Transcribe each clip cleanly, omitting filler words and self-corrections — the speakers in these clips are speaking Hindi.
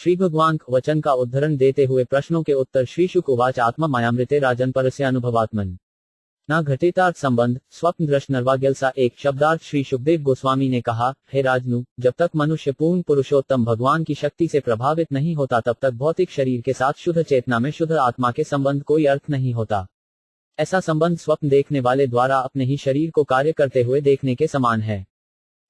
श्री भगवान वचन का उद्धरण देते हुए प्रश्नों के उत्तर श्री शुक उवाच आत्मा मायामृते राजन परस्य अनुभवात्मन न घटेतार्थ संबंध स्वप्न दृष्ट नर्वाग्यलसा। एक शब्दार्थ श्री सुखदेव गोस्वामी ने कहा, हे राजनु, जब तक मनुष्य पूर्ण पुरुषोत्तम भगवान की शक्ति से प्रभावित नहीं होता तब तक भौतिक शरीर के साथ शुद्ध चेतना में शुद्ध आत्मा के संबंध कोई अर्थ नहीं होता। ऐसा संबंध स्वप्न देखने वाले द्वारा अपने ही शरीर को कार्य करते हुए देखने के समान है।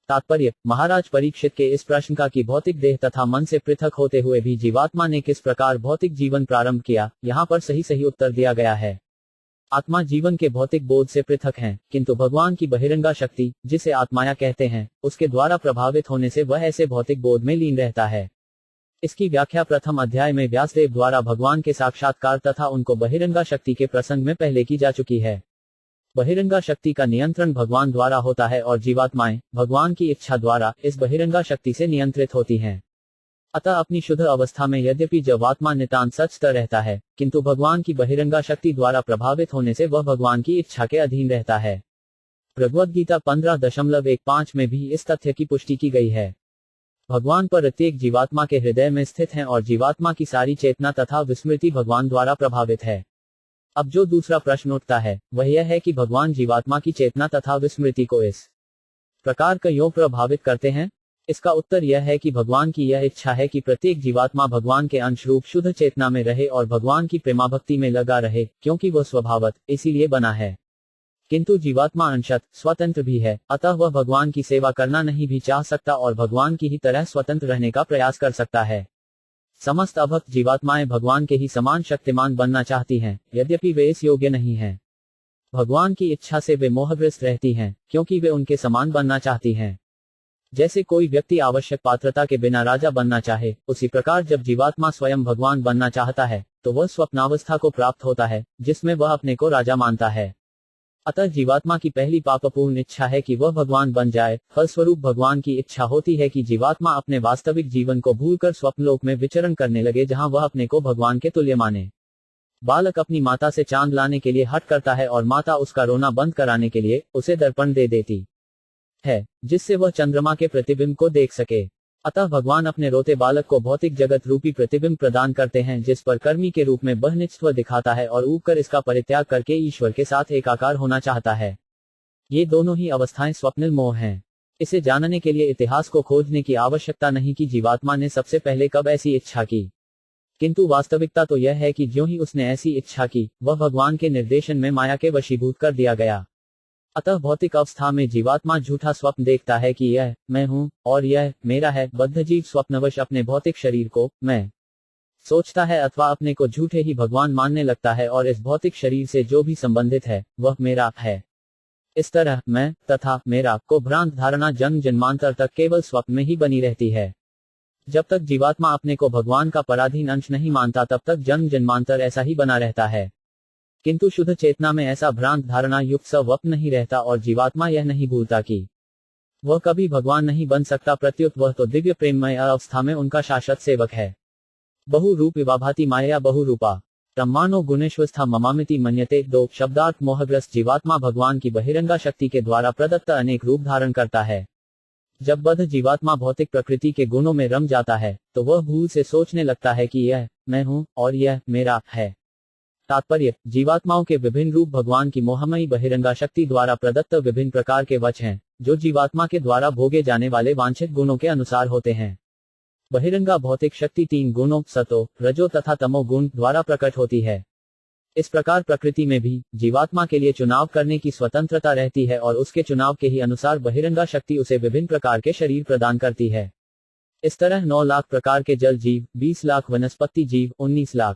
तात्पर्य, महाराज परीक्षित के इस प्रश्न का कि भौतिक देह तथा मन से पृथक होते हुए भी जीवात्मा ने किस प्रकार भौतिक जीवन प्रारंभ किया, यहाँ पर सही उत्तर दिया गया है। आत्मा जीवन के भौतिक बोध से पृथक है, किंतु भगवान की बहिरंगा शक्ति, जिसे आत्माया कहते हैं, उसके द्वारा प्रभावित होने से वह ऐसे भौतिक बोध में लीन रहता है। इसकी व्याख्या प्रथम अध्याय में व्यासदेव द्वारा भगवान के साक्षात्कार तथा उनको बहिरंगा शक्ति के प्रसंग में पहले की जा चुकी है। बहिरंगा शक्ति का नियंत्रण भगवान द्वारा होता है और जीवात्माएं भगवान की इच्छा द्वारा इस बहिरंगा शक्ति से नियंत्रित होती हैं। अतः अपनी शुद्ध अवस्था में यद्यपि जब आत्मा नितांत सचता रहता है, किंतु भगवान की बहिरंगा शक्ति द्वारा प्रभावित होने से वह भगवान की इच्छा के अधीन रहता है। भगवद गीता 15.15 में भी इस तथ्य की पुष्टि की गई है। भगवान पर प्रत्येक जीवात्मा के हृदय में स्थित है और जीवात्मा की सारी चेतना तथा विस्मृति भगवान द्वारा प्रभावित है। अब जो दूसरा प्रश्न उठता है वह यह है कि भगवान जीवात्मा की चेतना तथा विस्मृति को इस प्रकार क्यों प्रभावित करते हैं। इसका उत्तर यह है कि भगवान की यह इच्छा है कि प्रत्येक जीवात्मा भगवान के अंश रूप शुद्ध चेतना में रहे और भगवान की प्रेमाभक्ति में लगा रहे, क्योंकि वह स्वभावत इसीलिए बना है। किंतु जीवात्मा अंशत स्वतंत्र भी है, अतः वह भगवान की सेवा करना नहीं भी चाह सकता और भगवान की ही तरह स्वतंत्र रहने का प्रयास कर सकता है। समस्त अभक्त जीवात्माएं भगवान के ही समान शक्तिमान बनना चाहती हैं, यद्यपि वे इस योग्य नहीं हैं। भगवान की इच्छा से वे मोहग्रस्त रहती हैं, क्योंकि वे उनके समान बनना चाहती हैं। जैसे कोई व्यक्ति आवश्यक पात्रता के बिना राजा बनना चाहे, उसी प्रकार जब जीवात्मा स्वयं भगवान बनना चाहता है तो वह स्वप्नावस्था को प्राप्त होता है, जिसमें वह अपने को राजा मानता है। अतः जीवात्मा की पहली पापपूर्ण इच्छा है कि वह भगवान बन जाए। फलस्वरूप भगवान की इच्छा होती है कि जीवात्मा अपने वास्तविक जीवन को भूलकर स्वप्नलोक में विचरण करने लगे, जहां वह अपने को भगवान के तुल्य माने। बालक अपनी माता से चांद लाने के लिए हट करता है और माता उसका रोना बंद कराने के लिए उसे दर्पण दे देती है, जिससे वह चंद्रमा के प्रतिबिंब को देख सके। अतः भगवान अपने रोते बालक को भौतिक जगत रूपी प्रतिबिंब प्रदान करते हैं, जिस पर कर्मी के रूप में वह नित्व दिखाता है और ऊबकर इसका परित्याग करके ईश्वर के साथ एकाकार होना चाहता है। ये दोनों ही अवस्थाएं स्वप्निल मोह हैं। इसे जानने के लिए इतिहास को खोजने की आवश्यकता नहीं कि जीवात्मा ने सबसे पहले कब ऐसी इच्छा की, किंतु वास्तविकता तो यह है कि ज्यों ही उसने ऐसी इच्छा की, वह भगवान के निर्देशन में माया के वशीभूत कर दिया गया। अतः भौतिक अवस्था में जीवात्मा झूठा स्वप्न देखता है कि यह मैं हूं और यह मेरा है। बद्धजीव स्वप्नवश अपने भौतिक शरीर को मैं सोचता है अथवा अपने को झूठे ही भगवान मानने लगता है और इस भौतिक शरीर से जो भी संबंधित है वह मेरा है। इस तरह मैं तथा मेरा को भ्रांत धारणा जन्म जन्मांतर तक केवल स्वप्न में ही बनी रहती है। जब तक जीवात्मा अपने को भगवान का पराधीन अंश नहीं मानता तब तक जन्म जन्मांतर ऐसा ही बना रहता है। किंतु शुद्ध चेतना में ऐसा भ्रांत धारणा युक्त स्वप्न नहीं रहता और जीवात्मा यह नहीं भूलता कि वह कभी भगवान नहीं बन सकता, प्रत्युत वह तो दिव्य प्रेममय अवस्था में उनका शाश्वत सेवक है। बहुरूप विभाभाति माया बहुरूपा ब्रह्मांडो गुणेश्वस्था ममामिति मन्यते। 2 शब्दार्थ मोहग्रस्त जीवात्मा भगवान की बहिरंगा शक्ति के द्वारा प्रदत्त अनेक रूप धारण करता है। जब बद्ध जीवात्मा भौतिक प्रकृति के गुणों में रम जाता है तो वह भूल से सोचने लगता है कि यह मैं हूं और यह मेरा है। तात्पर्य, जीवात्माओं के विभिन्न रूप भगवान की मोहमयी बहिरंगा शक्ति द्वारा प्रदत्त विभिन्न प्रकार के वच हैं, जो जीवात्मा के द्वारा भोगे जाने वाले वांछित गुणों के अनुसार होते हैं। बहिरंगा भौतिक शक्ति 3 गुणों सतो, रजो तथा तमो गुण द्वारा प्रकट होती है। इस प्रकार प्रकृति में भी जीवात्मा के लिए चुनाव करने की स्वतंत्रता रहती है और उसके चुनाव के ही अनुसार बहिरंगा शक्ति उसे विभिन्न प्रकार के शरीर प्रदान करती है। इस तरह 9 लाख प्रकार के जल जीव, 20 लाख वनस्पति जीव, 19 लाख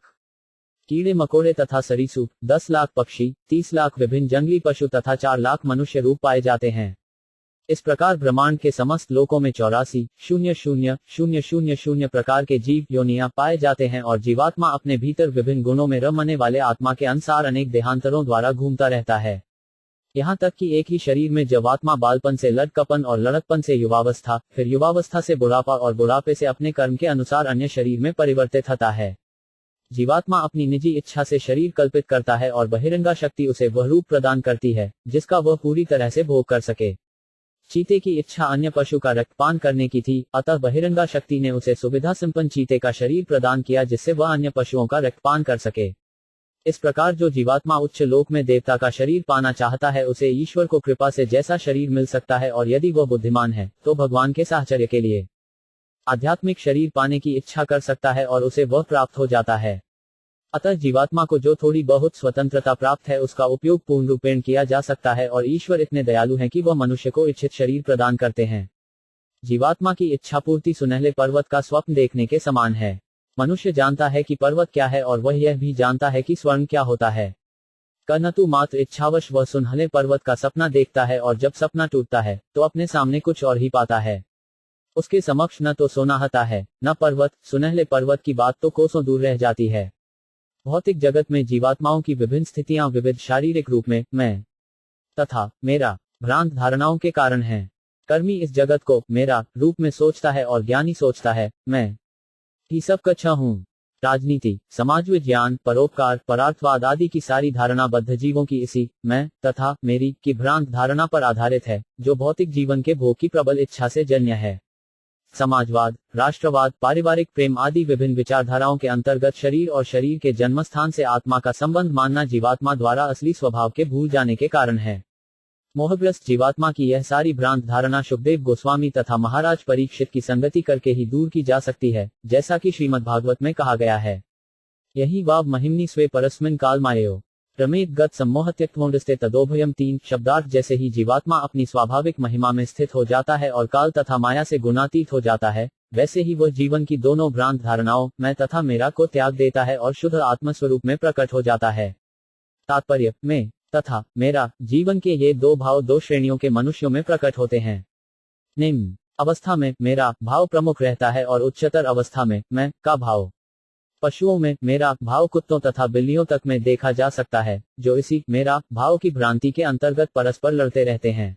कीड़े मकोड़े तथा सरीसृप, 10 लाख पक्षी, 30 लाख विभिन्न जंगली पशु तथा 4 लाख मनुष्य रूप पाए जाते हैं। इस प्रकार ब्रह्मांड के समस्त लोकों में 84,000,000 प्रकार के जीव योनियां पाए जाते हैं और जीवात्मा अपने भीतर विभिन्न गुणों में रमने वाले आत्मा के अनुसार अनेक देहांतरों द्वारा घूमता रहता है। यहाँ तक कि एक ही शरीर में जब आत्मा बालपन से लड़कपन और लड़कपन से युवावस्था, फिर युवावस्था से बुढ़ापा और बुढ़ापे से अपने कर्म के अनुसार अन्य शरीर में परिवर्तित होता है। जीवात्मा अपनी निजी इच्छा से शरीर कल्पित करता है और बहिरंगा शक्ति उसे वह रूप प्रदान करती है जिसका वह पूरी तरह से भोग कर सके। चीते की इच्छा अन्य पशु का रक्तपान करने की थी, अतः बहिरंगा शक्ति ने उसे सुविधा संपन्न चीते का शरीर प्रदान किया जिससे वह अन्य पशुओं का रक्तपान कर सके। इस प्रकार जो जीवात्मा उच्च लोक में देवता का शरीर पाना चाहता है उसे ईश्वर को कृपा से जैसा शरीर मिल सकता है, और यदि वह बुद्धिमान है तो भगवान के साहचर्य के लिए आध्यात्मिक शरीर पाने की इच्छा कर सकता है और उसे वह प्राप्त हो जाता है। अतः जीवात्मा को जो थोड़ी बहुत स्वतंत्रता प्राप्त है उसका उपयोग पूर्ण रूपेण किया जा सकता है, और ईश्वर इतने दयालु हैं कि वह मनुष्य को इच्छित शरीर प्रदान करते हैं। जीवात्मा की इच्छा पूर्ति सुनहले पर्वत का स्वप्न देखने के समान है। मनुष्य जानता है कि पर्वत क्या है और वह यह भी जानता है कि स्वर्ण क्या होता है। कर्नतु मात्र इच्छावश वह सुनहले पर्वत का सपना देखता है, और जब सपना टूटता है तो अपने सामने कुछ और ही पाता है। उसके समक्ष न तो सोनाहता है न पर्वत, सुनहले पर्वत की बात तो कोसों दूर रह जाती है। भौतिक जगत में जीवात्माओं की विभिन्न स्थितियां विविध शारीरिक रूप में मैं तथा मेरा भ्रांत धारणाओं के कारण हैं। कर्मी इस जगत को मेरा रूप में सोचता है और ज्ञानी सोचता है मैं ही सब कच्छा हूँ। राजनीति, समाज विज्ञान, परोपकार, परार्थवाद आदि की सारी धारणा बद्ध जीवों की इसी मैं तथा मेरी की भ्रांत धारणा पर आधारित है, जो भौतिक जीवन के भोग की प्रबल इच्छा से जन्य है। समाजवाद, राष्ट्रवाद, पारिवारिक प्रेम आदि विभिन्न विचारधाराओं के अंतर्गत शरीर और शरीर के जन्मस्थान से आत्मा का संबंध मानना जीवात्मा द्वारा असली स्वभाव के भूल जाने के कारण है। मोहग्रस्त जीवात्मा की यह सारी भ्रांत धारणा शुकदेव गोस्वामी तथा महाराज परीक्षित की संगति करके ही दूर की जा सकती है, जैसा कि श्रीमद् भागवत में कहा गया है। यही वाव महिम्नि स्वे परस्मिन कालमायो प्रमेत गत सम्मोहत्यक्तमोंडस्ते तदोभयम 3 शब्दार्थ जैसे ही जीवात्मा अपनी स्वाभाविक महिमा में स्थित हो जाता है और काल तथा माया से गुणातीत हो जाता है, वैसे ही वह जीवन की दोनों भ्रांत धारणाओं मैं तथा मेरा को त्याग देता है और शुद्ध आत्मस्वरूप में प्रकट हो जाता है। तात्पर्य, मैं तथा मेरा जीवन के ये दो भाव दो श्रेणियों के मनुष्यों में प्रकट होते हैं। निम्न अवस्था में मेरा भाव प्रमुख रहता है और उच्चतर अवस्था में मैं का भाव। पशुओं में मेरा भाव कुत्तों तथा बिल्लियों तक में देखा जा सकता है, जो इसी मेरा भाव की भ्रांति के अंतर्गत परस्पर लड़ते रहते हैं।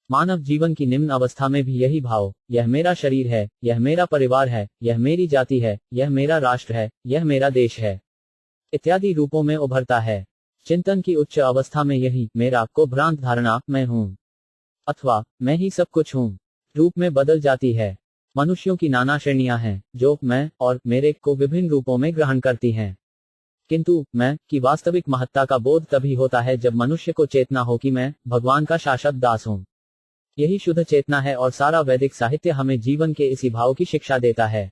मानव जीवन की निम्न अवस्था में भी यही भाव, यह मेरा शरीर है, यह मेरा परिवार है, यह मेरी जाति है, यह मेरा राष्ट्र है, यह मेरा देश है, इत्यादि रूपों में उभरता है। चिंतन की उच्च अवस्था में यही मेरा को भ्रांत धारणा मैं हूँ अथवा मैं ही सब कुछ हूँ रूप में बदल जाती है। मनुष्यों की नाना श्रेणियां हैं जो मैं और मेरे को विभिन्न रूपों में ग्रहण करती हैं, किंतु मैं की वास्तविक महत्ता का बोध तभी होता है जब मनुष्य को चेतना हो कि मैं भगवान का शाश्वत दास हूँ। यही शुद्ध चेतना है और सारा वैदिक साहित्य हमें जीवन के इसी भाव की शिक्षा देता है।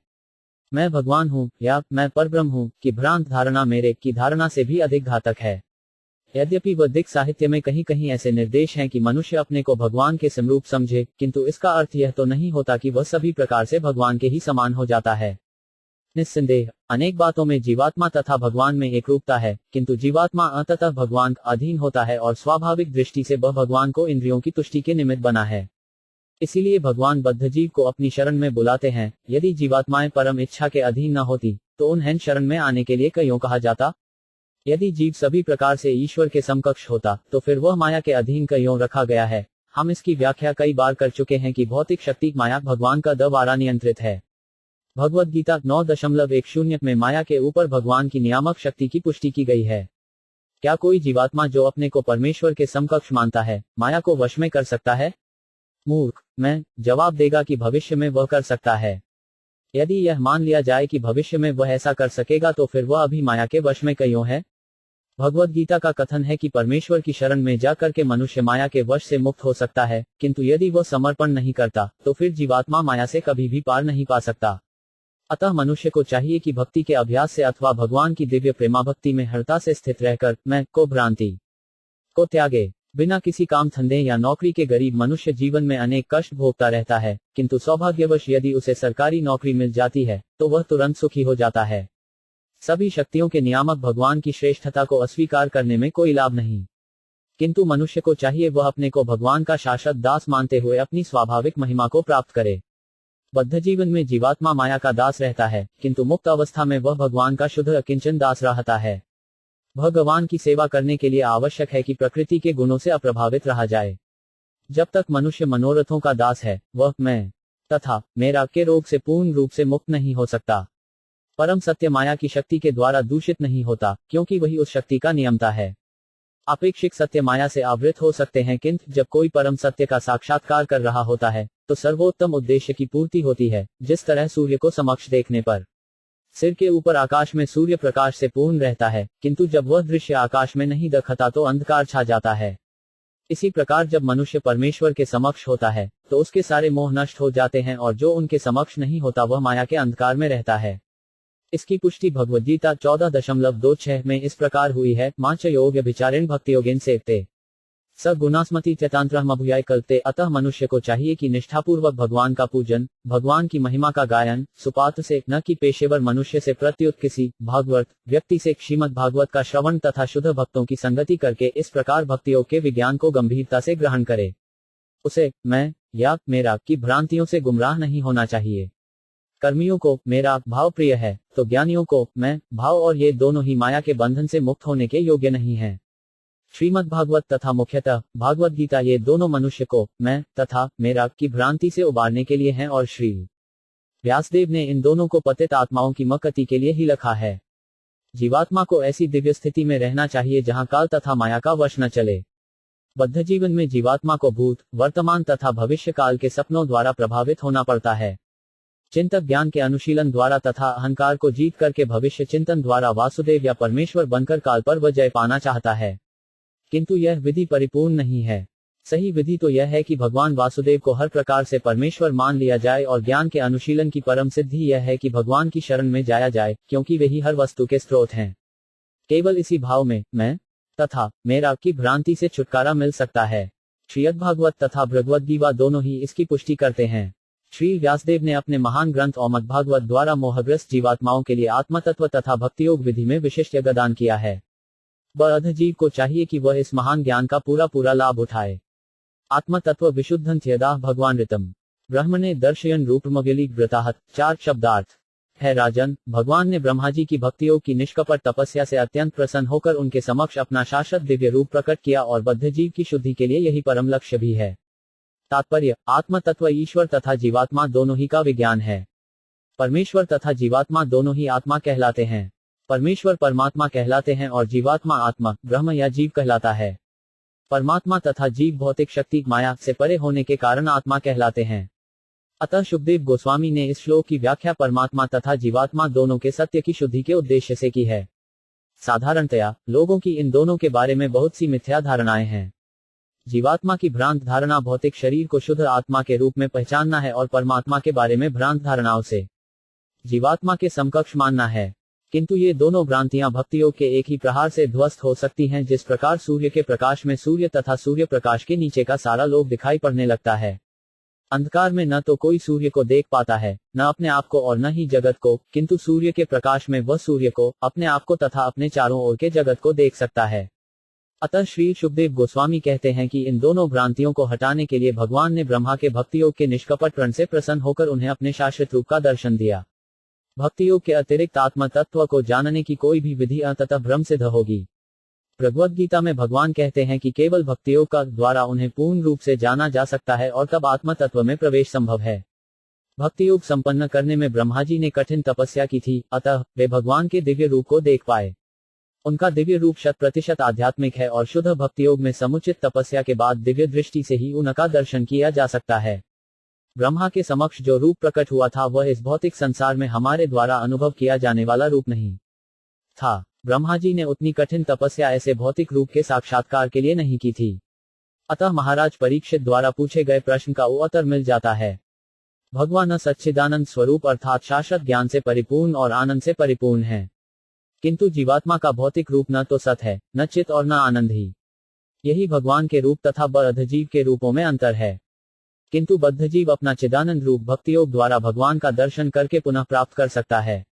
मैं भगवान हूँ या मैं परब्रह्म हूँ की भ्रांत धारणा मेरे की धारणा से भी अधिक घातक है। यद्यपि वैदिक साहित्य में कहीं कहीं ऐसे निर्देश हैं कि मनुष्य अपने को भगवान के समरूप समझे, किंतु इसका अर्थ यह तो नहीं होता कि वह सभी प्रकार से भगवान के ही समान हो जाता है। निस्संदेह अनेक बातों में जीवात्मा तथा भगवान में एक रूपता है, किंतु जीवात्मा अंततः भगवान का अधीन होता है और स्वाभाविक दृष्टि से वह भगवान को इंद्रियों की तुष्टि के निमित्त बना है। इसीलिए भगवान बद्ध जीव को अपनी शरण में बुलाते हैं। यदि जीवात्माएं परम इच्छा के अधीन न होती तो उन्हें शरण में आने के लिए क्यों कहा जाता। यदि जीव सभी प्रकार से ईश्वर के समकक्ष होता तो फिर वह माया के अधीन क्यों रखा गया है। हम इसकी व्याख्या कई बार कर चुके हैं कि भौतिक शक्ति माया भगवान का द्वारा नियंत्रित है। भगवद गीता 9.10 में माया के ऊपर भगवान की नियामक शक्ति की पुष्टि की गई है। क्या कोई जीवात्मा जो अपने को परमेश्वर के समकक्ष मानता है माया को वश में कर सकता है? मूर्ख, मैं जवाब देगा कि भविष्य में वह कर सकता है। यदि यह मान लिया जाए कि भविष्य में वह ऐसा कर सकेगा तो फिर वह अभी माया के वश में क्यों है। भगवद गीता का कथन है कि परमेश्वर की शरण में जाकर के मनुष्य माया के वश से मुक्त हो सकता है, किंतु यदि वह समर्पण नहीं करता तो फिर जीवात्मा माया से कभी भी पार नहीं पा सकता। अतः मनुष्य को चाहिए कि भक्ति के अभ्यास से अथवा भगवान की दिव्य प्रेमाभक्ति में हरता से स्थित रहकर मैं को भ्रांति को त्यागे। बिना किसी काम धंधे या नौकरी के गरीब मनुष्य जीवन में अनेक कष्ट भोगता रहता है, किंतु सौभाग्यवश यदि उसे सरकारी नौकरी मिल जाती है तो वह तुरंत सुखी हो जाता है। सभी शक्तियों के नियामक भगवान की श्रेष्ठता को अस्वीकार करने में कोई लाभ नहीं, किंतु मनुष्य को चाहिए वह अपने को भगवान का शाश्वत दास मानते हुए अपनी स्वाभाविक महिमा को प्राप्त करे। बद्ध जीवन में जीवात्मा माया का दास रहता है, किंतु मुक्त अवस्था में वह भगवान का शुद्ध अकिंचन दास रहता है। भगवान की सेवा करने के लिए आवश्यक है कि प्रकृति के गुणों से अप्रभावित रहा जाए। जब तक मनुष्य मनोरथों का दास है वह मैं तथा मेरा के रोग से पूर्ण रूप से मुक्त नहीं हो सकता। परम सत्य माया की शक्ति के द्वारा दूषित नहीं होता, क्योंकि वही उस शक्ति का नियमता है। आपेक्षिक सत्य माया से आवृत हो सकते हैं, किंतु जब कोई परम सत्य का साक्षात्कार कर रहा होता है तो सर्वोत्तम उद्देश्य की पूर्ति होती है। जिस तरह सूर्य को समक्ष देखने पर सिर के ऊपर आकाश में सूर्य प्रकाश से पूर्ण रहता है, किंतु जब वह दृश्य आकाश में नहीं दिखता तो अंधकार छा जाता है। इसी प्रकार जब मनुष्य परमेश्वर के समक्ष होता है तो उसके सारे मोह नष्ट हो जाते हैं, और जो उनके समक्ष नहीं होता वह माया के अंधकार में रहता है। इसकी पुष्टि भगवद गीता 14.26 में इस प्रकार हुई है, माच योग विचारेण भक्ति योगेन सेवते स गुणास्मति त्यतांत्रमभुयाय कल्पते। अतः मनुष्य को चाहिए कि निष्ठापूर्वक भगवान का पूजन, भगवान की महिमा का गायन सुपात्र से, न कि पेशेवर मनुष्य से, प्रत्युत किसी भागवत व्यक्ति से श्रीमद् भागवत का श्रवण तथा शुद्ध भक्तों की संगति करके इस प्रकार भक्ति योग के विज्ञान को गंभीरता से ग्रहण करे। उसे मैं या मेरा की भ्रांतियों से गुमराह नहीं होना चाहिए। कर्मियों को मेरा भाव प्रिय है तो ज्ञानियों को मैं भाव, और ये दोनों ही माया के बंधन से मुक्त होने के योग्य नहीं है। श्रीमद् भागवत तथा मुख्यतः भागवत गीता ये दोनों मनुष्य को मैं तथा मेरा की भ्रांति से उबारने के लिए हैं, और श्री व्यासदेव ने इन दोनों को पतित आत्माओं की मक्ति के लिए ही लिखा है। जीवात्मा को ऐसी दिव्य स्थिति में रहना चाहिए जहां काल तथा माया का वश न चले। बद्ध जीवन में जीवात्मा को भूत, वर्तमान तथा भविष्य काल के सपनों द्वारा प्रभावित होना पड़ता है। चिंतक ज्ञान के अनुशीलन द्वारा तथा अहंकार को जीत करके भविष्य चिंतन द्वारा वासुदेव या परमेश्वर बनकर काल पर विजय पाना चाहता है, किंतु यह विधि परिपूर्ण नहीं है। सही विधि तो यह है कि भगवान वासुदेव को हर प्रकार से परमेश्वर मान लिया जाए, और ज्ञान के अनुशीलन की परम सिद्धि यह है कि भगवान की शरण में जाया जाए, क्योंकि वे ही हर वस्तु के स्रोत हैं। केवल इसी भाव में मैं तथा मेरा की भ्रांति से छुटकारा मिल सकता है। श्रीमद् भागवत तथा भगवद गीता दोनों ही इसकी पुष्टि करते हैं। श्री व्यासदेव ने अपने महान ग्रंथ ओमद भागवत द्वारा मोहग्रस्त जीवात्माओं के लिए आत्मतत्व तथा भक्तियोग विधि में विशिष्ट योगदान किया है। बद्ध जीव को चाहिए कि वह इस महान ज्ञान का पूरा लाभ उठाए। आत्मतत्व विशुद्धं त्यदा भगवान ऋतम ब्रह्मणे दर्शयन रूपमगली व्रताहत। 4 शब्दार्थ है। राजन, भगवान ने ब्रह्मा जी की भक्तियोग की निष्कपट तपस्या से अत्यंत प्रसन्न होकर उनके समक्ष अपना शाश्वत दिव्य रूप प्रकट किया, और बद्ध जीव की शुद्धि के लिए यही परम लक्ष्य भी है। तात्पर्य, आत्म तत्व ईश्वर तथा जीवात्मा दोनों ही का विज्ञान है। परमेश्वर तथा जीवात्मा दोनों ही आत्मा कहलाते हैं। परमेश्वर परमात्मा कहलाते हैं और जीवात्मा आत्मा, ब्रह्म या जीव कहलाता है। परमात्मा तथा जीव भौतिक शक्ति माया से परे होने के कारण आत्मा कहलाते हैं। अतः शुकदेव गोस्वामी ने इस श्लोक की व्याख्या परमात्मा तथा जीवात्मा दोनों के सत्य की शुद्धि के उद्देश्य से की है। साधारणतया लोगों की इन दोनों के बारे में बहुत सी मिथ्या धारणाएं हैं। जीवात्मा की भ्रांत धारणा भौतिक शरीर को शुद्ध आत्मा के रूप में पहचानना है, और परमात्मा के बारे में भ्रांत धारणाओं से जीवात्मा के समकक्ष मानना है। किंतु ये दोनों भ्रांतियां भक्तियोग के एक ही प्रहार से ध्वस्त हो सकती हैं। जिस प्रकार सूर्य के प्रकाश में सूर्य तथा सूर्य प्रकाश के नीचे का सारा लोक दिखाई पड़ने लगता है। अंधकार में न तो कोई सूर्य को देख पाता है, न अपने आप को और न ही जगत को, किंतु सूर्य के प्रकाश में वह सूर्य को, अपने आप को तथा अपने चारों ओर के जगत को देख सकता है। अतः श्री शुकदेव गोस्वामी कहते हैं कि इन दोनों भ्रांतियों को हटाने के लिए भगवान ने ब्रह्मा के भक्तियोग के निष्कपट प्रण से प्रसन्न होकर उन्हें अपने शाश्वत रूप का दर्शन दिया। भक्तियोग के अतिरिक्त आत्म तत्व को जानने की कोई भी विधि अंततः भ्रम सिद्ध होगी। भगवद गीता में भगवान कहते हैं कि केवल भक्तियोग का द्वारा उन्हें पूर्ण रूप से जाना जा सकता है, और तब आत्म तत्व में प्रवेश संभव है। भक्तियोग संपन्न करने में ब्रह्मा जी ने कठिन तपस्या की थी, अतः वे भगवान के दिव्य रूप को देख पाए। उनका दिव्य रूप 100% आध्यात्मिक है, और शुद्ध भक्तियोग में समुचित तपस्या के बाद दिव्य दृष्टि से ही उनका दर्शन किया जा सकता है। ब्रह्मा के समक्ष जो रूप प्रकट हुआ था वह इस भौतिक संसार में हमारे द्वारा अनुभव किया जाने वाला रूप नहीं था। ब्रह्मा जी ने उतनी कठिन तपस्या ऐसे भौतिक रूप के साक्षात्कार के लिए नहीं की थी। अतः महाराज परीक्षित द्वारा पूछे गए प्रश्न का उत्तर मिल जाता है। भगवान सच्चिदानंद स्वरूप अर्थात शाश्वत ज्ञान से परिपूर्ण और आनंद से परिपूर्ण है, किंतु जीवात्मा का भौतिक रूप न तो सत है, न चित और न आनंद ही। यही भगवान के रूप तथा बद्ध जीव के रूपों में अंतर है। किंतु बद्ध जीव अपना चिदानंद रूप भक्तियोग द्वारा भगवान का दर्शन करके पुनः प्राप्त कर सकता है।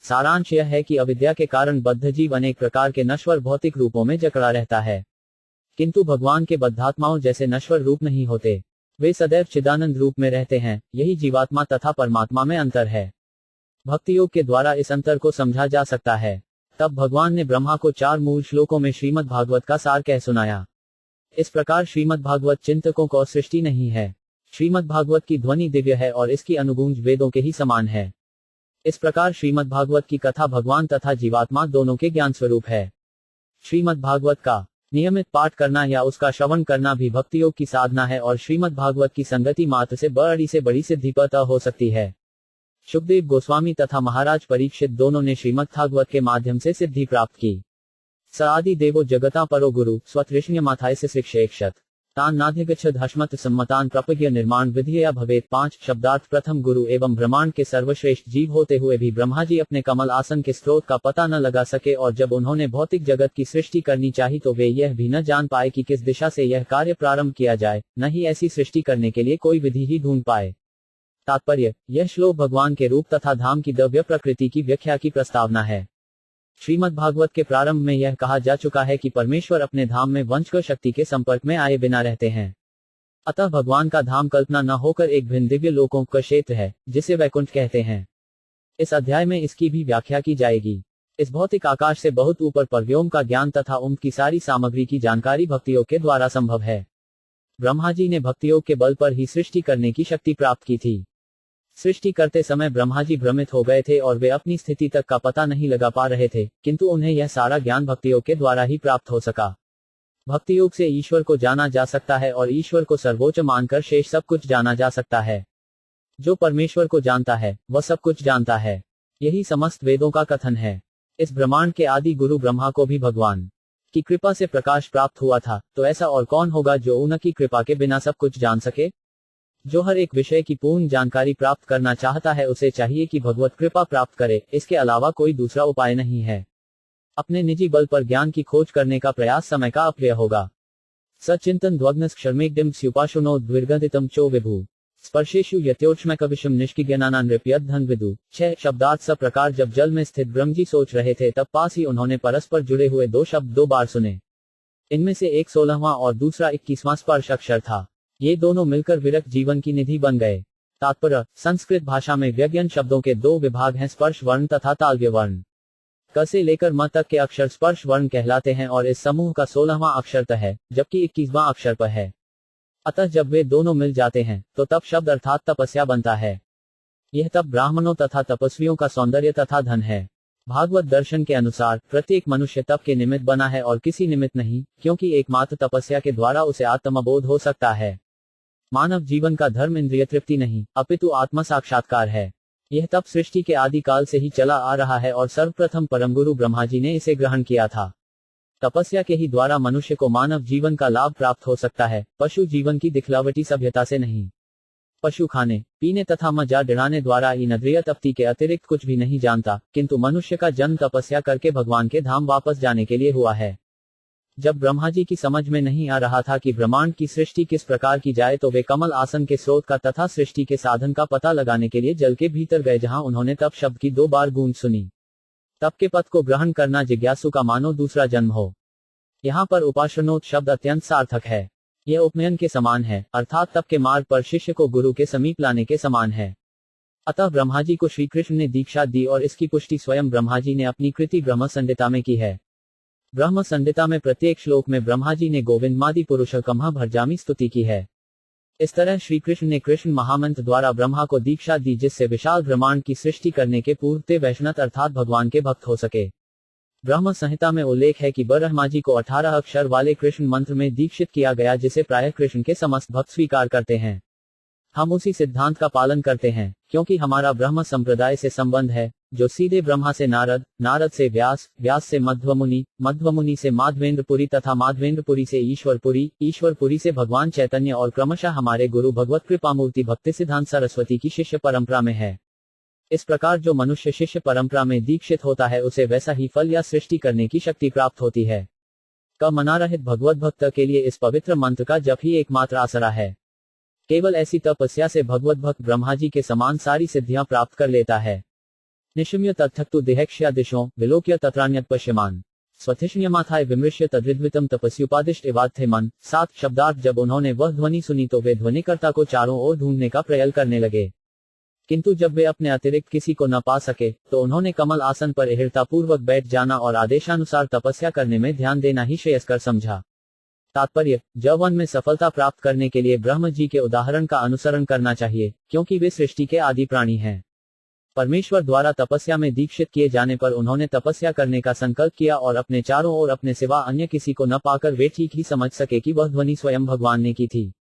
सारांश यह है कि अविद्या के कारण बद्ध जीव अनेक प्रकार के नश्वर भौतिक रूपों में जकड़ा रहता है, किंतु भगवान के बद्धात्माओं जैसे नश्वर रूप नहीं होते, वे सदैव चिदानंद रूप में रहते हैं। यही जीवात्मा तथा परमात्मा में अंतर है। भक्तियोग के द्वारा इस अंतर को समझा जा सकता है। तब भगवान ने ब्रह्मा को 4 मूल श्लोकों में श्रीमद् भागवत का सार कह सुनाया। इस प्रकार श्रीमद् भागवत चिंतकों को सृष्टि नहीं है। श्रीमद् भागवत की ध्वनि दिव्य है और इसकी अनुगूंज वेदों के ही समान है। इस प्रकार श्रीमद् भागवत की कथा भगवान तथा जीवात्मा दोनों के ज्ञान स्वरूप है। श्रीमद् भागवत का नियमित पाठ करना या उसका श्रवण करना भी भक्ति योग की साधना है और श्रीमद् भागवत की संगति मात्र से बड़ी सिद्धि पता हो सकती है। शुकदेव गोस्वामी तथा महाराज परीक्षित दोनों ने श्रीमद् भागवत के माध्यम से सिद्धि प्राप्त की। स आदि देवो जगता परो गुरु स्वतृष्ण्य माथाय से शिक्षेक्षत तान नाधिगच्छद हश्मत सम्मतान प्रपज्ञ निर्माण विधिया भवेत। 5 शब्दार्थ। प्रथम, गुरु एवं ब्रह्मांड के सर्वश्रेष्ठ जीव होते हुए भी ब्रह्मा जी अपने कमल आसन के स्रोत का पता न लगा सके और जब उन्होंने भौतिक जगत की सृष्टि करनी चाही तो वे यह भी न जान पाए कि किस दिशा से यह कार्य प्रारंभ किया जाए, न ही ऐसी सृष्टि करने के लिए कोई विधि ही ढूंढ पाए। तात्पर्य, यह श्लोक भगवान के रूप तथा धाम की दिव्य प्रकृति की व्याख्या की प्रस्तावना है। श्रीमद् भागवत के प्रारंभ में यह कहा जा चुका है कि परमेश्वर अपने धाम में वंशक शक्ति के संपर्क में आए बिना रहते हैं। अतः भगवान का धाम कल्पना न होकर एक भिन्न दिव्य लोकों का क्षेत्र है जिसे वैकुंठ कहते हैं। इस अध्याय में इसकी भी व्याख्या की जाएगी। इस भौतिक आकाश से बहुत ऊपर पर व्योम का ज्ञान तथा उम्म की सारी सामग्री की जानकारी भक्तियोग के द्वारा संभव है। ब्रह्मा जी ने भक्तियोग के बल पर ही सृष्टि करने की शक्ति प्राप्त की थी। सृष्टि करते समय ब्रह्मा जी भ्रमित हो गए थे और वे अपनी स्थिति तक का पता नहीं लगा पा रहे थे, किंतु उन्हें यह सारा ज्ञान भक्तियोग के द्वारा ही प्राप्त हो सका। भक्तियोग से ईश्वर को जाना जा सकता है और ईश्वर को सर्वोच्च मानकर शेष सब कुछ जाना जा सकता है। जो परमेश्वर को जानता है वह सब कुछ जानता है, यही समस्त वेदों का कथन है। इस ब्रह्मांड के आदि गुरु ब्रह्मा को भी भगवान की कृपा से प्रकाश प्राप्त हुआ था, तो ऐसा और कौन होगा जो उनकी कृपा के बिना सब कुछ जान सके। जो हर एक विषय की पूर्ण जानकारी प्राप्त करना चाहता है उसे चाहिए कि भगवत कृपा प्राप्त करे, इसके अलावा कोई दूसरा उपाय नहीं है। अपने निजी बल पर ज्ञान की खोज करने का प्रयास समय का अपव्यय होगा। सचिंतन ध्वग्नस क्षर्मेग्दिम स्युपाशुनो द्विर्गंधितम चो विभु स्पर्शेषु यत्योष्मकविषम निष्किज्ञानान नृप्यद्धन विदु। 6 शब्दार्थ। सब प्रकार जब जल में स्थित ब्रह्म जी सोच रहे थे तब पास ही उन्होंने परस्पर जुड़े हुए 2 शब्द 2 बार सुने। इनमें से एक 16वां और दूसरा 21वां स्पर्श अक्षर था। ये दोनों मिलकर विरक्त जीवन की निधि बन गए। तात्पर्य, संस्कृत भाषा में व्यंजन शब्दों के 2 विभाग हैं, स्पर्श वर्ण तथा तालव्य वर्ण। क से लेकर म तक के अक्षर स्पर्श वर्ण कहलाते हैं और इस समूह का 16वां अक्षर त है, जबकि 21वां अक्षर प है। अतः जब वे दोनों मिल जाते हैं तो तप शब्द अर्थात तपस्या बनता है। यह तप ब्राह्मणों तथा तपस्वियों का सौंदर्य तथा धन है। भागवत दर्शन के अनुसार प्रत्येक मनुष्य तप के निमित्त बना है और किसी निमित्त नहीं, क्योंकि एकमात्र तपस्या के द्वारा उसे आत्मबोध हो सकता है। मानव जीवन का धर्म इंद्रिय तृप्ति नहीं अपितु आत्म साक्षात्कार है। यह तप सृष्टि के आदि काल से ही चला आ रहा है और सर्वप्रथम परमगुरु ब्रह्मा जी ने इसे ग्रहण किया था। तपस्या के ही द्वारा मनुष्य को मानव जीवन का लाभ प्राप्त हो सकता है, पशु जीवन की दिखलावटी सभ्यता से नहीं। पशु खाने पीने तथा मजा डिड़ाने द्वारा इंद्रिय तृप्ति के अतिरिक्त कुछ भी नहीं जानता, किंतु मनुष्य का जन्म तपस्या करके भगवान के धाम वापस जाने के लिए हुआ है। जब ब्रह्मा जी की समझ में नहीं आ रहा था कि ब्रह्मांड की सृष्टि किस प्रकार की जाए तो वे कमल आसन के स्रोत का तथा सृष्टि के साधन का पता लगाने के लिए जल के भीतर गए, जहां उन्होंने तप शब्द की 2 बार गूंज सुनी। तप के पद को ग्रहण करना जिज्ञासु का मानो दूसरा जन्म हो। यहाँ पर उपासनोत शब्द अत्यंत सार्थक है। यह उपनयन के समान है, अर्थात तप के मार्ग पर शिष्य को गुरु के समीप लाने के समान है। अतः ब्रह्मा जी को श्री कृष्ण ने दीक्षा दी और इसकी पुष्टि स्वयं ब्रह्मा जी ने अपनी कृति ब्रह्म संहिता में की है। ब्रह्म संहिता में प्रत्येक श्लोक में ब्रह्मा जी ने गोविंदमादि पुरुषोत्तम भरजामी स्तुति की है। इस तरह श्री कृष्ण ने कृष्ण महामंत्र द्वारा ब्रह्मा को दीक्षा दी, जिससे विशाल ब्रह्मांड की सृष्टि करने के पूर्व ते वैष्णव अर्थात भगवान के भक्त हो सके। ब्रह्म संहिता में उल्लेख है कि ब्रह्मा जी को 18 अक्षर वाले कृष्ण मंत्र में दीक्षित किया गया, जिसे प्रायः कृष्ण के समस्त भक्त स्वीकार करते हैं। हम उसी सिद्धांत का पालन करते हैं, क्योंकि हमारा ब्रह्म संप्रदाय से संबंध है, जो सीधे ब्रह्मा से नारद, नारद से व्यास, व्यास से मध्वमुनि, मध्वमुनि से माधवेंद्रपुरी तथा माधवेंद्रपुरी से ईश्वरपुरी, ईश्वरपुरी से भगवान चैतन्य और क्रमशः हमारे गुरु भगवत कृपामूर्ति भक्ति सिद्धांत सरस्वती की शिष्य परंपरा में है। इस प्रकार जो मनुष्य शिष्य परंपरा में दीक्षित होता है उसे वैसा ही फल या सृष्टि करने की शक्ति प्राप्त होती है। क मनारहित भगवत भक्त के लिए इस पवित्र मंत्र का जप ही एकमात्र आसरा है। केवल ऐसी तपस्या से भगवत भक्त ब्रह्मा जी के समान सारी सिद्धियां प्राप्त कर लेता है। निशम्य तत्थक्तु देहक्ष्या दिशों विलोक्य तत्रान्यत पश्यमान स्वथिष्ण्यमाथाय विमृश्य तद्विद्वितम तपस्युपादिष्ट इवात्थे मन। 7 शब्दार्थ। जब उन्होंने वह ध्वनि सुनी तो वे ध्वनिकर्ता को चारों ओर ढूंढने का प्रयास करने लगे, किंतु जब वे अपने अतिरिक्त किसी को न पा सके तो उन्होंने कमल आसन पर एहड़तापूर्वक बैठ जाना और आदेशानुसार तपस्या करने में ध्यान देना ही श्रेयस्कर समझा। तात्पर्य, जवन में सफलता प्राप्त करने के लिए ब्रह्म जी के उदाहरण का अनुसरण करना चाहिए, क्योंकि वे सृष्टि के आदि प्राणी हैं। परमेश्वर द्वारा तपस्या में दीक्षित किए जाने पर उन्होंने तपस्या करने का संकल्प किया और अपने चारों ओर अपने सिवा अन्य किसी को न पाकर वे ठीक ही समझ सके कि वह ध्वनि स्वयं भगवान ने की थी।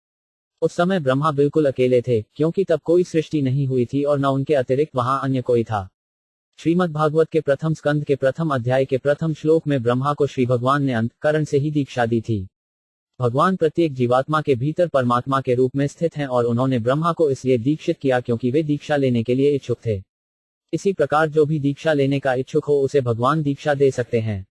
उस समय ब्रह्मा बिल्कुल अकेले थे, क्योंकि तब कोई सृष्टि नहीं हुई थी और न उनके अतिरिक्त वहां अन्य कोई था। श्रीमद् भागवत के प्रथम स्कंद के प्रथम अध्याय के प्रथम श्लोक में ब्रह्मा को श्री भगवान ने अंतःकरण से ही दीक्षा दी थी। भगवान प्रत्येक जीवात्मा के भीतर परमात्मा के रूप में स्थित हैं और उन्होंने ब्रह्मा को इसलिए दीक्षित किया क्योंकि वे दीक्षा लेने के लिए इच्छुक थे। इसी प्रकार जो भी दीक्षा लेने का इच्छुक हो उसे भगवान दीक्षा दे सकते हैं।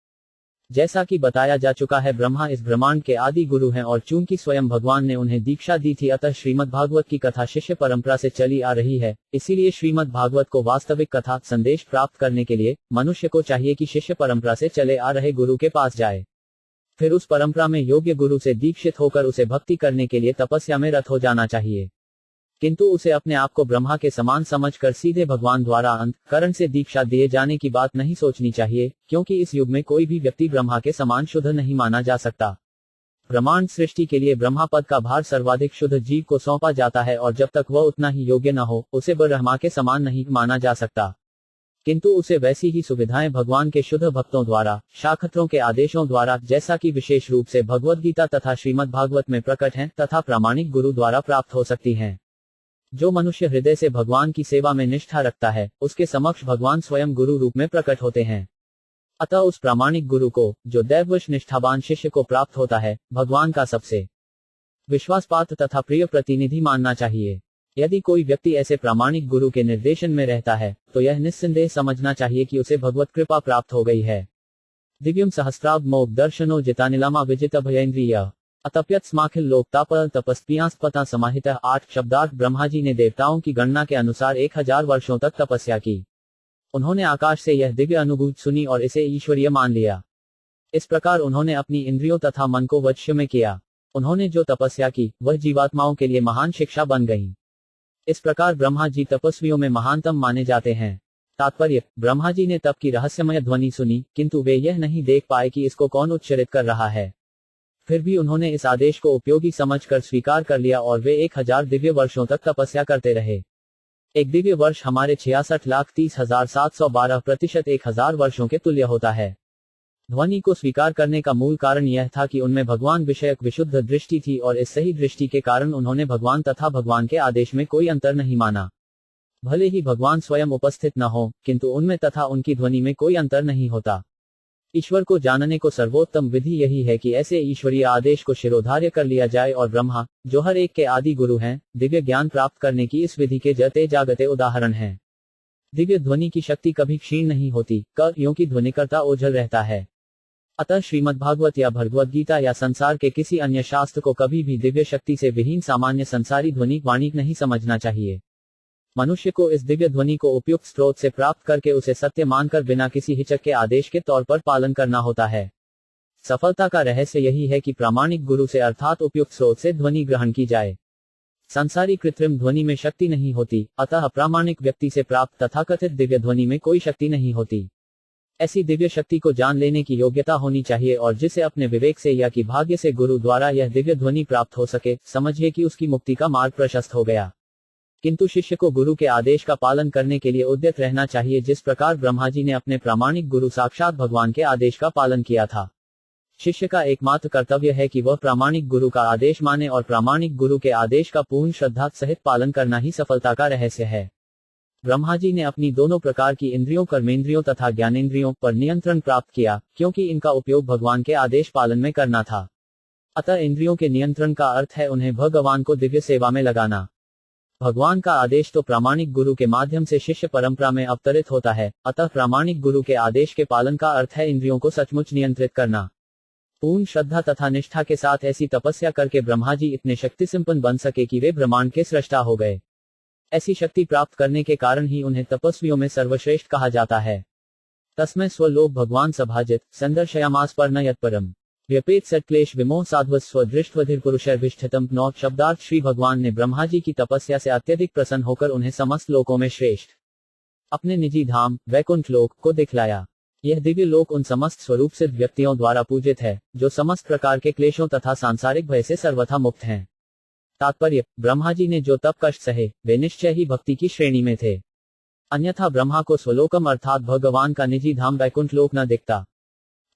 जैसा कि बताया जा चुका है, ब्रह्मा इस ब्रह्मांड के आदि गुरु हैं और चूंकि स्वयं भगवान ने उन्हें दीक्षा दी थी, अतः श्रीमद् भागवत की कथा शिष्य परंपरा से चली आ रही है। इसीलिए श्रीमद् भागवत को वास्तविक कथा संदेश प्राप्त करने के लिए मनुष्य को चाहिए कि शिष्य परंपरा से चले आ रहे गुरु के पास जाए, फिर उस परंपरा में योग्य गुरु से दीक्षित होकर उसे भक्ति करने के लिए तपस्या में रत हो जाना चाहिए। किंतु उसे अपने आप को ब्रह्मा के समान समझकर सीधे भगवान द्वारा अंतःकरण से दीक्षा दिए जाने की बात नहीं सोचनी चाहिए, क्योंकि इस युग में कोई भी व्यक्ति ब्रह्मा के समान शुद्ध नहीं माना जा सकता। ब्रह्मांड सृष्टि के लिए ब्रह्मा पद का भार सर्वाधिक शुद्ध जीव को सौंपा जाता है और जब तक वह उतना ही योग्य न हो उसे ब्रह्मा के समान नहीं माना जा सकता। किंतु उसे वैसी ही सुविधाएं भगवान के शुद्ध भक्तों द्वारा, शाखत्रों के आदेशों द्वारा, जैसा कि विशेष रूप से भगवद गीता तथा श्रीमद् भागवत में प्रकट हैं, तथा प्रामाणिक गुरु द्वारा प्राप्त हो सकती हैं। जो मनुष्य हृदय से भगवान की सेवा में निष्ठा रखता है, उसके समक्ष भगवान स्वयं गुरु रूप में प्रकट होते हैं। अतः उस प्रामाणिक गुरु को, जो दैववश निष्ठावान शिष्य को प्राप्त होता है, भगवान का सबसे विश्वासपात्र तथा प्रिय प्रतिनिधि मानना चाहिए। यदि कोई व्यक्ति ऐसे प्रामाणिक गुरु के निर्देशन में रहता है, तो यह निस्संदेह समझना चाहिए कि उसे भगवत कृपा प्राप्त हो गई है। दिव्यम सहस्त्राब्द मोक्ष दर्शनो जितानिलामा विजित भयेन्द्रिय अतप्यत स्माखिल लोकतापल तपस्पियांस्पता समाहित 8 शब्दार्थ। ब्रह्मा जी ने देवताओं की गणना के अनुसार 1000 वर्षों तक तपस्या की। उन्होंने आकाश से यह दिव्य अनुभूति सुनी और इसे ईश्वरीय मान लिया। इस प्रकार उन्होंने अपनी इंद्रियों तथा मन को वश में किया। उन्होंने जो तपस्या की वह जीवात्माओं के लिए महान शिक्षा बन गई। इस प्रकार ब्रह्मा जी तपस्वियों में महानतम माने जाते हैं। तात्पर्य, ब्रह्मा जी ने तप की रहस्यमय ध्वनि सुनी, किंतु वे यह नहीं देख पाए कि इसको कौन उच्चारित कर रहा है। फिर भी उन्होंने इस आदेश को उपयोगी समझकर स्वीकार कर लिया और वे 1000 दिव्य वर्षों तक तपस्या करते रहे। एक दिव्य वर्ष हमारे 66,30,712 प्रतिशत 1000 वर्षों के तुल्य होता है। ध्वनि को स्वीकार करने का मूल कारण यह था कि उनमें भगवान विषयक विशुद्ध दृष्टि थी और इस सही दृष्टि के कारण उन्होंने भगवान तथा भगवान के आदेश में कोई अंतर नहीं माना। भले ही भगवान स्वयं उपस्थित न हो, किंतु उनमें तथा उनकी ध्वनि में कोई अंतर नहीं होता। ईश्वर को जानने को सर्वोत्तम विधि यही है कि ऐसे ईश्वरीय आदेश को शिरोधार्य कर लिया जाए और ब्रह्मा, जो हर एक के आदि गुरु हैं, दिव्य ज्ञान प्राप्त करने की इस विधि के जते जागते उदाहरण हैं। दिव्य ध्वनि की शक्ति कभी क्षीण नहीं होती, क्योंकि ध्वनिकर्ता ओझल रहता है। अतः श्रीमद् भागवत या भगवद गीता या संसार के किसी अन्य शास्त्र को कभी भी दिव्य शक्ति से विहीन सामान्य संसारी ध्वनि वाणी नहीं समझना चाहिए। मनुष्य को इस दिव्य ध्वनि को उपयुक्त स्रोत से प्राप्त करके उसे सत्य मानकर बिना किसी हिचक के आदेश के तौर पर पालन करना होता है। सफलता का रहस्य यही है कि प्रामाणिक गुरु से अर्थात उपयुक्त स्रोत से ध्वनि ग्रहण की जाए। संसारी कृत्रिम ध्वनि में शक्ति नहीं होती, अतः अप्रामाणिक व्यक्ति से प्राप्त तथाकथित दिव्य ध्वनि में कोई शक्ति नहीं होती। ऐसी दिव्य शक्ति को जान लेने की योग्यता होनी चाहिए और जिसे अपने विवेक से या कि भाग्य से गुरु द्वारा यह दिव्य ध्वनि प्राप्त हो सके, समझिए कि उसकी मुक्ति का मार्ग प्रशस्त हो गया। किंतु शिष्य को गुरु के आदेश का पालन करने के लिए उद्यत रहना चाहिए, जिस प्रकार ब्रह्मा जी ने अपने प्रामाणिक गुरु साक्षात भगवान के आदेश का पालन किया था। शिष्य का एकमात्र कर्तव्य है कि वह प्रामाणिक गुरु का आदेश माने और प्रामाणिक गुरु के आदेश का पूर्ण श्रद्धा सहित पालन करना ही सफलता का रहस्य है। ब्रह्मा जी ने अपनी दोनों प्रकार की इंद्रियों, कर्मेंद्रियों तथा ज्ञानेंद्रियों पर नियंत्रण प्राप्त किया, क्योंकि इनका उपयोग भगवान के आदेश पालन में करना था। अतः इंद्रियों के नियंत्रण का अर्थ है उन्हें भगवान को दिव्य सेवा में लगाना। भगवान का आदेश तो प्रामाणिक गुरु के माध्यम से शिष्य परंपरा में अवतरित होता है, अतः प्रामाणिक गुरु के आदेश के पालन का अर्थ है इंद्रियों को सचमुच नियंत्रित करना। पूर्ण श्रद्धा तथा निष्ठा के साथ ऐसी तपस्या करके ब्रह्मा जी इतने शक्तिसंपन्न बन सके कि वे ब्रह्मांड के सृष्टा हो गए। ऐसी शक्ति प्राप्त करने के कारण ही उन्हें तपस्वियों में सर्वश्रेष्ठ कहा जाता है। तस्मै स्वलोक भगवान सभाजित संदर्शयामास पर न यत्परम व्यपेत सत्क्लेश विमोह साध्वस्व दृष्टवधिर पुरुषैर्विष्ठितम। 9 शब्दार्थ। श्री भगवान ने ब्रह्मा जी की तपस्या से अत्यधिक प्रसन्न होकर उन्हें समस्त लोकों में श्रेष्ठ अपने निजी धाम वैकुंठ लोक को दिखलाया। यह दिव्य लोक उन समस्त स्वरूप सिद्ध व्यक्तियों द्वारा पूजित है, जो समस्त प्रकार के क्लेशों तथा सांसारिक भय से सर्वथा मुक्त हैं। तात्पर्य, ब्रह्मा जी ने जो तप कष्ट सहे, वे निश्चय ही भक्ति की श्रेणी में थे। अन्यथा ब्रह्मा को स्वलोकम अर्थात भगवान का निजी धाम वैकुंठ लोक न दिखता।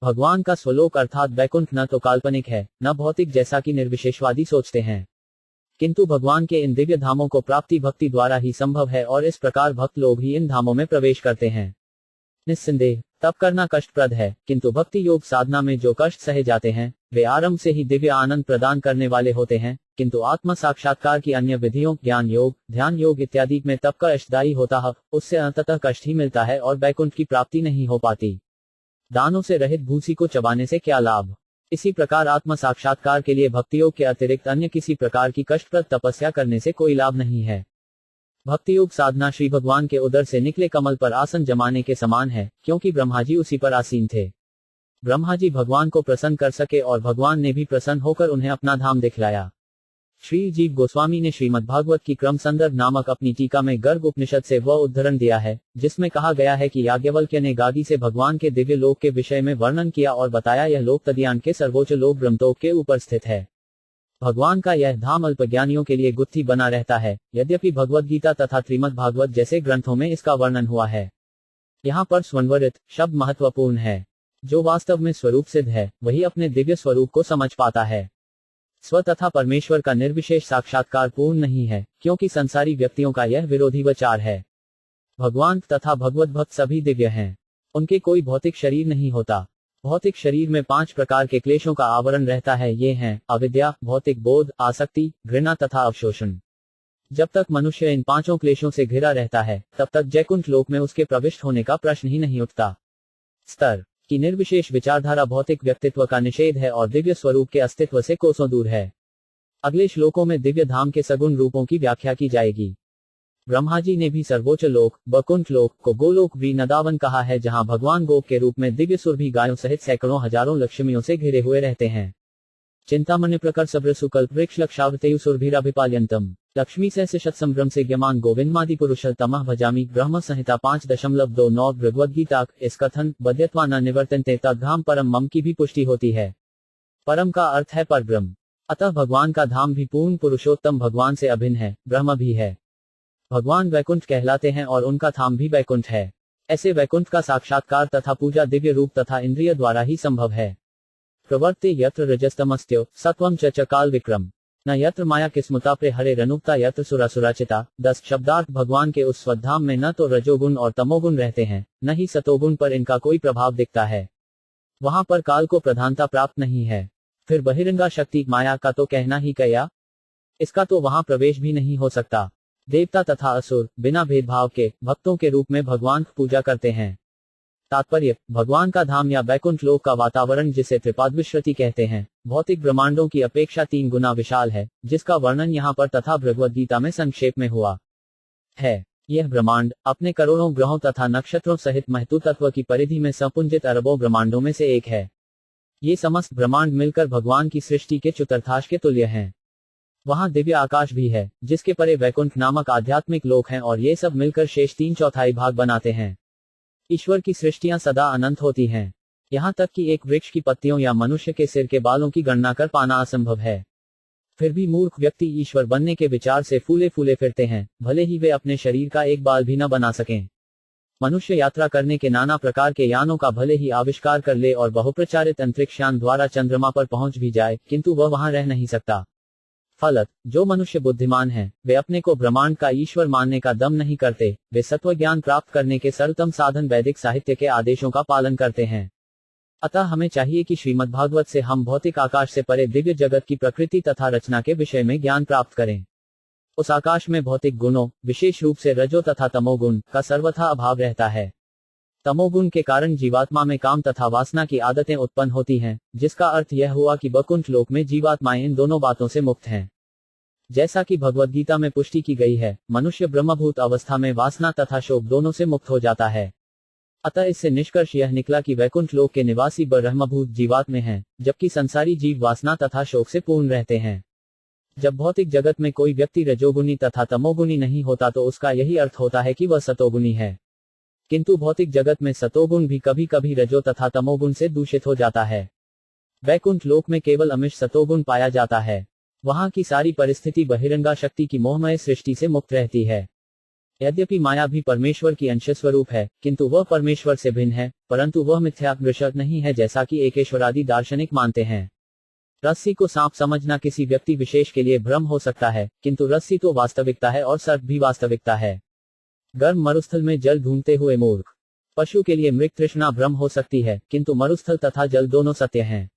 भगवान का स्वलोक अर्थात वैकुंठ न तो काल्पनिक है न भौतिक जैसा कि निर्विशेषवादी सोचते हैं, किंतु भगवान के इन दिव्य धामों को प्राप्ति भक्ति द्वारा ही संभव है और इस प्रकार भक्त लोग ही इन धामों में प्रवेश करते हैं। निस्संदेह तप करना कष्टप्रद है, किंतु भक्ति योग साधना में जो कष्ट सहे जाते हैं वे आरंभ से ही दिव्य आनंद प्रदान करने वाले होते हैं। किंतु आत्म साक्षात्कार की अन्य विधियों ज्ञान योग ध्यान योग इत्यादि में तप का कष्टदायी होता है, उससे अंततः कष्ट ही मिलता है और वैकुंठ की प्राप्ति नहीं हो पाती। दानों से रहित भूसी को चबाने से क्या लाभ। इसी प्रकार आत्म साक्षात्कार के लिए भक्ति योग के अतिरिक्त अन्य किसी प्रकार की कष्टप्रद तपस्या करने से कोई लाभ नहीं है। भक्ति योग साधना श्री भगवान के उदर से निकले कमल पर आसन जमाने के समान है, क्योंकि ब्रह्मा जी उसी पर आसीन थे। ब्रह्मा जी भगवान को प्रसन्न कर सके और भगवान ने भी प्रसन्न होकर उन्हें अपना धाम दिखलाया। श्री जीव गोस्वामी ने श्रीमद् भागवत की क्रम संदर्भ नामक अपनी टीका में गर्ग उपनिषद से वह उद्धरण दिया है जिसमें कहा गया है कि याज्ञवल्क्य ने गागी से भगवान के दिव्य लोक के विषय में वर्णन किया और बताया यह लोक तदीयान के सर्वोच्च लोक ब्रह्मलोक के ऊपर स्थित है। भगवान का यह धाम अल्पज्ञानियों के लिए गुत्थी बना रहता है, यद्यपि भगवद गीता तथा श्रीमद् भागवत जैसे ग्रंथों में इसका वर्णन हुआ है। यहाँ पर स्वनवरित शब्द महत्वपूर्ण है। जो वास्तव में स्वरूप सिद्ध है वही अपने दिव्य स्वरूप को समझ पाता है। स्व तथा परमेश्वर का निर्विशेष साक्षात्कार पूर्ण नहीं है, क्योंकि संसारी व्यक्तियों का यह विरोधी विचार है। भगवान तथा भगवत भक्त सभी दिव्य हैं, उनके कोई भौतिक शरीर नहीं होता। भौतिक शरीर में 5 प्रकार के क्लेशों का आवरण रहता है, ये हैं अविद्या, भौतिक बोध, आसक्ति, घृणा तथा अवशोषण। जब तक मनुष्य इन 5 क्लेशों से घिरा रहता है तब तक जैकुंठ लोक में उसके प्रविष्ट होने का प्रश्न ही नहीं उठता। स्तर की निर्विशेष विचारधारा भौतिक व्यक्तित्व का निषेध है और दिव्य स्वरूप के अस्तित्व से कोसों दूर है। अगले श्लोकों में दिव्य धाम के सगुण रूपों की व्याख्या की जाएगी। ब्रह्मा जी ने भी सर्वोच्च लोक वैकुंठ लोक को गोलोक वृंदावन कहा है, जहां भगवान गोप के रूप में दिव्य सुरभि गायों सहित सैकड़ों हजारों लक्ष्मियों से घिरे हुए रहते हैं। चिंतामणि प्रकर सब्र सुकल्प वृक्ष लक्षावतेयु सुरभिराभिपाल्यंतम लक्ष्मी सहस्य शतसंभ्रम से ज्ञमान गोविंदमादि पुरुषोत्तमः भजामि। ब्रह्म संहिता 5.29 भगवद्गीता। इस कथन बद्यत्वा न निवर्तन्ते तद्धाम परम मम की भी पुष्टि होती है। परम का अर्थ है परब्रह्म, अतः भगवान का धाम भी पूर्ण पुरुषोत्तम भगवान से अभिन्न है, ब्रह्म भी है। भगवान वैकुंठ कहलाते हैं और उनका धाम भी वैकुंठ है। ऐसे वैकुंठ का साक्षात्कार तथा पूजा दिव्य रूप तथा इंद्रिय द्वारा ही संभव है। प्रवर्ते यत्र रजस्तमस्त्यो सत्वं च काल विक्रम न यत्र माया किस्मता प्रे हरे रनुक्ता यत्र सुरासुराचिता। 10 शब्दार्थ भगवान के उस स्वधाम में न तो रजोगुण और तमोगुण रहते हैं, न ही सतोगुण पर इनका कोई प्रभाव दिखता है। वहां पर काल को प्रधानता प्राप्त नहीं है। फिर बहिरंगा शक्ति माया का तो कहना ही क्या, इसका तो वहां प्रवेश भी नहीं हो सकता। देवता तथा असुर बिना भेदभाव के भक्तों के रूप में भगवान की पूजा करते हैं। तात्पर्य, भगवान का धाम या वैकुंठ लोक का वातावरण जिसे त्रिपादविश्रुति कहते हैं, भौतिक ब्रह्मांडों की अपेक्षा 3 गुना विशाल है, जिसका वर्णन यहाँ पर तथा भगवद गीता में संक्षेप में हुआ है। यह ब्रह्मांड अपने करोड़ों ग्रहों तथा नक्षत्रों सहित महतु तत्व की परिधि में संपुंजित अरबों ब्रह्मांडों में से एक है। ये समस्त ब्रह्मांड मिलकर भगवान की सृष्टि के चतुर्थांश के तुल्य हैं। वहां दिव्य आकाश भी है, जिसके परे वैकुंठ नामक आध्यात्मिक लोक हैं, और ये सब मिलकर शेष 3/4 भाग बनाते हैं। ईश्वर की सृष्टियां सदा अनंत होती हैं। यहाँ तक कि एक वृक्ष की पत्तियों या मनुष्य के सिर के बालों की गणना कर पाना असंभव है। फिर भी मूर्ख व्यक्ति ईश्वर बनने के विचार से फूले फूले फिरते हैं, भले ही वे अपने शरीर का एक बाल भी न बना सकें। मनुष्य यात्रा करने के नाना प्रकार के यानों का भले ही आविष्कार कर ले और बहुप्रचारित अंतरिक्षयान द्वारा चंद्रमा पर पहुंच भी जाए, किंतु वह वहां रह नहीं सकता। फलत जो मनुष्य बुद्धिमान हैं, वे अपने को ब्रह्मांड का ईश्वर मानने का दम नहीं करते। वे सत्व ज्ञान प्राप्त करने के सरलतम साधन वैदिक साहित्य के आदेशों का पालन करते हैं। अतः हमें चाहिए कि श्रीमद् भागवत से हम भौतिक आकाश से परे दिव्य जगत की प्रकृति तथा रचना के विषय में ज्ञान प्राप्त करें। उस आकाश में भौतिक गुणों, विशेष रूप से रजो तथा तमोगुण का सर्वथा अभाव रहता है। तमोगुण के कारण जीवात्मा में काम तथा वासना की आदतें उत्पन्न होती हैं, जिसका अर्थ यह हुआ कि वैकुंठ लोक में जीवात्माएं इन दोनों बातों से मुक्त हैं। जैसा कि भगवद्गीता में पुष्टि की गई है, मनुष्य ब्रह्मभूत अवस्था में वासना तथा शोक दोनों से मुक्त हो जाता है। अतः इससे निष्कर्ष यह निकला कि वैकुंठ लोक के निवासी ब्रह्मभूत जीवात्म हैं, जबकि संसारी जीव वासना तथा शोक से पूर्ण रहते हैं। जब भौतिक जगत में कोई व्यक्ति रजोगुणी तथा तमोगुणी नहीं होता तो उसका यही अर्थ होता है कि वह सतोगुणी है। किंतु भौतिक जगत में सतोगुण भी कभी कभी रजो तथा तमोगुण से दूषित हो जाता है। वैकुंठ लोक में केवल अमिश सतोगुण पाया जाता है। वहां की सारी परिस्थिति बहिरंगा शक्ति की मोहमय सृष्टि से मुक्त रहती है। यद्यपि माया भी परमेश्वर की अंश स्वरूप है, किंतु वह परमेश्वर से भिन्न है, परंतु वह मिथ्या दृश्य नहीं है जैसा कि एकेश्वरादि दार्शनिक मानते हैं। रस्सी को सांप समझना किसी व्यक्ति विशेष के लिए भ्रम हो सकता है, किंतु रस्सी तो वास्तविकता है और सर्प भी वास्तविकता है। गर्म मरुस्थल में जल ढूंढते हुए मूर्ख पशु के लिए मृग तृष्णा भ्रम हो सकती है, किंतु मरुस्थल तथा जल दोनों सत्य हैं।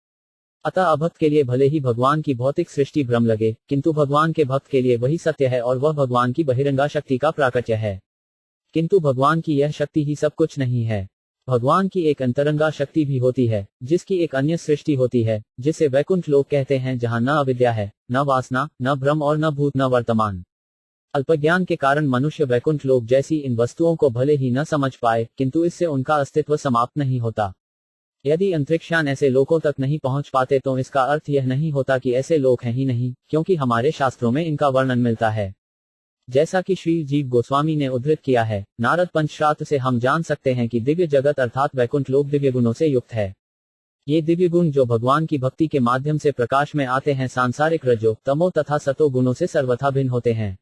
अतः अभक्त के लिए भले ही भगवान की भौतिक सृष्टि भ्रम लगे, किंतु भगवान के भक्त के लिए वही सत्य है और वह भगवान की बहिरंगा शक्ति का प्राकट्य है। किंतु भगवान की यह शक्ति ही सब कुछ नहीं है। भगवान की एक अंतरंगा शक्ति भी होती है, जिसकी एक अन्य सृष्टि होती है, जिसे वैकुंठ लोक कहते हैं, जहां न अविद्या है, न वासना, न भ्रम और न भूत न वर्तमान। अल्पज्ञान के कारण मनुष्य वैकुंठ लोक जैसी इन वस्तुओं को भले ही न समझ पाए, किंतु इससे उनका अस्तित्व समाप्त नहीं होता। यदि अंतरिक्षयान ऐसे लोकों तक नहीं पहुंच पाते तो इसका अर्थ यह नहीं होता कि ऐसे लोक हैं ही नहीं, क्योंकि हमारे शास्त्रों में इनका वर्णन मिलता है। जैसा कि श्री जीव गोस्वामी ने उद्धृत किया है, नारद पंचरात्र से हम जान सकते हैं कि दिव्य जगत अर्थात वैकुंठ लोक दिव्य गुणों से युक्त है। ये दिव्य गुण जो भगवान की भक्ति के माध्यम से प्रकाश में आते हैं, सांसारिक रजो, तमो तथा सतो गुणों से सर्वथा भिन्न होते हैं।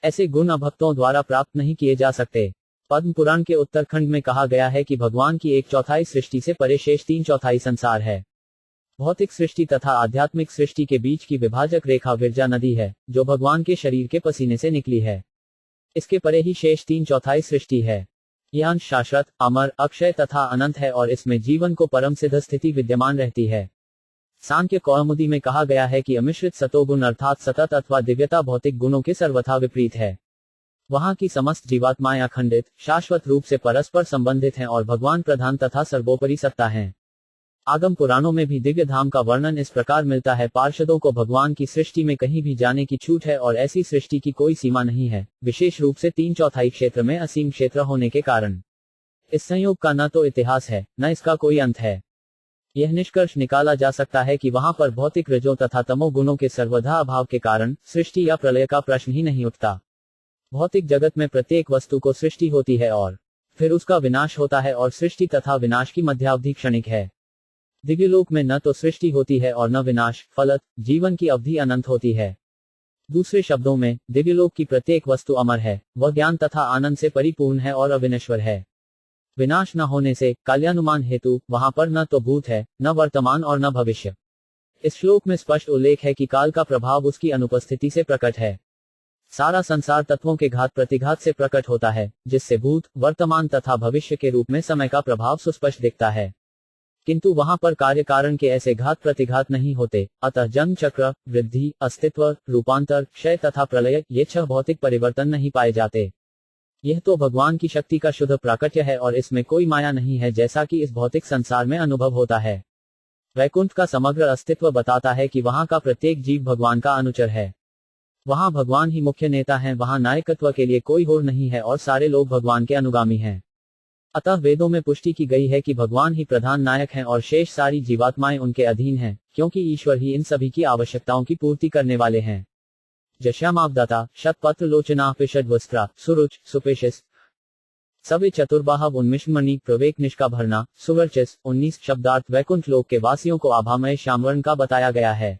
ऐसे गुण अभक्तों द्वारा प्राप्त नहीं किए जा सकते। पद्म पुराण के उत्तरखंड में कहा गया है कि भगवान की 1/4 सृष्टि से परे शेष 3/4 संसार है। भौतिक सृष्टि तथा आध्यात्मिक सृष्टि के बीच की विभाजक रेखा विरजा नदी है, जो भगवान के शरीर के पसीने से निकली है। इसके परे ही शेष 3/4 सृष्टि है। यह अंश शाश्वत, अमर, अक्षय तथा अनंत है और इसमें जीवन को परम सिद्ध स्थिति विद्यमान रहती है। सांख्य कौमुदी में कहा गया है कि अमिश्रित सतोगुण अर्थात सतत अथवा दिव्यता भौतिक गुणों के सर्वथा विपरीत है। वहां की समस्त जीवात्माएं अखंडित, शाश्वत रूप से परस्पर संबंधित हैं और भगवान प्रधान तथा सर्वोपरि सत्ता हैं। आगम पुराणों में भी दिव्य धाम का वर्णन इस प्रकार मिलता है, पार्षदों को भगवान की सृष्टि में कहीं भी जाने की छूट है और ऐसी सृष्टि की कोई सीमा नहीं है, विशेष रूप से 3/4 क्षेत्र में असीम क्षेत्र होने के कारण। इस संयोग का न तो इतिहास है, न इसका कोई अंत है। यह निष्कर्ष निकाला जा सकता है कि वहां पर भौतिक रजो तथा तमो गुणों के सर्वथा अभाव के कारण सृष्टि या प्रलय का प्रश्न ही नहीं उठता। भौतिक जगत में प्रत्येक वस्तु को सृष्टि होती है और फिर उसका विनाश होता है और सृष्टि तथा विनाश की मध्यावधि क्षणिक है। दिव्यलोक में न तो सृष्टि होती है और न विनाश, फलत जीवन की अवधि अनंत होती है। दूसरे शब्दों में, दिव्यलोक की प्रत्येक वस्तु अमर है, वह ज्ञान तथा आनंद से परिपूर्ण है और अविनश्वर है। विनाश न होने से काल्यानुमान हेतु वहां पर न तो भूत है, न वर्तमान और न भविष्य। इस श्लोक में स्पष्ट उल्लेख है कि काल का प्रभाव उसकी अनुपस्थिति से प्रकट है। सारा संसार तत्वों के घात प्रतिघात से प्रकट होता है, जिससे भूत, वर्तमान तथा भविष्य के रूप में समय का प्रभाव सुस्पष्ट दिखता है। किंतु वहां पर कार्य कारण के ऐसे घात प्रतिघात नहीं होते, अतः जन्म चक्र, वृद्धि, अस्तित्व, रूपांतर, क्षय तथा प्रलय, ये 6 भौतिक परिवर्तन नहीं पाए जाते। यह तो भगवान की शक्ति का शुद्ध प्राकट्य है और इसमें कोई माया नहीं है, जैसा कि इस भौतिक संसार में अनुभव होता है। वैकुंठ का समग्र अस्तित्व बताता है कि वहां का प्रत्येक जीव भगवान का अनुचर है। वहां भगवान ही मुख्य नेता हैं, वहां नायकत्व के लिए कोई होड़ नहीं है और सारे लोग भगवान के अनुगामी हैं। अतः वेदों में पुष्टि की गई है कि भगवान ही प्रधान नायक हैं और शेष सारी जीवात्माएं उनके अधीन हैं, क्योंकि ईश्वर ही इन सभी की आवश्यकताओं की पूर्ति करने वाले हैं। जश्यामावदाता, शतपत्र लोचना, पिशद वस्त्रा, सुरुच, सुपेशिस, सवे चतुर्बाह, उन्मिष्मणि, प्रवेक निष्का भरना, सुवर्चस। 19 शब्दार्थ वैकुंठ लोक के वासियों को आभामय श्यामवर्ण का बताया गया है।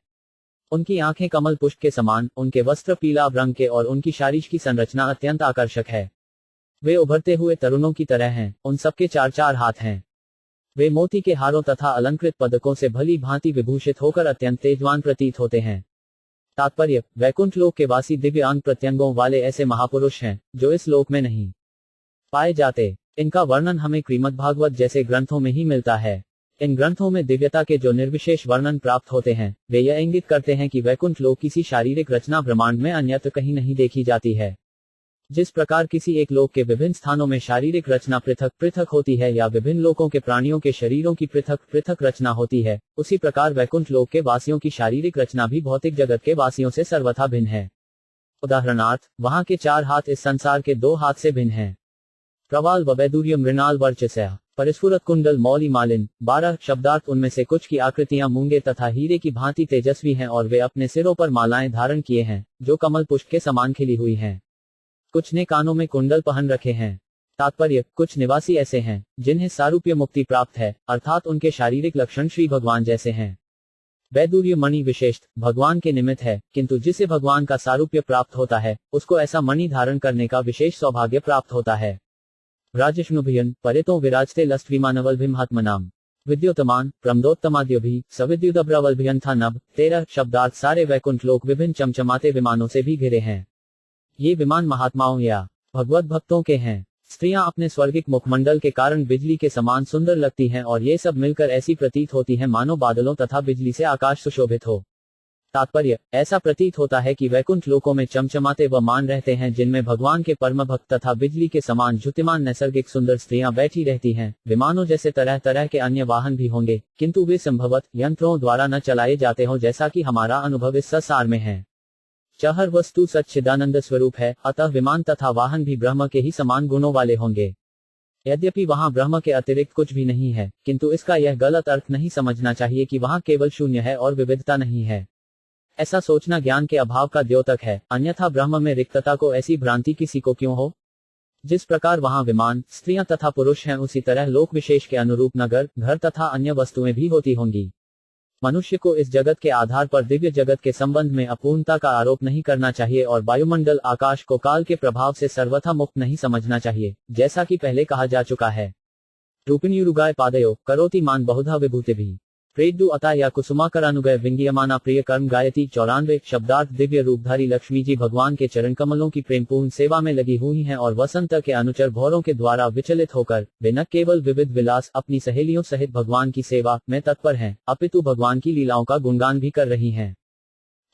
उनकी आंखें कमल पुष्प के समान, उनके वस्त्र पीला रंग के और उनकी शारीर की संरचना अत्यंत आकर्षक है। वे उभरते हुए तरुणों की तरह हैं, उन सबके 4-4 हाथ हैं। वे मोती के हारों तथा अलंकृत पदकों से भली भांति विभूषित होकर अत्यंत तेजवान प्रतीत होते हैं। तात्पर्य, वैकुंठ लोक के वासी दिव्य अंग प्रत्यंगों वाले ऐसे महापुरुष हैं, जो इस लोक में नहीं पाए जाते। इनका वर्णन हमें श्रीमद्भागवत जैसे ग्रंथों में ही मिलता है। इन ग्रंथों में दिव्यता के जो निर्विशेष वर्णन प्राप्त होते हैं, वे यह इंगित करते हैं कि वैकुंठ लोक किसी शारीरिक रचना ब्रह्मांड में अन्यत्र कहीं नहीं देखी जाती है। जिस प्रकार किसी एक लोक के विभिन्न स्थानों में शारीरिक रचना पृथक पृथक होती है या विभिन्न लोकों के प्राणियों के शरीरों की पृथक पृथक रचना होती है, उसी प्रकार वैकुंठ लोक के वासियों की शारीरिक रचना भी भौतिक जगत के वासियों से सर्वथा भिन्न है। उदाहरणार्थ, वहां के 4 हाथ इस संसार के 2 हाथ से भिन्न हैं। प्रवाल वैदूर्य मृणाल वर्चस्या, परिस्फुरत कुंडल मौली मालिन। 12 शब्दार्थ, उनमें से कुछ की आकृतियां मूंगे तथा हीरे की भांति तेजस्वी हैं और वे अपने सिरों पर मालाएं धारण किए हैं, जो कमल पुष्प के समान खिली हुई हैं। कुछ ने कानों में कुंडल पहन रखे हैं। तात्पर्य, कुछ निवासी ऐसे हैं जिन्हें सारूप्य मुक्ति प्राप्त है, अर्थात उनके शारीरिक लक्षण श्री भगवान जैसे हैं। वैदुर्य मणि विशेषत भगवान के निमित्त है, किंतु जिसे भगवान का सारूप्य प्राप्त होता है उसको ऐसा मणि धारण करने का विशेष सौभाग्य प्राप्त होता है। राजिष्णुभियन परितो विराजते लस्त्विमानवल्भिमहात्मनाम विद्योतमान प्रमदोत्तमाद्योभी सविद्युदब्रवल्भियन था नभ। 13 शब्दार्थ सारे वैकुंठ लोक विभिन्न चमचमाते विमानों से भी घिरे हैं। ये विमान महात्माओं या भगवत भक्तों के हैं। स्त्रियां अपने स्वर्गिक मुखमंडल के कारण बिजली के समान सुंदर लगती हैं और ये सब मिलकर ऐसी प्रतीत होती हैं मानो बादलों तथा बिजली से आकाश सुशोभित हो। तात्पर्य, ऐसा प्रतीत होता है कि वैकुंठ लोकों में चमचमाते व मान रहते हैं जिनमें भगवान के परम भक्त तथा बिजली के समान ज्योतिमान नैसर्गिक सुंदर स्त्रियां बैठी रहती हैं। विमानों जैसे तरह तरह के अन्य वाहन भी होंगे, किंतु वे संभवत यंत्रों द्वारा न चलाए जाते हों, जैसा कि हमारा अनुभव इस संसार में है। हर वस्तु सच्चिदानंद स्वरूप है, अतः विमान तथा वाहन भी ब्रह्म के ही समान गुणों वाले होंगे। यद्यपि वहां ब्रह्म के अतिरिक्त कुछ भी नहीं है, किंतु इसका यह गलत अर्थ नहीं समझना चाहिए कि वहां केवल शून्य है और विविधता नहीं है। ऐसा सोचना ज्ञान के अभाव का द्योतक है, अन्यथा ब्रह्म में रिक्तता को ऐसी भ्रांति किसी को क्यों हो। जिस प्रकार वहां विमान, स्त्रियां तथा पुरुष हैं, उसी तरह लोक विशेष के अनुरूप नगर, घर तथा अन्य वस्तुएं भी होती होंगी। मनुष्य को इस जगत के आधार पर दिव्य जगत के संबंध में अपूर्णता का आरोप नहीं करना चाहिए और वायुमंडल आकाश को काल के प्रभाव से सर्वथा मुक्त नहीं समझना चाहिए, जैसा कि पहले कहा जा चुका है। रूपिण्युरुगाय पादयो करोति मान बहुधा विभूति भी प्रेडु अता या कुसुमाकरानुगय विंगियमाना प्रिय कर्म गायती। 94 शब्दार्थ दिव्य रूपधारी लक्ष्मी जी भगवान के चरण कमलों की प्रेमपूर्ण सेवा में लगी हुई हैं और वसंत के अनुचर भौरों के द्वारा विचलित होकर वे न केवल विविध विलास अपनी सहेलियों सहित भगवान की सेवा में तत्पर हैं, अपितु भगवान की लीलाओं का गुणगान भी कर रही हैं।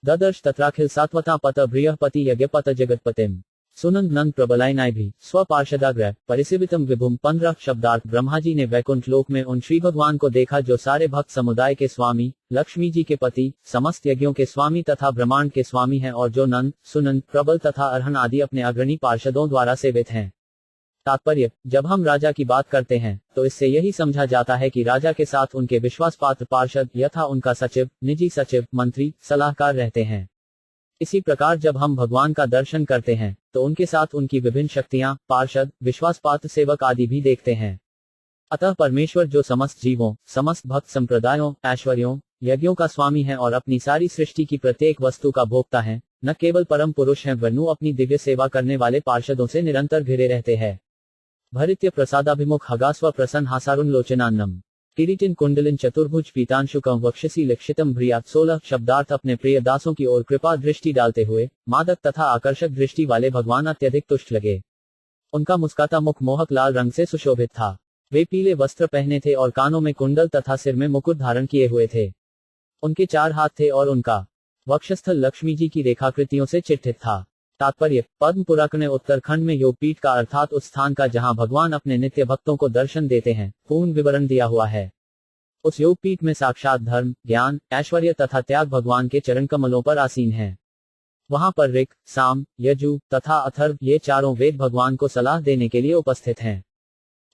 ददर्श तत्राखिल सात्वता पत बृहपति यज्ञपत जगतपतिम सुनंद नंद प्रबलायनाय भी स्वपार्षदाग्रह परिसेवितम विभुम। 15 शब्दार्थ ब्रह्मा जी ने वैकुंठ लोक में उन श्री भगवान को देखा जो सारे भक्त समुदाय के स्वामी, लक्ष्मी जी के पति, समस्त यज्ञों के स्वामी तथा ब्रह्मांड के स्वामी हैं और जो नंद, सुनंद, प्रबल तथा अर्हन आदि अपने अग्रणी पार्षदों द्वारा सेवित हैं। तात्पर्य, जब हम राजा की बात करते हैं तो इससे यही समझा जाता है कि राजा के साथ उनके विश्वास पात्र पार्षद यथा उनका सचिव, निजी सचिव, मंत्री, सलाहकार रहते हैं। इसी प्रकार जब हम भगवान का दर्शन करते हैं तो उनके साथ उनकी विभिन्न शक्तियां, पार्षद, विश्वास पात्र सेवक आदि भी देखते हैं। अतः परमेश्वर जो समस्त जीवों, समस्त भक्त संप्रदायों, ऐश्वर्यों, यज्ञों का स्वामी है और अपनी सारी सृष्टि की प्रत्येक वस्तु का भोक्ता है, न केवल परम पुरुष हैं वरनु अपनी दिव्य सेवा करने वाले पार्षदों से निरंतर घिरे रहते हैं। भरित्य प्रसादाभिमुख हगास्व प्रसन्न हासारुण लोचनान्नम किरीटिन कुंडलिन चतुर्भुज पीतांशुकं वक्षसी लक्षितम भ्रियात। 16 शब्दार्थ अपने प्रिय दासों की ओर कृपा दृष्टि डालते हुए मादक तथा आकर्षक दृष्टि वाले भगवान अत्यधिक तुष्ट लगे। उनका मुस्काता मुख मोहक लाल रंग से सुशोभित था। वे पीले वस्त्र पहने थे और कानों में कुंडल तथा सिर में मुकुट धारण किए हुए थे। उनके 4 हाथ थे और उनका वक्षस्थल लक्ष्मी जी की रेखाकृतियों से चिट्ठित था। तात्पर्य, पद्म पुराण ने उत्तराखंड में योगपीठ का अर्थात उस स्थान का जहां भगवान अपने नित्य भक्तों को दर्शन देते हैं, पूर्ण विवरण दिया हुआ है। उस योगपीठ में साक्षात धर्म, ज्ञान, ऐश्वर्य तथा त्याग भगवान के चरण कमलों पर आसीन है। वहां पर ऋक, साम, यजु तथा अथर्व ये चारों वेद भगवान को सलाह देने के लिए उपस्थित हैं।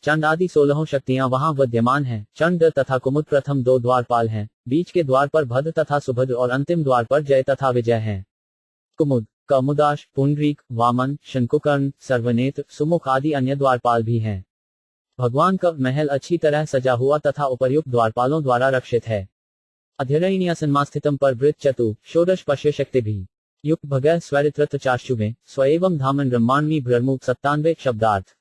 चंड आदि 16 शक्तियां वहां विद्यमान हैं। चंड तथा कुमुद प्रथम 2 द्वारपाल हैं, बीच के द्वार पर भद्र तथा सुभद्र और अंतिम द्वार पर जय तथा विजय हैं। कुमुद, कमुदाश, पुंडरीक, वामन, शंकुकर्ण, सर्वनेत्र, सुमुख आदि अन्य द्वारपाल भी हैं। भगवान का महल अच्छी तरह सजा हुआ तथा उपर्युक्त द्वारपालों द्वारा रक्षित है। अध्ययनीयासन्मास्थितम पर वृत चतु षोडश पश्य शक्ति भी युक्त भगय स्वरित्रत चाशुभे स्वयं धामन ब्रह्मांडमी भ्रमुख। 97 शब्दार्थ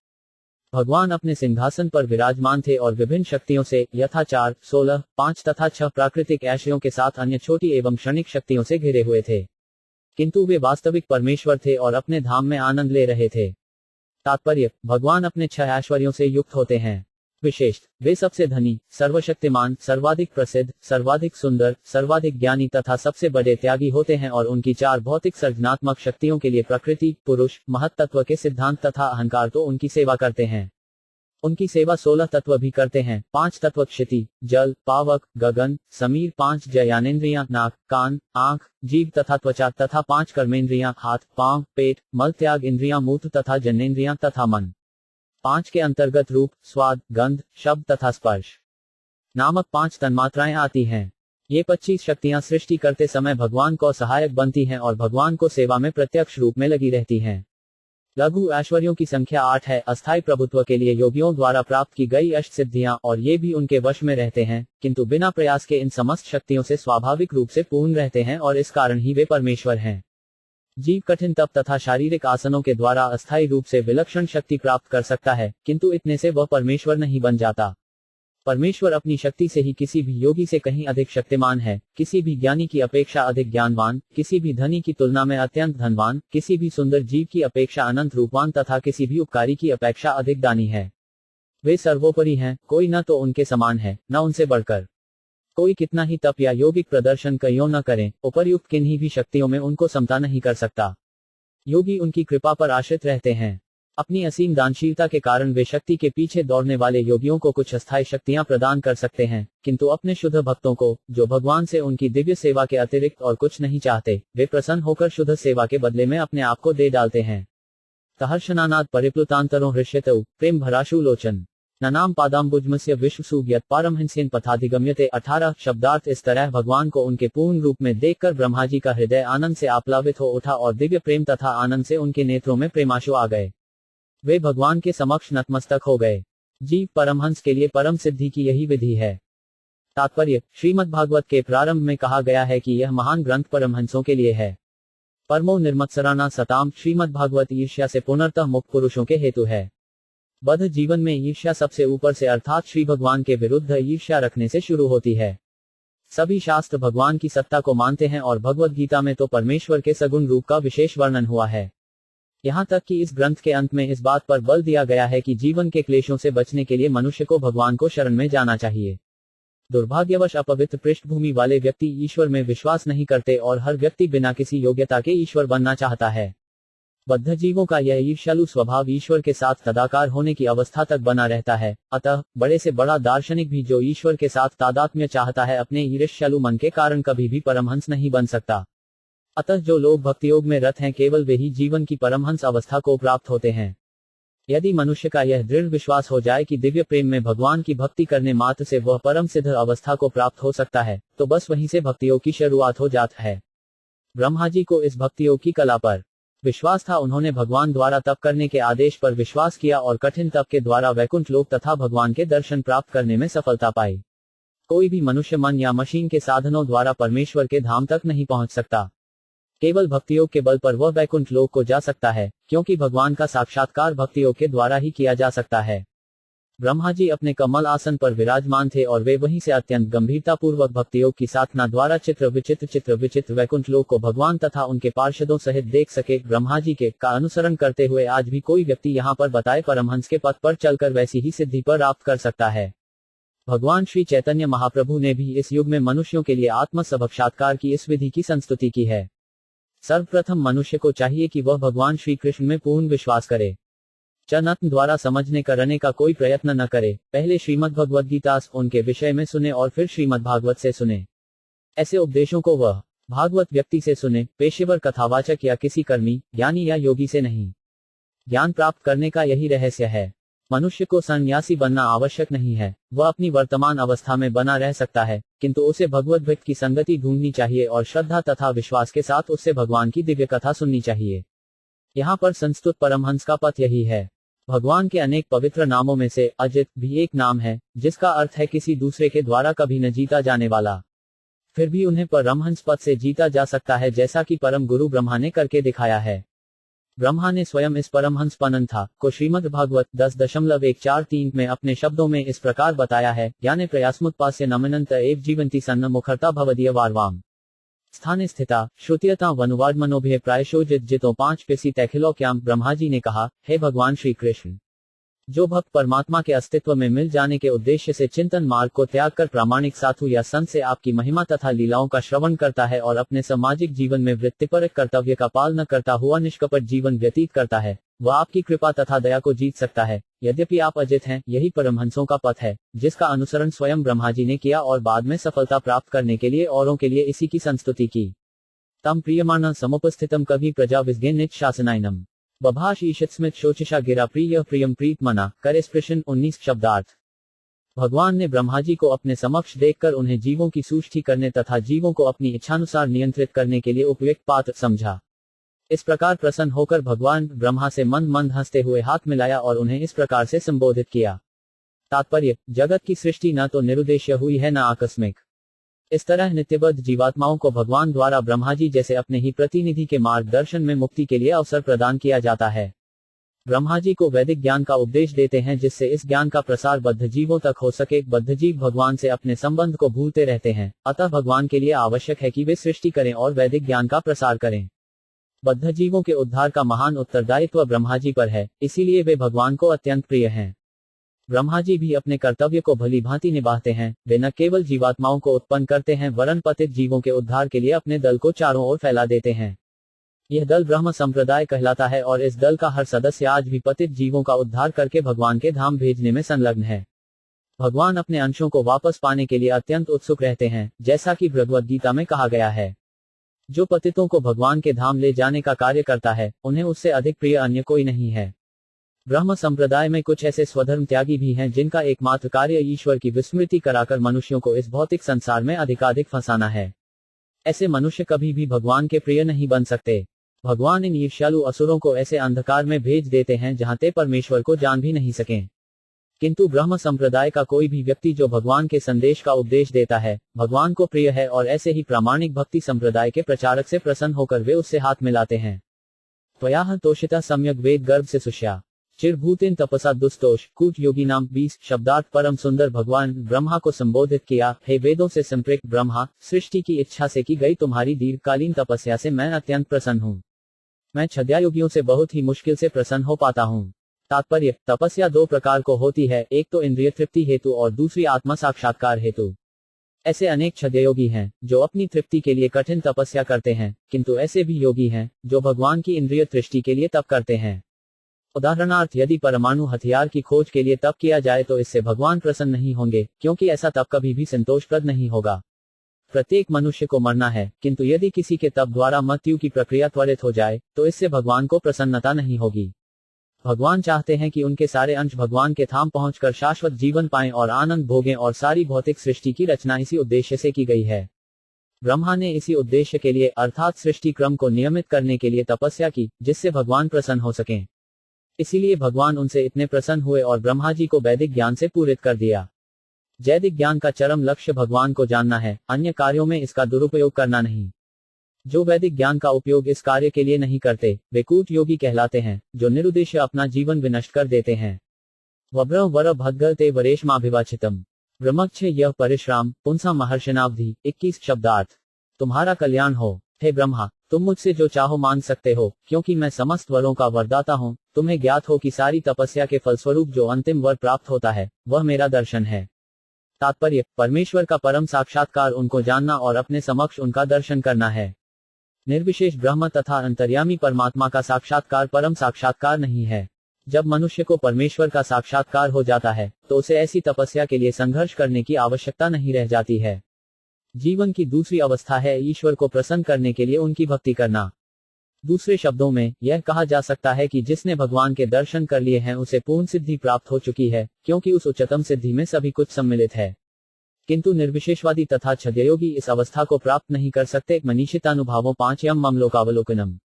भगवान अपने सिंहासन पर विराजमान थे और विभिन्न शक्तियों से यथा 4, 16, 5 तथा 6 प्राकृतिक ऐश्वर्यों के साथ अन्य छोटी एवं क्षणिक शक्तियों से घिरे हुए थे, किंतु वे वास्तविक परमेश्वर थे और अपने धाम में आनंद ले रहे थे। तात्पर्य, भगवान अपने 6 ऐश्वर्यों से युक्त होते हैं। विशेष, वे सबसे धनी, सर्वशक्तिमान, सर्वाधिक प्रसिद्ध, सर्वाधिक सुंदर, सर्वाधिक ज्ञानी तथा सबसे बड़े त्यागी होते हैं और उनकी 4 भौतिक सर्जनात्मक शक्तियों के लिए प्रकृति, पुरुष, महत्त्व के सिद्धांत तथा अहंकार तो उनकी सेवा करते हैं। उनकी सेवा 16 तत्व भी करते हैं। 5 तत्व क्षिति, जल, पावक, गगन, समीर, 5 ज्ञानेंद्रियां नाक, कान, आंख, जीभ तथा त्वचा तथा 5 कर्मेंद्रियां हाथ, पांव, पेट, मल त्याग इंद्रियां मूत्र तथा जन्नेंद्रियां तथा मन। 5 के अंतर्गत रूप, स्वाद, गंध, शब्द तथा स्पर्श नामक 5 तन्मात्राएं आती हैं। ये 25 शक्तियां सृष्टि करते समय भगवान को सहायक बनती हैं और भगवान को सेवा में प्रत्यक्ष रूप में लगी रहती हैं। लघु ऐश्वर्यों की संख्या 8 है। अस्थायी प्रभुत्व के लिए योगियों द्वारा प्राप्त की गई अष्ट सिद्धियां और ये भी उनके वश में रहते हैं, किंतु बिना प्रयास के इन समस्त शक्तियों से स्वाभाविक रूप से पूर्ण रहते हैं और इस कारण ही वे परमेश्वर हैं। जीव कठिन तप तथा शारीरिक आसनों के द्वारा अस्थायी रूप से विलक्षण शक्ति प्राप्त कर सकता है, किंतु इतने से वह परमेश्वर नहीं बन जाता। परमेश्वर अपनी शक्ति से ही किसी भी योगी से कहीं अधिक शक्तिमान है, किसी भी ज्ञानी की अपेक्षा अधिक ज्ञानवान, किसी भी धनी की तुलना में अत्यंत धनवान, किसी भी सुंदर जीव की अपेक्षा अनंत रूपवान तथा किसी भी उपकारी की अपेक्षा अधिक दानी है। वे सर्वोपरि हैं, कोई न तो उनके समान है, न उनसे बढ़कर। कोई कितना ही तप या यौगिक प्रदर्शन क्यों न करें, उपर्युक्त किन्हीं भी शक्तियों में उनको समता नहीं कर सकता। योगी उनकी कृपा पर आश्रित रहते हैं। अपनी असीम दानशीलता के कारण वे शक्ति के पीछे दौड़ने वाले योगियों को कुछ अस्थायी शक्तियां प्रदान कर सकते हैं, किंतु अपने शुद्ध भक्तों को, जो भगवान से उनकी दिव्य सेवा के अतिरिक्त और कुछ नहीं चाहते, वे प्रसन्न होकर शुद्ध सेवा के बदले में अपने आप को दे डालते हैं। तहर्षणानाद परिप्लुतांतरों हृष्यतौ प्रेम भराशु लोचन ननाम पादाम्बुजमस्य विश्वसुज्ञत पारमहंसेन पथाधिगम्यते। 18 शब्दार्थ। इस तरह भगवान को उनके पूर्ण रूप में देखकर ब्रह्मा जी का हृदय आनंद से आप्लावित हो उठा और दिव्य प्रेम तथा आनंद से उनके नेत्रों में प्रेमाशु आ गए। वे भगवान के समक्ष नतमस्तक हो गए। जीव परमहंस के लिए परम सिद्धि की यही विधि है। तात्पर्य: श्रीमद्भागवत के प्रारंभ में कहा गया है कि यह महान ग्रंथ परमहंसों के लिए है। परमो निर्मत्सराणा सताम। श्रीमद्भागवत ईर्ष्या से पुनर्तः मुक्त पुरुषों के हेतु है। बद्ध जीवन में ईर्ष्या सबसे ऊपर से अर्थात श्री भगवान के विरुद्ध ईर्ष्या रखने से शुरू होती है। सभी शास्त्र भगवान की सत्ता को मानते हैं और भगवद गीता में तो परमेश्वर के सगुण रूप का विशेष वर्णन हुआ है। यहाँ तक कि इस ग्रंथ के अंत में इस बात पर बल दिया गया है कि जीवन के क्लेशों से बचने के लिए मनुष्य को भगवान को शरण में जाना चाहिए। दुर्भाग्यवश अपवित्र पृष्ठभूमि वाले व्यक्ति ईश्वर में विश्वास नहीं करते और हर व्यक्ति बिना किसी योग्यता के ईश्वर बनना चाहता है। बद्ध जीवों का यह ईर्ष्यालु स्वभाव ईश्वर के साथ तदाकार होने की अवस्था तक बना रहता है। अतः बड़े से बड़ा दार्शनिक भी जो ईश्वर के साथ तादात्म्य चाहता है, अपने ईर्ष्यालु मन के कारण कभी भी परमहंस नहीं बन सकता। अतः जो लोग भक्तियोग में रत हैं, केवल वे ही जीवन की परमहंस अवस्था को प्राप्त होते हैं। यदि मनुष्य का यह दृढ़ विश्वास हो जाए कि दिव्य प्रेम में भगवान की भक्ति करने मात्र से वह परम सिद्ध अवस्था को प्राप्त हो सकता है, तो बस वहीं से भक्तियोग की शुरुआत हो जाती है। ब्रह्मा जी को इस भक्तियोग की कला पर विश्वास था। उन्होंने भगवान द्वारा तप करने के आदेश पर विश्वास किया और कठिन तप के द्वारा वैकुंठ लोक तथा भगवान के दर्शन प्राप्त करने में सफलता पाई। कोई भी मनुष्य मन या मशीन के साधनों द्वारा परमेश्वर के धाम तक नहीं पहुंच सकता। केवल भक्तियोग के बल पर वह वैकुंठ लोक को जा सकता है, क्योंकि भगवान का साक्षात्कार भक्तियोग के द्वारा ही किया जा सकता है। ब्रह्मा जी अपने कमल आसन पर विराजमान थे और वे वहीं से अत्यंत गंभीरता पूर्वक भक्तियोग की साधना द्वारा चित्र विचित्र वैकुंठ लोक को भगवान तथा उनके पार्षदों सहित देख सके। ब्रह्मा जी के का अनुसरण करते हुए आज भी कोई व्यक्ति यहाँ पर बताए परमहंस के पथ पर चलकर वैसी ही सिद्धि पर प्राप्त कर सकता है। भगवान श्री चैतन्य महाप्रभु ने भी इस युग में मनुष्यों के लिए आत्म साक्षात्कार की इस विधि की संस्तुति की है। सर्वप्रथम मनुष्य को चाहिए कि वह भगवान श्री कृष्ण में पूर्ण विश्वास करे। चनत्न द्वारा समझने करने का कोई प्रयत्न न करे। पहले श्रीमद् भगवद गीता उनके विषय में सुने और फिर श्रीमद् भागवत से सुने। ऐसे उपदेशों को वह भागवत व्यक्ति से सुने, पेशेवर कथावाचक या किसी कर्मी, ज्ञानी या योगी से नहीं। ज्ञान प्राप्त करने का यही रहस्य है। मनुष्य को सन्यासी बनना आवश्यक नहीं है। वह अपनी वर्तमान अवस्था में बना रह सकता है, किंतु उसे भगवत भक्त की संगति ढूंढनी चाहिए और श्रद्धा तथा विश्वास के साथ उससे भगवान की दिव्य कथा सुननी चाहिए। यहाँ पर संस्तुत परमहंस का पथ यही है। भगवान के अनेक पवित्र नामों में से अजित भी एक नाम है, जिसका अर्थ है किसी दूसरे के द्वारा कभी न जीता जाने वाला। फिर भी उन्हें परमहंस पद से जीता जा सकता है, जैसा कि परम गुरु ब्रह्मा ने करके दिखाया है। ब्रह्मा ने स्वयं इस परमहंस पनंथा को श्रीमद् भागवत 10.143 में अपने शब्दों में इस प्रकार बताया है। ज्ञाने प्रयासमुत्पास्य नमनंत एव जीवंती सन्न मुखरता भवदीय वार्वाम स्थाने स्थिता श्रुतियता वनुवादमनोभय प्रायशो जितो 5 पिसी तैखिलोक्याम। ब्रह्मा जी ने कहा, हे भगवान श्री कृष्ण, जो भक्त परमात्मा के अस्तित्व में मिल जाने के उद्देश्य से चिंतन मार्ग को त्याग कर प्रामाणिक साधु या संत से आपकी महिमा तथा लीलाओं का श्रवण करता है और अपने सामाजिक जीवन में वृत्तिपरक कर्तव्य का पालन करता हुआ निष्कपट जीवन व्यतीत करता है, वह आपकी कृपा तथा दया को जीत सकता है। यद्यपि आप अजित हैं, यही परमहंसों का पथ है, जिसका अनुसरण स्वयं ब्रह्मा जी ने किया और बाद में सफलता प्राप्त करने के लिए औरों के लिए इसी की संस्तुति की। तम प्रियमाण समुपस्थितम कवि प्रजा विज्ञानित शासनायनम बभाष ईशत स्मित शोचिषा गिरा प्रिय प्रियम प्रीत मना करे स्पृशन। 19 शब्दार्थ। भगवान ने ब्रह्मा जी को अपने समक्ष देखकर उन्हें जीवों की सूष्टि करने तथा जीवों को अपनी इच्छानुसार नियंत्रित करने के लिए उपयुक्त पात्र समझा। इस प्रकार प्रसन्न होकर भगवान ब्रह्मा से मंद मंद हंसते हुए हाथ मिलाया और उन्हें इस प्रकार से संबोधित किया। तात्पर्य, जगत की सृष्टि न तो निरुद्देश्य हुई है न आकस्मिक। इस तरह नित्यबद्ध जीवात्माओं को भगवान द्वारा ब्रह्मा जी जैसे अपने ही प्रतिनिधि के मार्गदर्शन में मुक्ति के लिए अवसर प्रदान किया जाता है। ब्रह्मा जी को वैदिक ज्ञान का उपदेश देते हैं जिससे इस ज्ञान का प्रसार बद्ध जीवों तक हो सके। बद्ध जीव भगवान से अपने संबंध को भूलते रहते हैं, अतः भगवान के लिए आवश्यक है कि वे सृष्टि करें और वैदिक ज्ञान का प्रसार करें। बद्ध जीवों के उद्धार का महान उत्तरदायित्व ब्रह्मा जी पर है, इसीलिए वे भगवान को अत्यंत प्रिय हैं। ब्रह्मा जी भी अपने कर्तव्य को भली भांति निभाते हैं। वे न केवल जीवात्माओं को उत्पन्न करते हैं वरन पतित जीवों के उद्धार के लिए अपने दल को चारों ओर फैला देते हैं। यह दल ब्रह्म संप्रदाय कहलाता है और इस दल का हर सदस्य आज भी पतित जीवों का उद्धार करके भगवान के धाम भेजने में संलग्न है। भगवान अपने अंशों को वापस पाने के लिए अत्यंत उत्सुक रहते हैं, जैसा कि भगवद गीता में कहा गया है। जो पतितों को भगवान के धाम ले जाने का कार्य करता है, उन्हें उससे अधिक प्रिय अन्य कोई नहीं है। ब्रह्म संप्रदाय में कुछ ऐसे स्वधर्म त्यागी भी हैं जिनका एकमात्र कार्य ईश्वर की विस्मृति कराकर मनुष्यों को इस भौतिक संसार में अधिकाधिक फंसाना है। ऐसे मनुष्य कभी भी भगवान के प्रिय नहीं बन सकते। भगवान इन ईर्ष्यालु असुरों को ऐसे अंधकार में भेज देते हैं जहां ते परमेश्वर को जान भी नहीं सकें। किंतु ब्रह्म संप्रदाय का कोई भी व्यक्ति जो भगवान के संदेश का उपदेश देता है, भगवान को प्रिय है और ऐसे ही प्रामाणिक भक्ति संप्रदाय के प्रचारक से प्रसन्न होकर वे उससे हाथ मिलाते हैं। त्वया तोषिता सम्यक वेद गर्भ से सुष्या चिरभूतेन तपसा दुस्तोष कूट योगी नाम 20 शब्दार्थ परम सुंदर भगवान ब्रह्मा को संबोधित किया। हे वेदों से संपृक्त ब्रह्मा, सृष्टि की इच्छा से की गई तुम्हारी दीर्घकालीन तपस्या से मैं अत्यंत प्रसन्न हूँ। मैं छद्यायोगियों से बहुत ही मुश्किल से प्रसन्न हो पाता हूँ। तात्पर्य, तपस्या दो प्रकार को होती है, एक तो इंद्रिय तृप्ति हेतु और दूसरी आत्मा साक्षात्कार हेतु। ऐसे अनेक छद्मयोगी हैं जो अपनी तृप्ति के लिए कठिन तपस्या करते हैं, किंतु ऐसे भी योगी हैं जो भगवान की इंद्रिय तृष्टि के लिए तप करते हैं। उदाहरणार्थ, यदि परमाणु हथियार की खोज के लिए तप किया जाए तो इससे भगवान प्रसन्न नहीं होंगे, क्योंकि ऐसा तप कभी भी संतोषप्रद नहीं होगा। प्रत्येक मनुष्य को मरना है, किंतु यदि किसी के तप द्वारा मृत्यु की प्रक्रिया त्वरित हो जाए तो इससे भगवान को प्रसन्नता नहीं होगी। भगवान चाहते हैं कि उनके सारे अंश भगवान के धाम पहुंचकर शाश्वत जीवन पाएं और आनंद भोगें, और सारी भौतिक सृष्टि की रचना इसी उद्देश्य से की गई है। ब्रह्मा ने इसी उद्देश्य के लिए अर्थात सृष्टि क्रम को नियमित करने के लिए तपस्या की, जिससे भगवान प्रसन्न हो सकें। इसीलिए भगवान उनसे इतने प्रसन्न हुए और ब्रह्मा जी को वैदिक ज्ञान से पूरित कर दिया। वैदिक ज्ञान का चरम लक्ष्य भगवान को जानना है, अन्य कार्यों में इसका दुरुपयोग करना नहीं। जो वैदिक ज्ञान का उपयोग इस कार्य के लिए नहीं करते, वे कूट योगी कहलाते हैं, जो निरुद्देश्य अपना जीवन विनष्ट कर देते हैं। वब्र वर भद्गते वरेशमाभिवाचितम ब्रह्मक्ष यह परिश्राम पुंसा महर्षणावधि 21 शब्दार्थ। तुम्हारा कल्याण हो। हे ब्रह्मा, तुम मुझसे जो चाहो मांग सकते हो, क्योंकि मैं समस्त वरों का वरदाता हूँ। तुम्हें ज्ञात हो कि सारी तपस्या के फलस्वरूप जो अंतिम वर प्राप्त होता है वह मेरा दर्शन है। तात्पर्य, परमेश्वर का परम साक्षात्कार उनको जानना और अपने समक्ष उनका दर्शन करना है। निर्विशेष ब्रह्म तथा अंतर्यामी परमात्मा का साक्षात्कार परम साक्षात्कार नहीं है। जब मनुष्य को परमेश्वर का साक्षात्कार हो जाता है तो उसे ऐसी तपस्या के लिए संघर्ष करने की आवश्यकता नहीं रह जाती है। जीवन की दूसरी अवस्था है ईश्वर को प्रसन्न करने के लिए उनकी भक्ति करना। दूसरे शब्दों में यह कहा जा सकता है कि जिसने भगवान के दर्शन कर लिए हैं उसे पूर्ण सिद्धि प्राप्त हो चुकी है, क्योंकि उस उच्चतम सिद्धि में सभी कुछ सम्मिलित है। किंतु निर्विशेषवादी तथा छद्मयोगी इस अवस्था को प्राप्त नहीं कर सकते। मनीषितानुभावों 5 यम ममलोकावलोकनम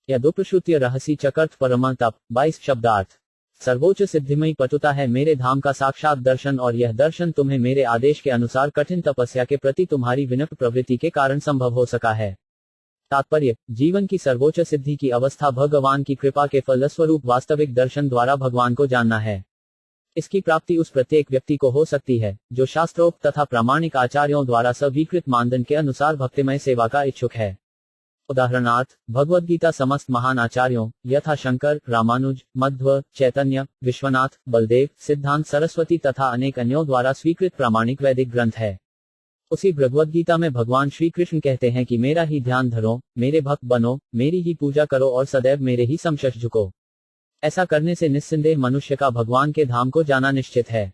यदुप्रश्रुत्य रहसी चकर्थ परम तप 22 शब्दार्थ। सर्वोच्च सिद्धिमयी पटुता है मेरे धाम का साक्षात दर्शन, और यह दर्शन तुम्हें मेरे आदेश के अनुसार कठिन तपस्या के प्रति तुम्हारी विनम्र प्रवृत्ति के कारण संभव हो सका है। तात्पर्य, जीवन की सर्वोच्च सिद्धि की अवस्था भगवान की कृपा के फलस्वरूप वास्तविक दर्शन द्वारा भगवान को जानना है। इसकी प्राप्ति उस प्रत्येक व्यक्ति को हो सकती है जो शास्त्रोक्त तथा प्रामाणिक आचार्यों द्वारा स्वीकृत मानदंड के अनुसार भक्तिमय सेवा का इच्छुक है। उदाहरणार्थ, भगवद गीता समस्त महान आचार्यों यथा शंकर, रामानुज, मध्व, चैतन्य, विश्वनाथ, बलदेव, सिद्धांत सरस्वती तथा अनेक अन्यों द्वारा स्वीकृत प्रामाणिक वैदिक ग्रंथ है। उसी भगवद गीता में भगवान श्री कृष्ण कहते हैं कि मेरा ही ध्यान धरो, मेरे भक्त बनो, मेरी ही पूजा करो और सदैव मेरे ही समक्ष झुको। ऐसा करने से निस्संदेह मनुष्य का भगवान के धाम को जाना निश्चित है।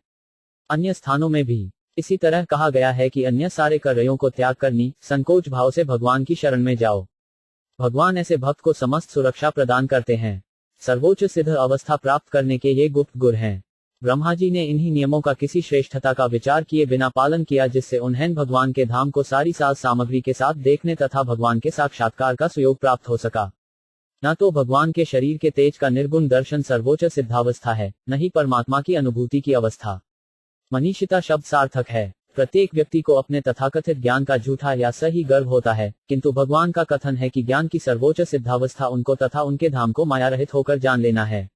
अन्य स्थानों में भी इसी तरह कहा गया है कि अन्य सारे कर्तव्यों को त्याग करनी संकोच भाव से भगवान की शरण में जाओ। भगवान ऐसे भक्त को समस्त सुरक्षा प्रदान करते हैं। सर्वोच्च सिद्ध अवस्था प्राप्त करने के ये गुप्त गुर हैं। ब्रह्मा जी ने इन्हीं नियमों का किसी श्रेष्ठता का विचार किए बिना पालन किया, जिससे उन्हें भगवान के धाम को सारी साज सामग्री के साथ देखने तथा भगवान के साक्षात्कार का सुयोग प्राप्त हो सका। न तो भगवान के शरीर के तेज का निर्गुण दर्शन सर्वोच्च सिद्धावस्था है, न ही परमात्मा की अनुभूति की अवस्था। मनीषिता शब्द सार्थक है। प्रत्येक व्यक्ति को अपने तथाकथित ज्ञान का झूठा या सही गर्व होता है, किंतु भगवान का कथन है कि ज्ञान की सर्वोच्च सिद्धावस्था उनको तथा उनके धाम को माया रहित होकर जान लेना है।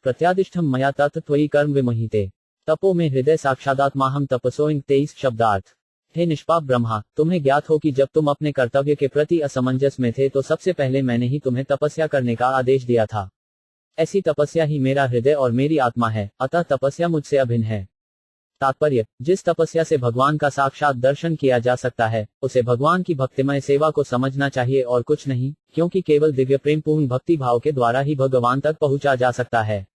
प्रत्यादिष्ठम मया तत्त्वयि कर्म विमोहिते तपो में हृदय साक्षादात्माहम तपसोइंग 23 शब्दार्थ। हे निष्पाप ब्रह्मा, तुम्हें ज्ञात हो कि जब तुम अपने कर्तव्य के प्रति असमंजस में थे तो सबसे पहले मैंने ही तुम्हें तपस्या करने का आदेश दिया था। ऐसी तपस्या ही मेरा हृदय और मेरी आत्मा है, अतः तपस्या मुझसे अभिन्न है। तात्पर्य, जिस तपस्या से भगवान का साक्षात दर्शन किया जा सकता है, उसे भगवान की भक्तिमय सेवा को समझना चाहिए और कुछ नहीं, क्योंकि केवल दिव्य प्रेमपूर्ण भक्ति भाव के द्वारा ही भगवान तक पहुंचा जा सकता है।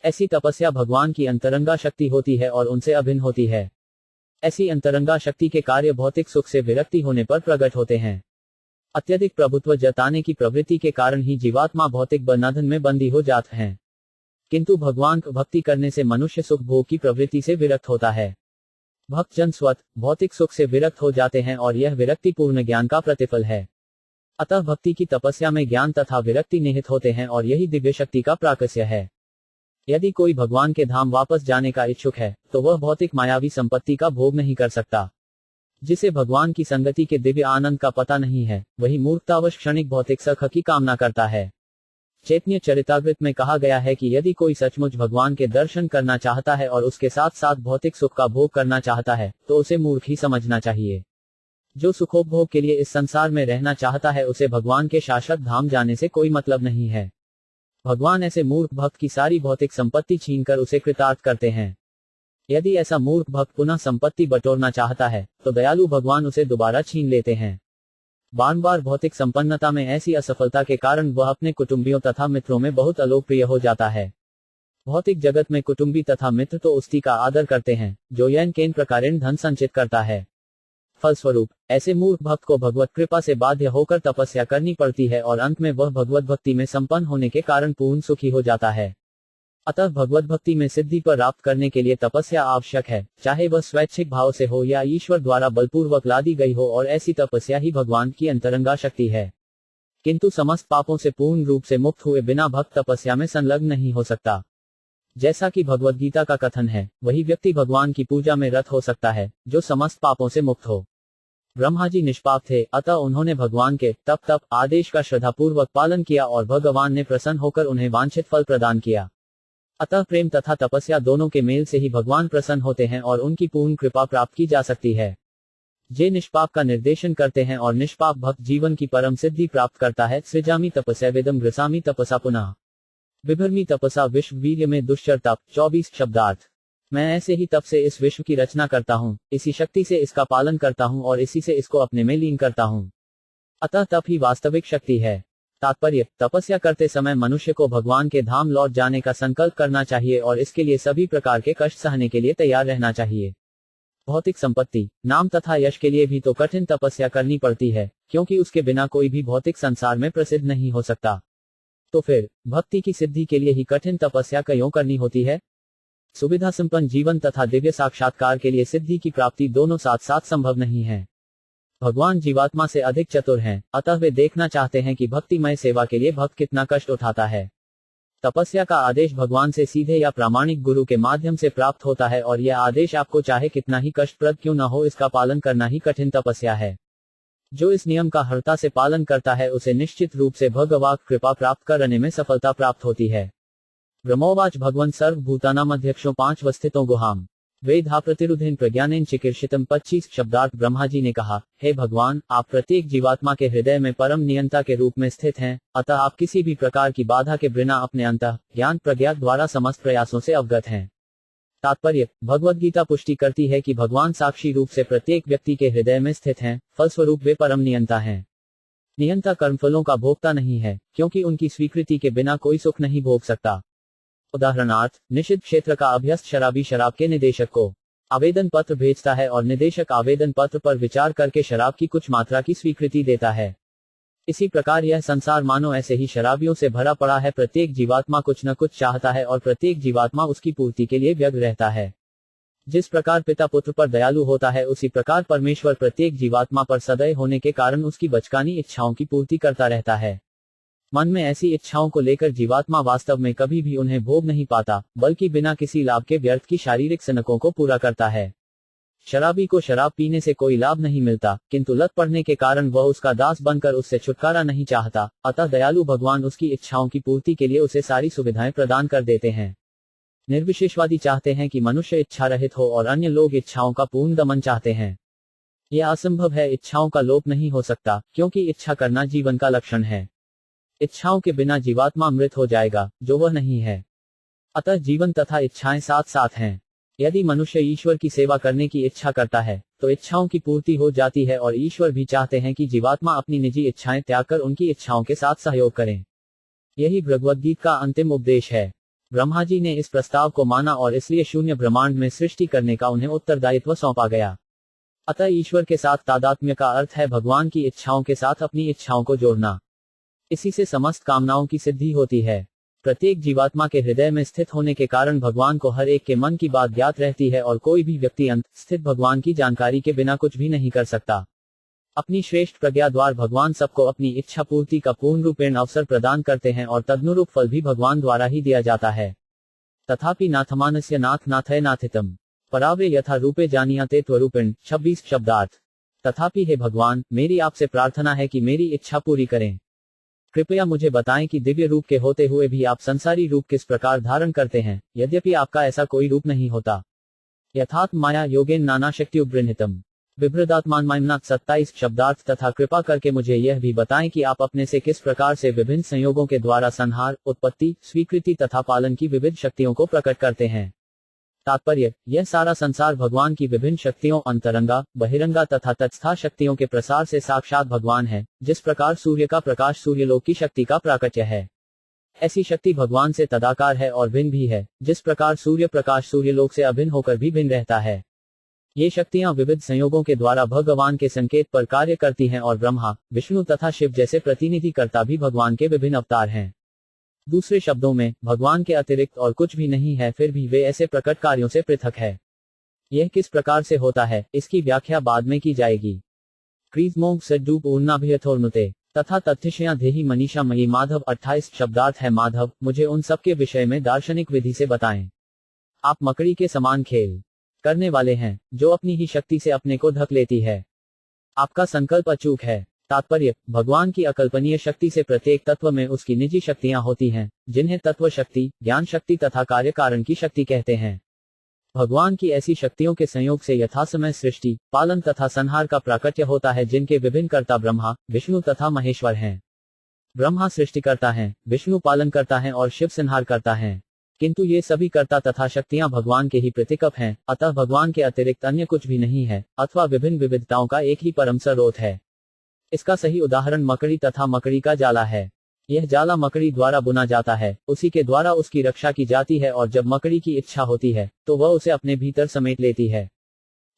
ऐसी तपस्या भगवान की अंतरंगा शक्ति होती है और उनसे अभिन्न होती है। ऐसी अंतरंगा शक्ति के कार्य भौतिक सुख से विरक्ति होने पर प्रकट होते हैं। अत्यधिक प्रभुत्व जताने की प्रवृत्ति के कारण ही जीवात्मा भौतिक बंधन में बंदी हो जाते हैं, किंतु भगवान को भक्ति करने से मनुष्य सुख भोग की प्रवृत्ति से विरक्त होता है। भक्त जन स्वतः भौतिक सुख से विरक्त हो जाते हैं और यह विरक्ति पूर्ण ज्ञान का प्रतिफल है। अतः भक्ति की तपस्या में ज्ञान तथा विरक्ति निहित होते हैं और यही दिव्य शक्ति का प्राकस्य है। यदि कोई भगवान के धाम वापस जाने का इच्छुक है, तो वह भौतिक मायावी संपत्ति का भोग नहीं कर सकता। जिसे भगवान की संगति के दिव्य आनंद का पता नहीं है, वही मूर्खतावश क्षणिक भौतिक सुख की कामना करता है। चैतन्य चरितामृत में कहा गया है कि यदि कोई सचमुच भगवान के दर्शन करना चाहता है और उसके साथ साथ भौतिक सुख का भोग करना चाहता है, तो उसे मूर्ख ही समझना चाहिए। जो सुखोपभोग के लिए इस संसार में रहना चाहता है, उसे भगवान के शाश्वत धाम जाने से कोई मतलब नहीं है। भगवान ऐसे मूर्ख भक्त की सारी भौतिक संपत्ति छीनकर उसे कृतार्थ करते हैं। यदि ऐसा मूर्ख भक्त पुनः संपत्ति बटोरना चाहता है, तो दयालु भगवान उसे दोबारा छीन लेते हैं। बार बार भौतिक संपन्नता में ऐसी असफलता के कारण वह अपने कुटुंबियों तथा मित्रों में बहुत अलोकप्रिय हो जाता है। भौतिक जगत में कुटुंबी तथा मित्र तो उसी का आदर करते हैं जो यन केन प्रकारेण धन संचित करता है। फलस्वरूप ऐसे मूर्ख भक्त को भगवत कृपा से बाध्य होकर तपस्या करनी पड़ती है और अंत में वह भगवत भक्ति में संपन्न होने के कारण पूर्ण सुखी हो जाता है। अतः भगवत भक्ति में सिद्धि प्राप्त करने के लिए तपस्या आवश्यक है, चाहे वह स्वैच्छिक भाव से हो या ईश्वर द्वारा बलपूर्वक लादी गई हो, और ऐसी तपस्या ही भगवान की अंतरंगा शक्ति है। किंतु समस्त पापों से पूर्ण रूप से मुक्त हुए बिना भक्त तपस्या में संलग्न नहीं हो सकता। जैसा कि भगवत गीता का कथन है, वही व्यक्ति भगवान की पूजा में रत हो सकता है जो समस्त पापों से मुक्त हो। ब्रह्मा जी निष्पाप थे, अतः उन्होंने भगवान के तप आदेश का श्रद्धापूर्वक पालन किया और भगवान ने प्रसन्न होकर उन्हें वांछित फल प्रदान किया। अतः प्रेम तथा तपस्या दोनों के मेल से ही भगवान प्रसन्न होते हैं और उनकी पूर्ण कृपा प्राप्त की जा सकती है। जे निष्पाप का निर्देशन करते हैं और निष्पाप भक्त जीवन की परम सिद्धि प्राप्त करता है। सृजामि तपस्या वेदम ग्रसामि तपसा पुनः विभर्मी तपसा विश्व वीर्य में दुश्चर तप 24 शब्दार्थ। मैं ऐसे ही तप से इस विश्व की रचना करता हूँ, इसी शक्ति से इसका पालन करता हूँ और इसी से इसको अपने में लीन करता हूँ। अतः तप ही वास्तविक शक्ति है। तात्पर्य, तपस्या करते समय मनुष्य को भगवान के धाम लौट जाने का संकल्प करना चाहिए और इसके लिए सभी प्रकार के कष्ट सहने के लिए तैयार रहना चाहिए। भौतिक संपत्ति, नाम तथा यश के लिए भी तो कठिन तपस्या करनी पड़ती है, क्योंकि उसके बिना कोई भी भौतिक संसार में प्रसिद्ध नहीं हो सकता। तो फिर भक्ति की सिद्धि के लिए ही कठिन तपस्या क्यों करनी होती है? सुविधा संपन्न जीवन तथा दिव्य साक्षात्कार के लिए सिद्धि की प्राप्ति दोनों साथ साथ संभव नहीं है। भगवान जीवात्मा से अधिक चतुर हैं, अतः वे देखना चाहते हैं कि भक्तिमय सेवा के लिए भक्त कितना कष्ट उठाता है। तपस्या का आदेश भगवान से सीधे या प्रामाणिक गुरु के माध्यम से प्राप्त होता है और यह आदेश आपको चाहे कितना ही कष्टप्रद क्यों न हो, इसका पालन करना ही कठिन तपस्या है। जो इस नियम का हरता से पालन करता है उसे निश्चित रूप से भगवान कृपा प्राप्त करने में सफलता प्राप्त होती है। ब्रह्मोवाच भगवन् सर्वभूतानामध्यक्षो 5 वस्थितो गुहाम वेदा प्रतिरुद्धेन प्रज्ञानेन चिकीर्षितम 25 शब्दार्थ। ब्रह्मा जी ने कहा, हे भगवान, आप प्रत्येक जीवात्मा के हृदय में परम नियंता के रूप में स्थित हैं, अतः आप किसी भी प्रकार की बाधा के बिना अपने अंतः ज्ञान प्रज्ञा द्वारा समस्त प्रयासों से अवगत हैं। तात्पर्य, भगवद गीता पुष्टि करती है कि भगवान साक्षी रूप से प्रत्येक व्यक्ति के हृदय में स्थित हैं, फलस्वरूप वे परम नियंता हैं। नियंता कर्मफलों का भोक्ता नहीं है, क्योंकि उनकी स्वीकृति के बिना कोई सुख नहीं भोग सकता। उदाहरणार्थ, निषिद्ध क्षेत्र का अभ्यस्त शराबी शराब के निदेशक को आवेदन पत्र भेजता है और निदेशक आवेदन पत्र पर विचार करके शराब की कुछ मात्रा की स्वीकृति देता है। इसी प्रकार यह संसार मानो ऐसे ही शराबियों से भरा पड़ा है। प्रत्येक जीवात्मा कुछ न कुछ चाहता है और प्रत्येक जीवात्मा उसकी पूर्ति के लिए व्यग्र रहता है। जिस प्रकार पिता पुत्र पर दयालु होता है, उसी प्रकार परमेश्वर प्रत्येक जीवात्मा पर सदय होने के कारण उसकी बचकानी इच्छाओं की पूर्ति करता रहता है। मन में ऐसी इच्छाओं को लेकर जीवात्मा वास्तव में कभी भी उन्हें भोग नहीं पाता, बल्कि बिना किसी लाभ के व्यर्थ की शारीरिक सनकों को पूरा करता है। शराबी को शराब पीने से कोई लाभ नहीं मिलता, किंतु लत पड़ने के कारण वह उसका दास बनकर उससे छुटकारा नहीं चाहता। अतः दयालु भगवान उसकी इच्छाओं की पूर्ति के लिए उसे सारी सुविधाएं प्रदान कर देते हैं। निर्विशेषवादी चाहते हैं कि मनुष्य इच्छा रहित हो और अन्य लोग इच्छाओं का पूर्ण दमन चाहते हैं। यह असंभव है, इच्छाओं का लोप नहीं हो सकता, क्योंकि इच्छा करना जीवन का लक्षण है। इच्छाओं के बिना जीवात्मा मृत हो जाएगा, जो वह नहीं है। अतः जीवन तथा इच्छाएं साथ साथ हैं। यदि मनुष्य ईश्वर की सेवा करने की इच्छा करता है, तो इच्छाओं की पूर्ति हो जाती है और ईश्वर भी चाहते हैं कि जीवात्मा अपनी निजी इच्छाएं त्याग कर उनकी इच्छाओं के साथ सहयोग करें। यही भगवद्गीता का अंतिम उपदेश है। ब्रह्मा जी ने इस प्रस्ताव को माना और इसलिए शून्य ब्रह्मांड में सृष्टि करने का उन्हें उत्तरदायित्व सौंपा गया। अतः ईश्वर के साथ तादात्म्य का अर्थ है भगवान की इच्छाओं के साथ अपनी इच्छाओं को जोड़ना। इसी से समस्त कामनाओं की सिद्धि होती है। प्रत्येक जीवात्मा के हृदय में स्थित होने के कारण भगवान को हर एक के मन की बात ज्ञात रहती है और कोई भी व्यक्ति अंत स्थित भगवान की जानकारी के बिना कुछ भी नहीं कर सकता। अपनी श्रेष्ठ प्रज्ञा द्वारा भगवान सबको अपनी इच्छा पूर्ति का पूर्ण रूपेण अवसर प्रदान करते हैं और तदनुरूप फल भी भगवान द्वारा ही दिया जाता है। तथापि नाथमानस्य नाथ नाथय नाथितम परावे यथा रूपे जानियाते त्वरूपेण 26 शब्दार्थ। तथापि हे भगवान, मेरी आपसे प्रार्थना है कि मेरी इच्छा पूरी करें। कृपया मुझे बताएं कि दिव्य रूप के होते हुए भी आप संसारी रूप किस प्रकार धारण करते हैं, यद्यपि आपका ऐसा कोई रूप नहीं होता। यथात् माया योगेन नाना शक्तियुपगृहीतम विभ्रदात्मान्मायम्नाथ 27 शब्दार्थ। तथा कृपा करके मुझे यह भी बताएं कि आप अपने से किस प्रकार से विभिन्न संयोगों के द्वारा संहार, उत्पत्ति, स्वीकृति तथा पालन की विविध शक्तियों को प्रकट करते हैं। तात्पर्य, यह सारा संसार भगवान की विभिन्न शक्तियों अंतरंगा, बहिरंगा तथा तत्स्था शक्तियों के प्रसार से साक्षात भगवान है। जिस प्रकार सूर्य का प्रकाश सूर्यलोक की शक्ति का प्राकट्य है, ऐसी शक्ति भगवान से तदाकार है और भिन्न भी है। जिस प्रकार सूर्य प्रकाश सूर्यलोक से अभिन्न होकर भी भिन्न रहता है, ये शक्तियां विविध संयोगों के द्वारा भगवान के संकेत पर कार्य करती हैं और ब्रह्मा, विष्णु तथा शिव जैसे प्रतिनिधिकर्ता भी भगवान के विभिन्न अवतार हैं। दूसरे शब्दों में, भगवान के अतिरिक्त और कुछ भी नहीं है, फिर भी वे ऐसे प्रकट कार्यों से पृथक है। यह किस प्रकार से होता है, इसकी व्याख्या बाद में की जाएगी। क्रीजमोंग सड्डूप ऊर्नाभियथोर्नुते तथा तथ्यशया देही मनीषा मयी माधव 28 शब्दार्थ है। माधव, मुझे उन सब के विषय में दार्शनिक विधि से बताएं। आप मकड़ी के समान खेल करने वाले हैं, जो अपनी ही शक्ति से अपने को ढक लेती है। आपका संकल्प अचूक है। तात्पर्य, भगवान की अकल्पनीय शक्ति से प्रत्येक तत्व में उसकी निजी शक्तियां होती हैं, जिन्हें तत्व शक्ति, ज्ञान शक्ति तथा कार्य कारण की शक्ति कहते हैं। भगवान की ऐसी शक्तियों के संयोग से यथासमय सृष्टि, पालन तथा संहार का प्राकट्य होता है, जिनके विभिन्न कर्ता ब्रह्मा, विष्णु तथा महेश्वर हैं। ब्रह्मा सृष्टि करता है, विष्णु पालन करता है और शिव संहार करता है। किंतु ये सभी कर्ता तथा शक्तियां भगवान के ही प्रतिकप हैं, अतः भगवान के अतिरिक्त अन्य कुछ भी नहीं है, अथवा विभिन्न विविधताओं का एक ही परम स्रोत है। इसका सही उदाहरण मकड़ी तथा मकड़ी का जाला है। यह जाला मकड़ी द्वारा बुना जाता है, उसी के द्वारा उसकी रक्षा की जाती है और जब मकड़ी की इच्छा होती है, तो वह उसे अपने भीतर समेट लेती है।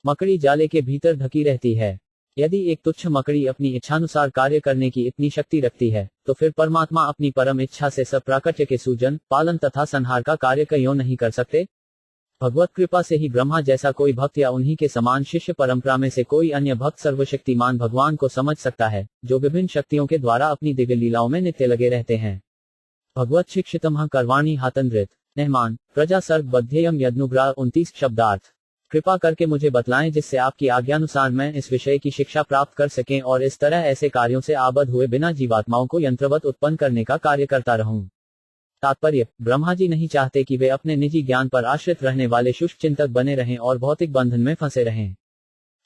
मकड़ी जाले के भीतर ढकी रहती है। यदि एक तुच्छ मकड़ी अपनी इच्छानुसार कार्य करने की इतनी शक्ति रखती है, तो फिर परमात्मा अपनी परम इच्छा से सब प्राकट्य के सूजन, पालन तथा संहार का कार्य क्यों नहीं कर सकते? भगवत कृपा से ही ब्रह्मा जैसा कोई भक्त या उन्हीं के समान शिष्य परंपरा में से कोई अन्य भक्त सर्वशक्तिमान भगवान को समझ सकता है, जो विभिन्न शक्तियों के द्वारा अपनी दिव्य लीलाओं में नित्य लगे रहते हैं। भगवत शिक्षितम करवाणी हातंद्रित नेहमान प्रजा सर्ग बध्ययम यदनुग्रह 29 शब्दार्थ। कृपा करके मुझे बतलाएं जिससे आपकी आज्ञानुसार मैं इस विषय की शिक्षा प्राप्त कर सकें और इस तरह ऐसे कार्यों से आबद्ध हुए बिना जीवात्माओं को यंत्रवत उत्पन्न करने का कार्य करता रहूं। तात्पर्य, ब्रह्मा जी नहीं चाहते कि वे अपने निजी ज्ञान पर आश्रित रहने वाले शुष्क चिंतक बने रहें और भौतिक बंधन में फंसे रहें।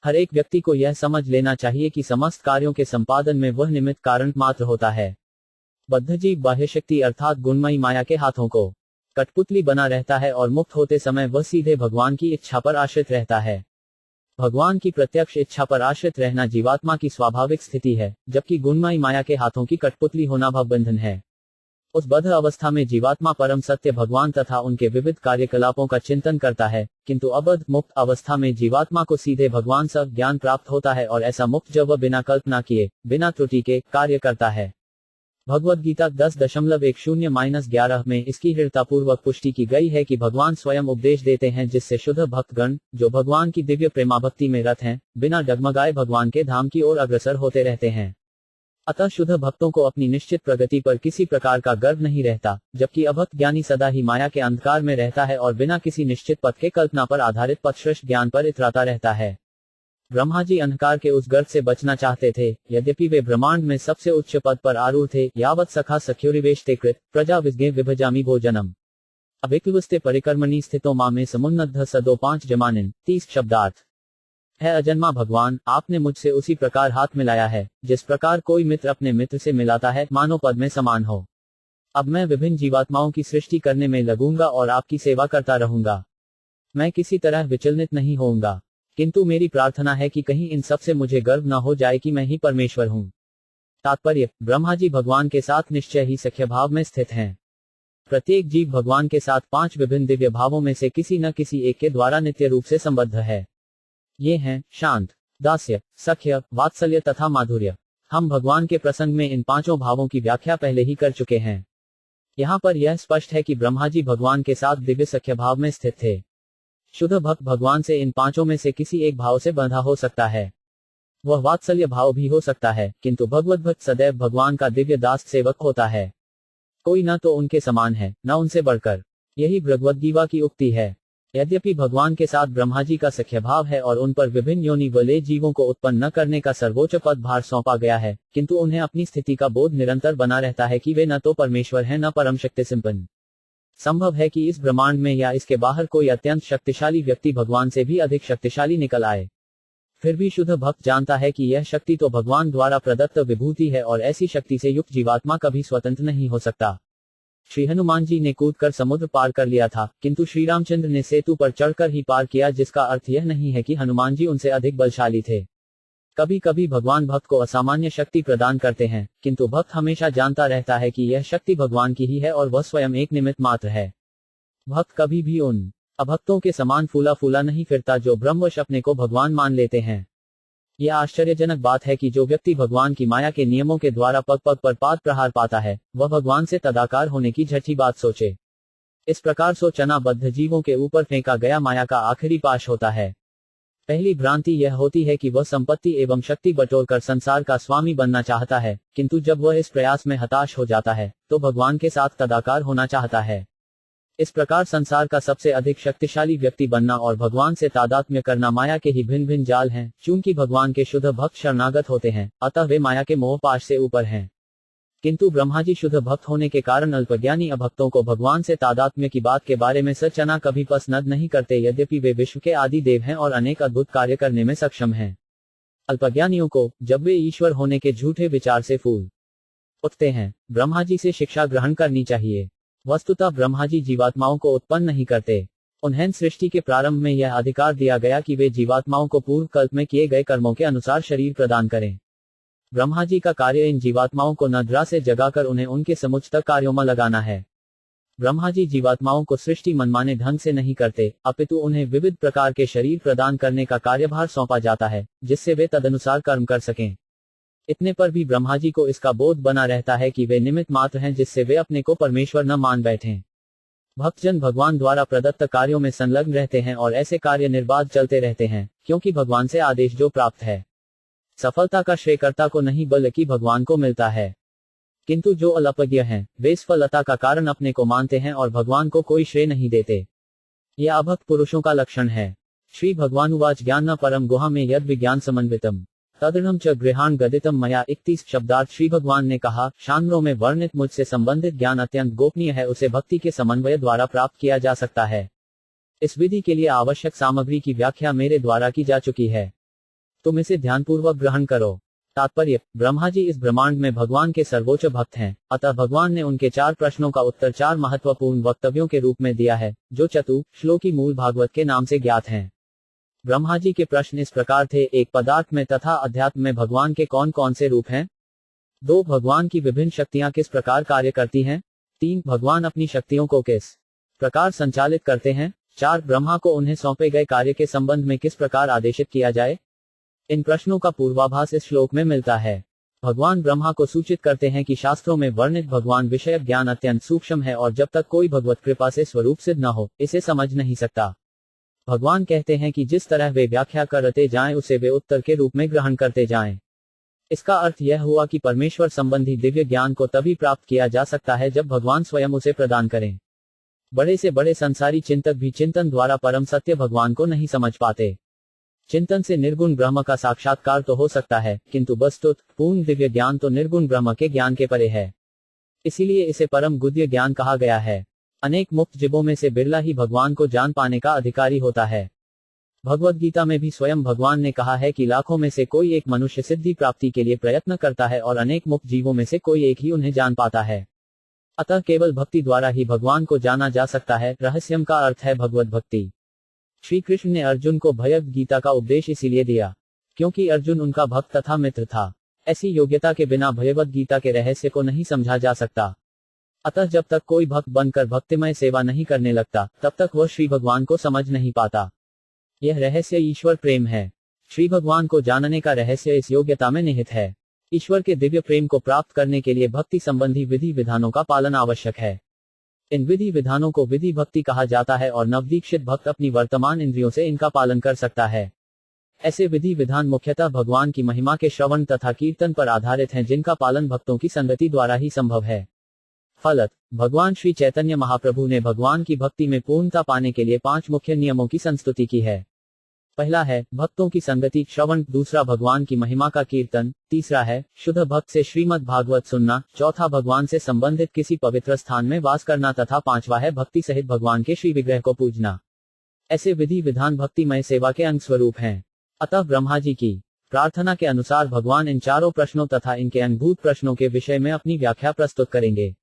हर एक व्यक्ति को यह समझ लेना चाहिए कि समस्त कार्यों के संपादन में वह निमित्त कारण मात्र होता है। बद्धजीव बाह्य शक्ति अर्थात गुणमयी माया के हाथों को कठपुतली बना रहता है और मुक्त होते समय वह सीधे भगवान की इच्छा पर आश्रित रहता है। भगवान की प्रत्यक्ष इच्छा पर आश्रित रहना जीवात्मा की स्वाभाविक स्थिति है, जबकि गुणमयी माया के हाथों की कठपुतली होना भवबंधन है। उस बद्ध अवस्था में जीवात्मा परम सत्य भगवान तथा उनके विविध कार्यकलापों का चिंतन करता है, किंतु अबद्ध मुक्त अवस्था में जीवात्मा को सीधे भगवान सब ज्ञान प्राप्त होता है और ऐसा मुक्त जब वह बिना कल्पना किए, बिना त्रुटि के कार्य करता है। भगवद गीता 10.10-11 में इसकी दृढ़तापूर्वक पुष्टि की गई है कि भगवान स्वयं उपदेश देते हैं, जिससे शुद्ध भक्तगण जो भगवान की दिव्य प्रेमाभक्ति में रत हैं, बिना डगमगाए भगवान के धाम की ओर अग्रसर होते रहते हैं। अतः शुद्ध भक्तों को अपनी निश्चित प्रगति पर किसी प्रकार का गर्व नहीं रहता, जबकि अभक्त ज्ञानी सदा ही माया के अंधकार में रहता है और बिना किसी निश्चित पथ के कल्पना पर आधारित पथश्रेष्ठ ज्ञान पर इतराता रहता है। ब्रह्मा जी अंधकार के उस गर्भ से बचना चाहते थे, यद्यपि वे ब्रह्मांड में सबसे उच्च पद पर आरूढ़ थे। यावत सखा सख्योरिवेश ते कृत प्रजा विज्ञे विभजामी भोजनम अभिक्लुस्ते परिकर्मणि स्थितो मामे समुन्नद्ध सदो 5 जमानिन 30 शब्दार्थ। है अजन्मा भगवान, आपने मुझसे उसी प्रकार हाथ मिलाया है जिस प्रकार कोई मित्र अपने मित्र से मिलाता है, मानो पद में समान हो। अब मैं विभिन्न जीवात्माओं की सृष्टि करने में लगूंगा और आपकी सेवा करता रहूंगा। मैं किसी तरह विचलित नहीं होऊंगा, किंतु मेरी प्रार्थना है कि कहीं इन सब से मुझे गर्व न हो जाए कि मैं ही परमेश्वर हूँ। तात्पर्य, ब्रह्मा जी भगवान के साथ निश्चय ही सख्य भाव में स्थित हैं। प्रत्येक जीव भगवान के साथ 5 विभिन्न दिव्य भावों में से किसी न किसी एक के द्वारा नित्य रूप से संबद्ध है। ये हैं शांत, दास्य, सख्य, वात्सल्य तथा माधुर्य। हम भगवान के प्रसंग में इन 5 भावों की व्याख्या पहले ही कर चुके हैं। यहाँ पर यह स्पष्ट है कि ब्रह्मा जी भगवान के साथ दिव्य सख्य भाव में स्थित थे। शुद्ध भक्त भगवान से इन 5 में से किसी एक भाव से बंधा हो सकता है। वह वात्सल्य भाव भी हो सकता है, किंतु भगवत भक्त सदैव भगवान का दिव्य दास सेवक होता है। कोई न तो उनके समान है, न उनसे बढ़कर। यही भगवद्गीता की उक्ति है। यद्यपि भगवान के साथ ब्रह्मा जी का सख्य भाव है और उन पर विभिन्न योनि वाले जीवों को उत्पन्न न करने का सर्वोच्च पद भार सौंपा गया है, किंतु उन्हें अपनी स्थिति का बोध निरंतर बना रहता है कि वे न तो परमेश्वर हैं न परम शक्ति संपन्न। संभव है कि इस ब्रह्मांड में या इसके बाहर कोई अत्यंत शक्तिशाली व्यक्ति भगवान से भी अधिक शक्तिशाली निकल आए। फिर भी शुद्ध भक्त जानता है कि यह शक्ति तो भगवान द्वारा प्रदत्त विभूति है और ऐसी शक्ति से युक्त जीवात्मा कभी स्वतंत्र नहीं हो सकता। श्री हनुमान जी ने कूदकर समुद्र पार कर लिया था, किंतु श्री रामचंद्र ने सेतु पर चढ़कर ही पार किया, जिसका अर्थ यह नहीं है कि हनुमान जी उनसे अधिक बलशाली थे। कभी कभी भगवान भक्त को असामान्य शक्ति प्रदान करते हैं, किंतु भक्त हमेशा जानता रहता है कि यह शक्ति भगवान की ही है और वह स्वयं एक निमित्त मात्र है। भक्त कभी भी उन अभक्तों के समान फूला फूला नहीं फिरता जो ब्रह्मवश अपने को भगवान मान लेते हैं। यह आश्चर्यजनक बात है कि जो व्यक्ति भगवान की माया के नियमों के द्वारा पग पग पर पाद प्रहार पाता है, वह भगवान से तदाकार होने की झठी बात सोचे। इस प्रकार सोचनाबद्ध जीवों के ऊपर फेंका गया माया का आखिरी पाश होता है। पहली भ्रांति यह होती है कि वह संपत्ति एवं शक्ति बटोरकर संसार का स्वामी बनना चाहता है, किंतु जब वह इस प्रयास में हताश हो जाता है, तो भगवान के साथ तदाकार होना चाहता है। इस प्रकार संसार का सबसे अधिक शक्तिशाली व्यक्ति बनना और भगवान से तादात्म्य करना माया के ही भिन्न भिन्न जाल हैं। चूंकि भगवान के शुद्ध भक्त शरणागत होते हैं, अतः वे माया के मोहपाश से ऊपर हैं। किंतु ब्रह्मा जी शुद्ध भक्त होने के कारण अल्पज्ञानी अभक्तों को भगवान से तादात्म्य की बात के बारे में सचना कभी पसंद नहीं करते, यद्यपि वे विश्व के आदि देव हैं और अनेक अद्भुत कार्य करने में सक्षम हैं। अल्पज्ञानियों को, जब वे ईश्वर होने के झूठे विचार से फूल उठते हैं, ब्रह्मा जी से शिक्षा ग्रहण करनी चाहिए। वस्तुतः ब्रह्मा जी जीवात्माओं को उत्पन्न नहीं करते। उन्हें सृष्टि के प्रारंभ में यह अधिकार दिया गया कि वे जीवात्माओं को पूर्व कल्प में किए गए कर्मों के अनुसार शरीर प्रदान करें। ब्रह्मा जी का कार्य इन जीवात्माओं को निद्रा से जगाकर उन्हें उनके समुचित कार्यों में लगाना है। ब्रह्मा जी जीवात्माओं को सृष्टि मनमाने ढंग से नहीं करते, अपितु उन्हें विविध प्रकार के शरीर प्रदान करने का कार्यभार सौंपा जाता है, जिससे वे तदनुसार कर्म कर सकें। इतने पर भी ब्रह्मा जी को इसका बोध बना रहता है कि वे निमित्त मात्र हैं, जिससे वे अपने को परमेश्वर न मान बैठें। भक्तजन भगवान द्वारा प्रदत्त कार्यों में संलग्न रहते हैं और ऐसे कार्य निर्बाध चलते रहते हैं, क्योंकि भगवान से आदेश जो प्राप्त है। सफलता का श्रेय कर्ता को नहीं बल्कि भगवान को मिलता है। किंतु जो अल्पज्ञ हैं, वे सफलता का कारण अपने को मानते हैं और भगवान को कोई श्रेय नहीं देते। यह अभक्त पुरुषों का लक्षण है। श्री भगवानुवाच ज्ञान न परम गुहा में यद विज्ञान समन्वितम तदृढ़ं च गृहाण गदितम मया 31 शब्दार्थ। श्री भगवान ने कहा, शास्त्रों में वर्णित मुझसे संबंधित ज्ञान अत्यंत गोपनीय है, उसे भक्ति के समन्वय द्वारा प्राप्त किया जा सकता है। इस विधि के लिए आवश्यक सामग्री की व्याख्या मेरे द्वारा की जा चुकी है, तुम इसे ध्यानपूर्वक ग्रहण करो। तात्पर्य, ब्रह्मा जी इस ब्रह्मांड में भगवान के सर्वोच्च भक्त हैं, अतः भगवान ने उनके 4 प्रश्नों का उत्तर 4 महत्वपूर्ण वक्तव्यों के रूप में दिया है, जो चतु श्लोकी मूल भागवत के नाम से ज्ञात हैं। ब्रह्मा जी के प्रश्न इस प्रकार थे: 1 पदार्थ में तथा अध्यात्म में भगवान के कौन कौन से रूप हैं? 2 भगवान की विभिन्न शक्तियां किस प्रकार कार्य करती हैं? 3 भगवान अपनी शक्तियों को किस प्रकार संचालित करते हैं? 4 ब्रह्मा को उन्हें सौंपे गए कार्य के संबंध में किस प्रकार आदेशित किया जाए? इन प्रश्नों का पूर्वाभास इस श्लोक में मिलता है। भगवान ब्रह्मा को सूचित करते हैं कि शास्त्रों में वर्णित भगवान विषयक ज्ञान अत्यंत सूक्ष्म है और जब तक कोई भगवत कृपा से स्वरूप सिद्ध न हो, इसे समझ नहीं सकता। भगवान कहते हैं कि जिस तरह वे व्याख्या करते जाएं, उसे वे उत्तर के रूप में ग्रहण करते जाएं। इसका अर्थ यह हुआ कि परमेश्वर संबंधी दिव्य ज्ञान को तभी प्राप्त किया जा सकता है जब भगवान स्वयं उसे प्रदान करें। बड़े से बड़े संसारी चिंतक भी चिंतन द्वारा परम सत्य भगवान को नहीं समझ पाते। चिंतन से निर्गुण ब्रह्म का साक्षात्कार तो हो सकता है, किंतु वस्तुत पूर्ण दिव्य ज्ञान तो निर्गुण ब्रह्म के ज्ञान के परे है। इसीलिए इसे परम गुह्य ज्ञान कहा गया है। अनेक मुक्त जीवों में से बिरला ही भगवान को जान पाने का अधिकारी होता है। भगवद गीता में भी स्वयं भगवान ने कहा है कि लाखों में से कोई एक मनुष्य सिद्धि प्राप्ति के लिए प्रयत्न करता है और अनेक मुक्त जीवों में से कोई एक ही उन्हें जान पाता है। अतः केवल भक्ति द्वारा ही भगवान को जाना जा सकता है। रहस्यम का अर्थ है भगवत भक्ति। श्री कृष्ण ने अर्जुन को भगवद गीता का उपदेश इसीलिए दिया क्योंकि अर्जुन उनका भक्त तथा मित्र था। ऐसी योग्यता के बिना भगवद गीता के रहस्य को नहीं समझा जा सकता। अतः जब तक कोई भक्त बनकर भक्तिमय सेवा नहीं करने लगता, तब तक वह श्री भगवान को समझ नहीं पाता। यह रहस्य ईश्वर प्रेम है। श्री भगवान को जानने का रहस्य इस योग्यता में निहित है। ईश्वर के दिव्य प्रेम को प्राप्त करने के लिए भक्ति संबंधी विधि विधानों का पालन आवश्यक है। इन विधि विधानों को विधि भक्ति कहा जाता है और नवदीक्षित भक्त अपनी वर्तमान इंद्रियों से इनका पालन कर सकता है। ऐसे विधि विधान मुख्यतः भगवान की महिमा के श्रवण तथा कीर्तन पर आधारित हैं, जिनका पालन भक्तों की संगति द्वारा ही संभव है। फलत भगवान श्री चैतन्य महाप्रभु ने भगवान की भक्ति में पूर्णता पाने के लिए 5 मुख्य नियमों की संस्तुति की है। पहला है भक्तों की संगति श्रवण, दूसरा भगवान की महिमा का कीर्तन, तीसरा है शुद्ध भक्त से श्रीमद् भागवत सुनना, चौथा भगवान से संबंधित किसी पवित्र स्थान में वास करना तथा पांचवा है भक्ति सहित भगवान के श्री विग्रह को पूजना। ऐसे विधि विधान भक्तिमय सेवा के अंग स्वरूप हैं। अतः ब्रह्मा जी की प्रार्थना के अनुसार भगवान इन चारों प्रश्नों तथा इनके अंगभूत प्रश्नों के विषय में अपनी व्याख्या प्रस्तुत करेंगे।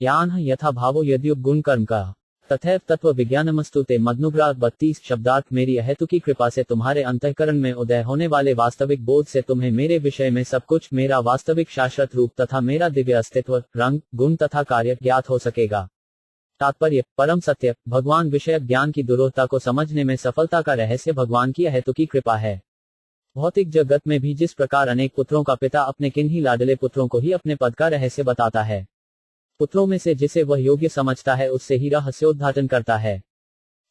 यान यथा भावो यद्युप गुण कर्म का तथैव तत्व विज्ञानमस्तु ते मग्नुग्राह 32 शब्दार्थ मेरी अहेतु की कृपा से तुम्हारे अंतःकरण में उदय होने वाले वास्तविक बोध से तुम्हें मेरे विषय में सब कुछ, मेरा वास्तविक शाश्वत रूप तथा मेरा दिव्य अस्तित्व, रंग, गुण तथा कार्य ज्ञात हो सकेगा। तात्पर्य परम सत्य भगवान विषयक ज्ञान की दुरूहता को समझने में सफलता का रहस्य भगवान की अहेतु की कृपा है। भौतिक जगत में भी जिस प्रकार अनेक पुत्रों का पिता अपने किन्हीं लाडले पुत्रों को ही अपने पद का रहस्य बताता है, पुत्रों में से जिसे वह योग्य समझता है उससे ही रहस्योद्घाटन करता है।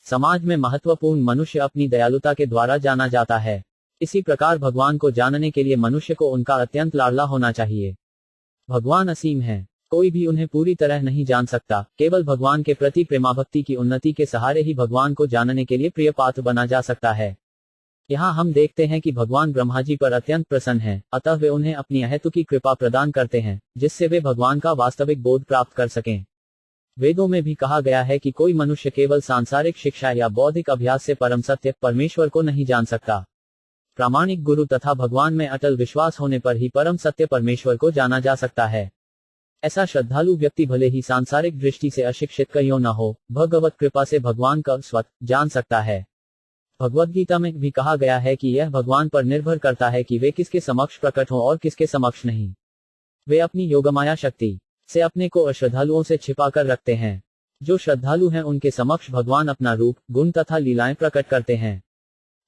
समाज में महत्वपूर्ण मनुष्य अपनी दयालुता के द्वारा जाना जाता है। इसी प्रकार भगवान को जानने के लिए मनुष्य को उनका अत्यंत लाडला होना चाहिए। भगवान असीम है, कोई भी उन्हें पूरी तरह नहीं जान सकता। केवल भगवान के प्रति प्रेमाभक्ति की उन्नति के सहारे ही भगवान को जानने के लिए प्रिय पात्र बना जा सकता है। यहाँ हम देखते हैं कि भगवान ब्रह्मा जी पर अत्यंत प्रसन्न हैं, अतः वे उन्हें अपनी अहेतु की कृपा प्रदान करते हैं, जिससे वे भगवान का वास्तविक बोध प्राप्त कर सकें। वेदों में भी कहा गया है कि कोई मनुष्य केवल सांसारिक शिक्षा या बौद्धिक अभ्यास से परम सत्य परमेश्वर को नहीं जान सकता। प्रामाणिक गुरु तथा भगवान में अटल विश्वास होने पर ही परम सत्य परमेश्वर को जाना जा सकता है। ऐसा श्रद्धालु व्यक्ति भले ही सांसारिक दृष्टि से अशिक्षित क्यों न हो, भगवत कृपा से भगवान का स्वत जान सकता है। भगवद गीता में भी कहा गया है कि यह भगवान पर निर्भर करता है कि वे किसके समक्ष प्रकट हों और किसके समक्ष नहीं। वे अपनी योगमाया शक्ति से अपने को अश्रद्धालुओं से छिपा कर रखते हैं। जो श्रद्धालु हैं उनके समक्ष भगवान अपना रूप, गुण तथा लीलाएं प्रकट करते हैं।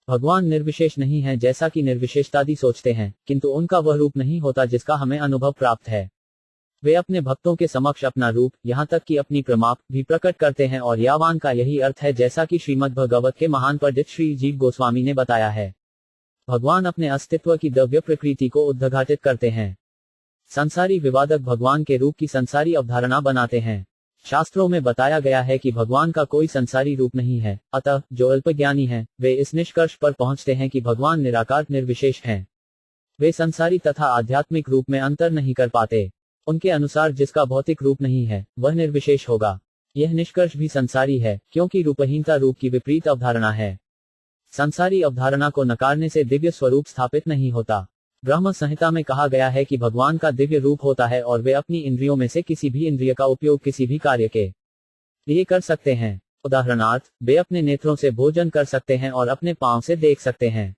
भगवान निर्विशेष नहीं है जैसा कि निर्विशेषतादी सोचते हैं, किंतु उनका वह रूप नहीं होता जिसका हमें अनुभव प्राप्त है। वे अपने भक्तों के समक्ष अपना रूप, यहाँ तक कि अपनी प्रमाप भी प्रकट करते हैं और यावान का यही अर्थ है, जैसा कि श्रीमद् भगवत के महान पंडित श्री जीव गोस्वामी ने बताया है। भगवान अपने अस्तित्व की दिव्य प्रकृति को उद्घाटित करते हैं। संसारी विवादक भगवान के रूप की संसारी अवधारणा बनाते हैं। शास्त्रों में बताया गया है कि भगवान का कोई संसारी रूप नहीं है, अतः जो अल्पज्ञानी हैं, वे इस निष्कर्ष पर पहुंचते हैं कि भगवान निराकार निर्विशेष हैं। वे संसारी तथा आध्यात्मिक रूप में अंतर नहीं कर पाते। उनके अनुसार जिसका भौतिक रूप नहीं है वह निर्विशेष होगा। यह निष्कर्ष भी संसारी है, क्योंकि रूपहीनता रूप की विपरीत अवधारणा है। संसारी अवधारणा को नकारने से दिव्य स्वरूप स्थापित नहीं होता। ब्रह्म संहिता में कहा गया है कि भगवान का दिव्य रूप होता है और वे अपनी इंद्रियों में से किसी भी इंद्रिय का उपयोग किसी भी कार्य के लिए कर सकते हैं। उदाहरणार्थ, वे अपने नेत्रों से भोजन कर सकते हैं और अपने पांव से देख सकते हैं।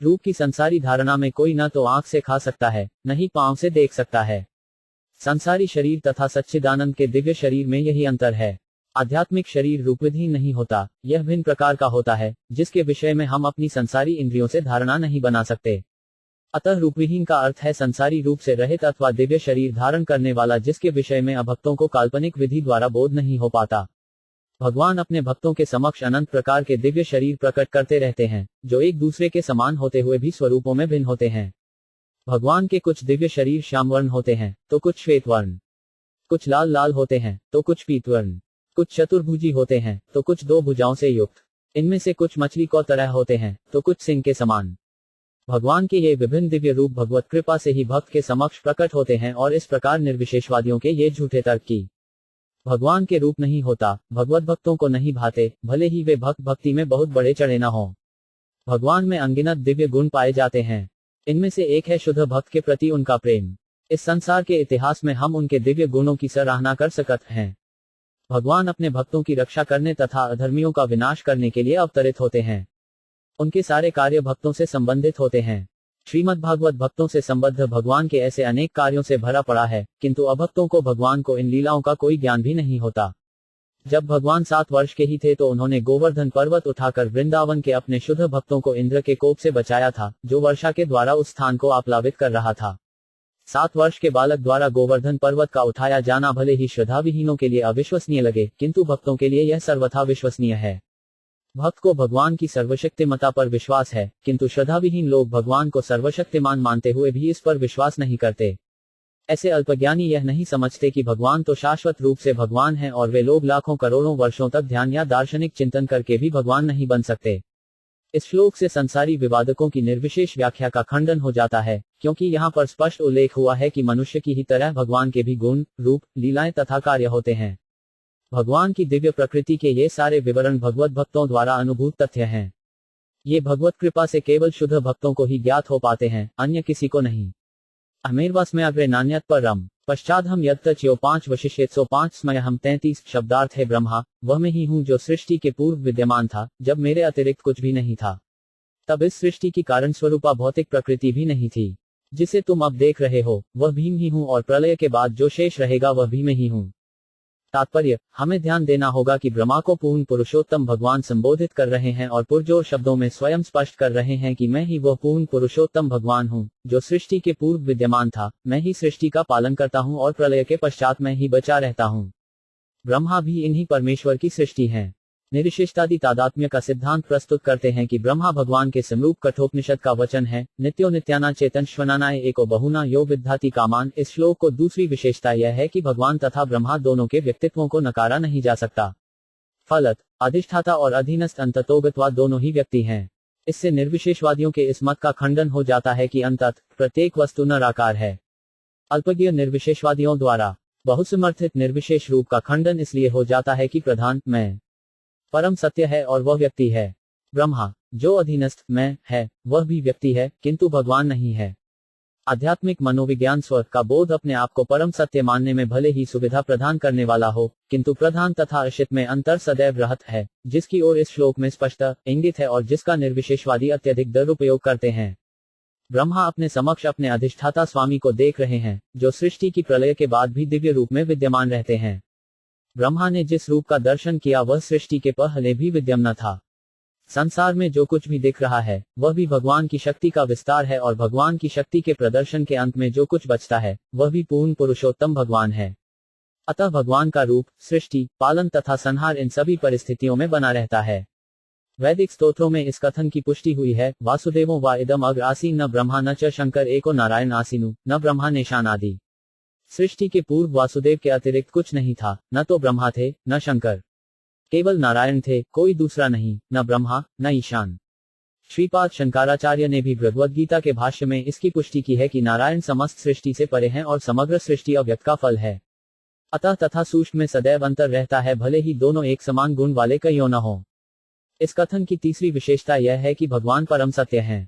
रूप की संसारी धारणा में कोई न तो आंख से खा सकता है, न ही पांव से देख सकता है। संसारी शरीर तथा सच्चिदानंद के दिव्य शरीर में यही अंतर है। आध्यात्मिक शरीर रूपविहीन नहीं होता, यह भिन्न प्रकार का होता है, जिसके विषय में हम अपनी संसारी इंद्रियों से धारणा नहीं बना सकते। अतः रूपविहीन का अर्थ है संसारी रूप से रहित अथवा दिव्य शरीर धारण करने वाला, जिसके विषय में अभक्तों को काल्पनिक विधि द्वारा बोध नहीं हो पाता। भगवान अपने भक्तों के समक्ष अनंत प्रकार के दिव्य शरीर प्रकट करते रहते हैं, जो एक दूसरे के समान होते हुए भी स्वरूपों में भिन्न होते हैं। भगवान के कुछ दिव्य शरीर श्यामवर्ण होते हैं, तो कुछ श्वेत वर्ण, कुछ लाल लाल होते हैं, तो कुछ पीत वर्ण, कुछ चतुर्भुजी होते हैं, तो कुछ दो भुजाओं से युक्त, इनमें से कुछ मछली को तरह होते हैं, तो कुछ सिंह के समान। भगवान के ये विभिन्न दिव्य रूप भगवत कृपा से ही भक्त के समक्ष प्रकट होते हैं और इस प्रकार निर्विशेषवादियों के ये झूठे तर्क की भगवान के रूप नहीं होता, भगवत भक्तों को नहीं भाते, भले ही वे भक्त भक्ति में बहुत बड़े चढ़े न हों। भगवान में अनगिनत दिव्य गुण पाए जाते हैं। इनमें से एक है शुद्ध भक्त के प्रति उनका प्रेम। इस संसार के इतिहास में हम उनके दिव्य गुणों की सराहना कर सकते हैं। भगवान अपने भक्तों की रक्षा करने तथा अधर्मियों का विनाश करने के लिए अवतरित होते हैं। उनके सारे कार्य भक्तों से संबंधित होते हैं। श्रीमद् भागवत भक्तों से संबद्ध भगवान के ऐसे अनेक कार्यों से भरा पड़ा है, किंतु अभक्तों को भगवान को इन लीलाओं का कोई ज्ञान भी नहीं होता। जब भगवान 7 वर्ष के ही थे तो उन्होंने गोवर्धन पर्वत उठाकर वृंदावन के अपने शुद्ध भक्तों को इंद्र के कोप से बचाया था, जो वर्षा के द्वारा उस स्थान को आप्लावित कर रहा था। 7 वर्ष के बालक द्वारा गोवर्धन पर्वत का उठाया जाना भले ही श्रद्धाविहीनों के लिए अविश्वसनीय लगे, किंतु भक्तों के लिए यह सर्वथा विश्वसनीय है। भक्त को भगवान की सर्वशक्तिमता पर विश्वास है, किंतु श्रद्धाविहीन लोग भगवान को सर्वशक्तिमान मानते हुए भी इस पर विश्वास नहीं करते। ऐसे अल्पज्ञानी यह नहीं समझते कि भगवान तो शाश्वत रूप से भगवान है और वे लोग लाखों करोड़ों वर्षों तक ध्यान या दार्शनिक चिंतन करके भी भगवान नहीं बन सकते। इस श्लोक से संसारी विवादकों की निर्विशेष व्याख्या का खंडन हो जाता है, क्योंकि यहाँ पर स्पष्ट उल्लेख हुआ है कि मनुष्य की ही तरह भगवान के भी गुण, रूप, लीलाएं तथा कार्य होते हैं। भगवान की दिव्य प्रकृति के ये सारे विवरण भगवत भक्तों द्वारा अनुभूत तथ्य हैं। ये भगवत कृपा से केवल शुद्ध भक्तों को ही ज्ञात हो पाते हैं, अन्य किसी को नहीं। अमेरवास्मय अग्रे नान्यत परम पश्चात हम यत्तच्यो 5 वशिष्येत्सो 5 स्मय हम 33 शब्दार्थ है ब्रह्मा, वह मैं ही हूँ जो सृष्टि के पूर्व विद्यमान था, जब मेरे अतिरिक्त कुछ भी नहीं था। तब इस सृष्टि की कारण स्वरूपा भौतिक प्रकृति भी नहीं थी। जिसे तुम अब देख रहे हो वह भीम ही हूँ और प्रलय के बाद जो शेष रहेगा वह भी मैं ही हूँ। तात्पर्य, हमें ध्यान देना होगा कि ब्रह्मा को पूर्ण पुरुषोत्तम भगवान संबोधित कर रहे हैं और पुरजोर शब्दों में स्वयं स्पष्ट कर रहे हैं कि मैं ही वह पूर्ण पुरुषोत्तम भगवान हूँ, जो सृष्टि के पूर्व विद्यमान था। मैं ही सृष्टि का पालन करता हूँ और प्रलय के पश्चात मैं ही बचा रहता हूँ। ब्रह्मा भी इन्हीं परमेश्वर की सृष्टि है। निरिशिष्टादि तादात्म्य का सिद्धांत प्रस्तुत करते हैं कि ब्रह्मा भगवान के समरूप कठोपनिषद का वचन है। नित्यो नित्याना चेतनश्वनानाय एको बहुना यो विद्धाति कामान। इस श्लोक को दूसरी विशेषता यह है कि भगवान तथा ब्रह्मा दोनों के व्यक्तित्वों को नकारा नहीं जा सकता। फलत अधिष्ठाता और अधीनस्थ अंततोगतवा दोनों ही व्यक्ति हैं। इससे निर्विशेषवादियों के इस मत का खंडन हो जाता है कि अंतत प्रत्येक वस्तु निराकार है। अल्पज्ञ निर्विशेषवादियों द्वारा बहुसमर्थित निर्विशेष रूप का खंडन इसलिए हो जाता है कि प्रधान मैं परम सत्य है और वह व्यक्ति है। ब्रह्मा जो अधीनस्थ मैं है वह भी व्यक्ति है, किंतु भगवान नहीं है। आध्यात्मिक मनोविज्ञान स्व का बोध अपने आप को परम सत्य मानने में भले ही सुविधा प्रदान करने वाला हो, किंतु प्रधान तथा अशित में अंतर सदैव रहत है, जिसकी ओर इस श्लोक में स्पष्ट इंगित है और जिसका निर्विशेषवादी अत्यधिक दुरुपयोग करते हैं। ब्रह्मा अपने समक्ष अपने अधिष्ठाता स्वामी को देख रहे हैं, जो सृष्टि की प्रलय के बाद भी दिव्य रूप में विद्यमान रहते हैं। ब्रह्मा ने जिस रूप का दर्शन किया वह सृष्टि के पहले भी विद्यमान था। संसार में जो कुछ भी दिख रहा है वह भी भगवान की शक्ति का विस्तार है और भगवान की शक्ति के प्रदर्शन के अंत में जो कुछ बचता है वह भी पूर्ण पुरुषोत्तम भगवान है। अतः भगवान का रूप, सृष्टि, पालन तथा संहार इन सभी परिस्थितियों में बना रहता है। वैदिक स्तोत्रों में इस कथन की पुष्टि हुई है, वासुदेवो वा इदम अग्र आसीन न ब्रह्मा न च शंकर एको नारायण आसीनु न ब्रह्मा नेशान आदि। सृष्टि के पूर्व वासुदेव के अतिरिक्त कुछ नहीं था, न तो ब्रह्मा थे न शंकर, केवल नारायण थे, कोई दूसरा नहीं, न ब्रह्मा न ईशान। श्रीपाद शंकराचार्य ने भी भगवद गीता के भाष्य में इसकी पुष्टि की है कि नारायण समस्त सृष्टि से परे हैं और समग्र सृष्टि अव्यक्त का फल है। अतः तथा सूक्ष्म में सदैव अंतर रहता है, भले ही दोनों एक समान गुण वाले कईयों न हो। इस कथन की तीसरी विशेषता यह है कि भगवान परम सत्य हैं।